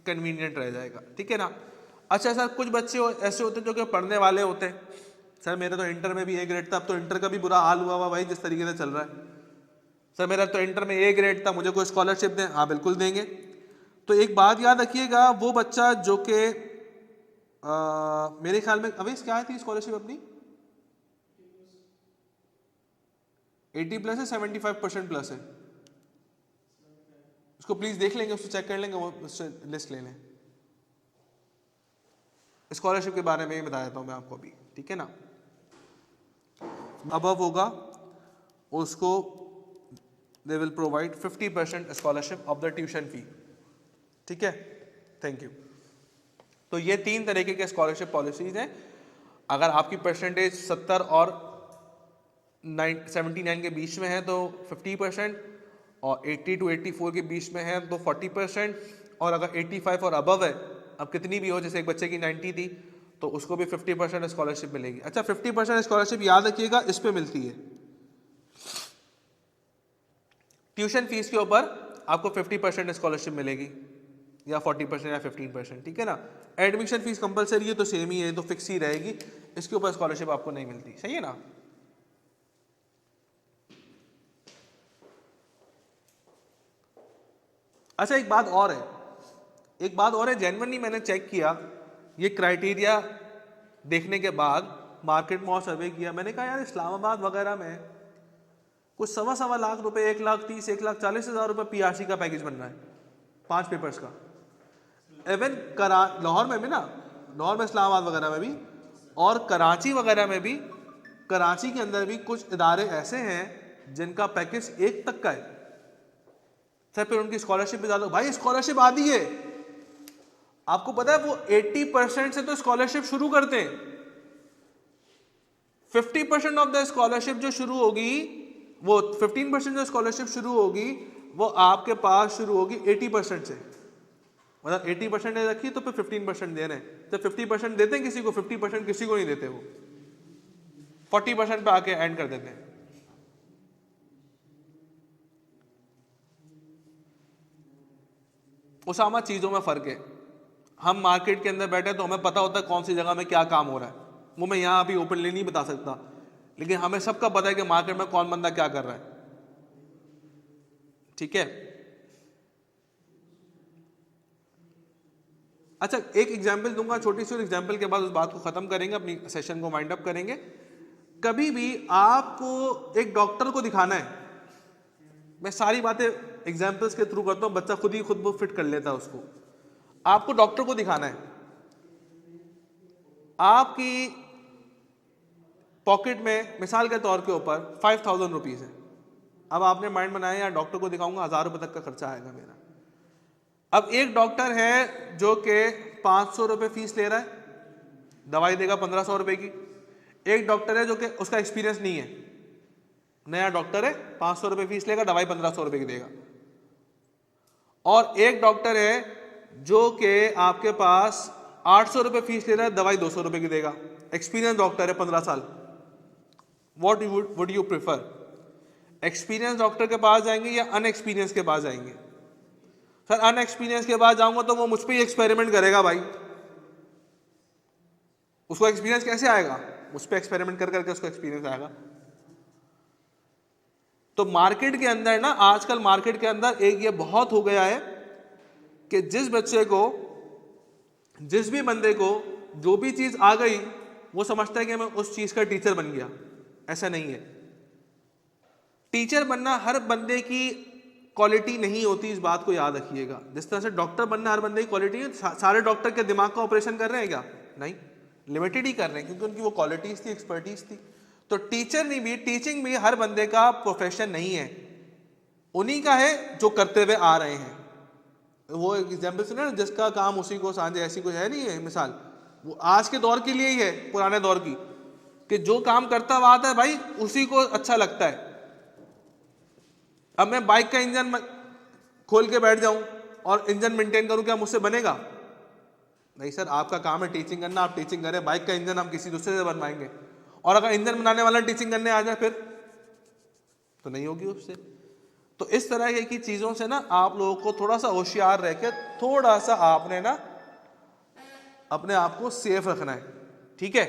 कन्वीनियंट रह जाएगा, ठीक है ना। अच्छा सर, कुछ बच्चे ऐसे होते हैं जो कि पढ़ने वाले होते हैं, सर मेरा तो इंटर में भी ए ग्रेड था, अब तो इंटर का भी बुरा हाल हुआ हुआ भाई जिस तरीके से चल रहा है। सर मेरा तो इंटर में ए ग्रेड था, मुझे कोई स्कॉलरशिप दें? हाँ बिल्कुल देंगे। तो एक बात याद रखिएगा, वो बच्चा जो कि मेरे ख्याल में अभी क्या थी स्कॉलरशिप अपनी 80+ है, 75% प्लस है, उसको प्लीज देख लेंगे, उसको चेक कर लेंगे, वो उससे लिस्ट ले लें। स्कॉलरशिप के बारे में ही बता देता हूं मैं आपको अभी, ठीक है ना। अबव होगा उसको they will provide 50% scholarship of the tuition fee, ठीक है। Thank you. तो ये 3 तरीके के स्कॉलरशिप पॉलिसीज हैं। अगर आपकी परसेंटेज 70 और 79 के बीच में है तो 50%, और 80 to 84 के बीच में है तो 40%, और अगर 85 और अबव है, अब कितनी भी हो, जैसे एक बच्चे की 90 थी तो उसको भी 50% स्कॉलरशिप मिलेगी। अच्छा 50% स्कॉलरशिप याद रखिएगा इस पे मिलती है, ट्यूशन फीस के ऊपर आपको 50% स्कॉलरशिप मिलेगी, या 40% या 15%, ठीक है ना। एडमिशन फीस कंपलसरी है तो सेम ही है, तो फिक्स ही रहेगी, इसके ऊपर स्कॉलरशिप आपको नहीं मिलती, सही है ना। अच्छा एक बात और है, जेन्युइनली मैंने चेक किया ये क्राइटेरिया देखने के बाद, मार्केट में सर्वे किया, मैंने कहा यार इस्लामाबाद वगैरह में कुछ 1.25 लाख रुपए, 1,30,000 1,40,000 रुपए पीआरसी का पैकेज बन रहा है 5 पेपर्स का। इवन लाहौर में भी ना, लाहौर में, इस्लामाबाद वगैरह में भी, और कराची वगैरह में भी, कराची के अंदर भी कुछ इदारे ऐसे हैं जिनका पैकेज 1 तक का है सर, फिर उनकी स्कॉलरशिप भी ज्यादा। भाई स्कॉलरशिप आती है, आपको पता है वो 80% से तो स्कॉलरशिप शुरू करते हैं, 50% ऑफ द स्कॉलरशिप जो शुरू होगी, वो 15% जो स्कॉलरशिप शुरू होगी वो आपके पास शुरू होगी 80% से। मतलब 80% रखी तो फिर 15% दे रहे हैं, तो 50% देते हैं किसी को, 50% किसी को नहीं देते, वो 40% पे आके एंड कर देते हैं। उसामा चीजों में फर्क है, हम मार्केट के अंदर बैठे तो हमें पता होता है कौन सी जगह में क्या काम हो रहा है, वो मैं यहाँ अभी ओपनली नहीं बता सकता, लेकिन हमें सबका पता है कि मार्केट में कौन बंदा क्या कर रहा है, ठीक है। अच्छा एक एग्जाम्पल दूंगा, छोटी सी एग्जाम्पल के बाद उस बात को खत्म करेंगे, अपनी सेशन को वाइंड अप करेंगे। कभी भी आपको एक डॉक्टर को दिखाना है, मैं सारी बातें एग्जाम्पल्स के थ्रू करता हूं, बच्चा खुद वो फिट कर लेता है उसको। आपको डॉक्टर को दिखाना है, आपकी पॉकेट में मिसाल के तौर के ऊपर 5,000 रुपीज़ है। अब आपने माइंड बनाया यार डॉक्टर को दिखाऊंगा 1,000 रुपये तक का खर्चा आएगा मेरा। अब एक डॉक्टर है जो कि 500 रुपये फीस ले रहा है, दवाई देगा 1,500 रुपये की। एक डॉक्टर है जो कि उसका एक्सपीरियंस नहीं है, नया डॉक्टर है, 500 रुपये फीस लेगा, दवाई 1,500 रुपये की देगा। और एक डॉक्टर है जो कि आपके पास 800 रुपये फीस ले रहा है, दवाई 200 रुपये की देगा, एक्सपीरियंस डॉक्टर है 15 साल। What would you prefer? Experience doctor के पास जाएंगे या अनएक्सपीरियंस के पास जाएंगे? सर अनएक्सपीरियंस के पास जाऊंगा तो वो मुझ पे ही एक्सपेरिमेंट करेगा भाई, उसको एक्सपीरियंस कैसे आएगा? मुझ पे एक्सपेरिमेंट कर करके उसको एक्सपीरियंस आएगा। तो मार्केट के अंदर ना, आजकल मार्केट के अंदर एक ये बहुत हो गया है कि जिस बच्चे को, जिस भी बंदे को जो भी चीज आ गई वो समझता है कि मैं उस चीज का टीचर बन गया। ऐसा नहीं है। टीचर बनना हर बंदे की क्वालिटी नहीं होती, इस बात को याद रखिएगा। जिस तरह से डॉक्टर बनना हर बंदे की क्वालिटी है, सारे डॉक्टर के दिमाग का ऑपरेशन कर रहे हैं क्या? नहीं, लिमिटेड ही कर रहे हैं क्योंकि उनकी वो क्वालिटीज थी, एक्सपर्टीज थी। तो टीचर नहीं भी, टीचिंग भी हर बंदे का प्रोफेशन नहीं है, उन्हीं का है जो करते हुए आ रहे हैं। वो एग्जाम्पल सुने ना, जिसका काम उसी को सांझे, ऐसी कोई है नहीं है मिसाल, वो आज के दौर के लिए ही है, पुराने दौर की, कि जो काम करता हुआ आता है भाई उसी को अच्छा लगता है। अब मैं बाइक का इंजन खोल के बैठ जाऊं और इंजन मेंटेन करूं, क्या मुझसे बनेगा? नहीं सर, आपका काम है टीचिंग करना, आप टीचिंग करें। बाइक का इंजन हम किसी दूसरे से बनवाएंगे, और अगर इंजन बनाने वाला टीचिंग करने आ जाए फिर तो नहीं होगी उससे। तो इस तरह की चीजों से ना आप लोगों को थोड़ा सा होशियार रह के, थोड़ा सा आपने ना अपने आप को सेफ रखना है, ठीक है?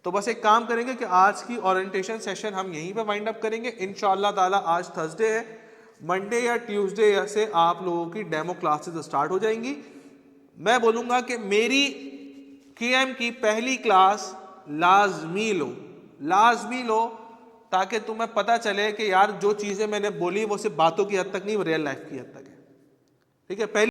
तो बस एक काम करेंगे कि आज की ओरिएंटेशन सेशन हम यहीं पे वाइंड अप करेंगे इंशाअल्लाह ताला। आज थर्सडे है, मंडे या ट्यूसडे से आप लोगों की डेमो क्लासेस स्टार्ट हो जाएंगी। मैं बोलूँगा कि मेरी केएम की पहली क्लास लाजमी लो, ताकि तुम्हें पता चले कि यार जो चीज़ें मैंने बोली वो सिर्फ बातों की हद तक नहीं, वो रियल लाइफ की हद तक है, ठीक है? पहली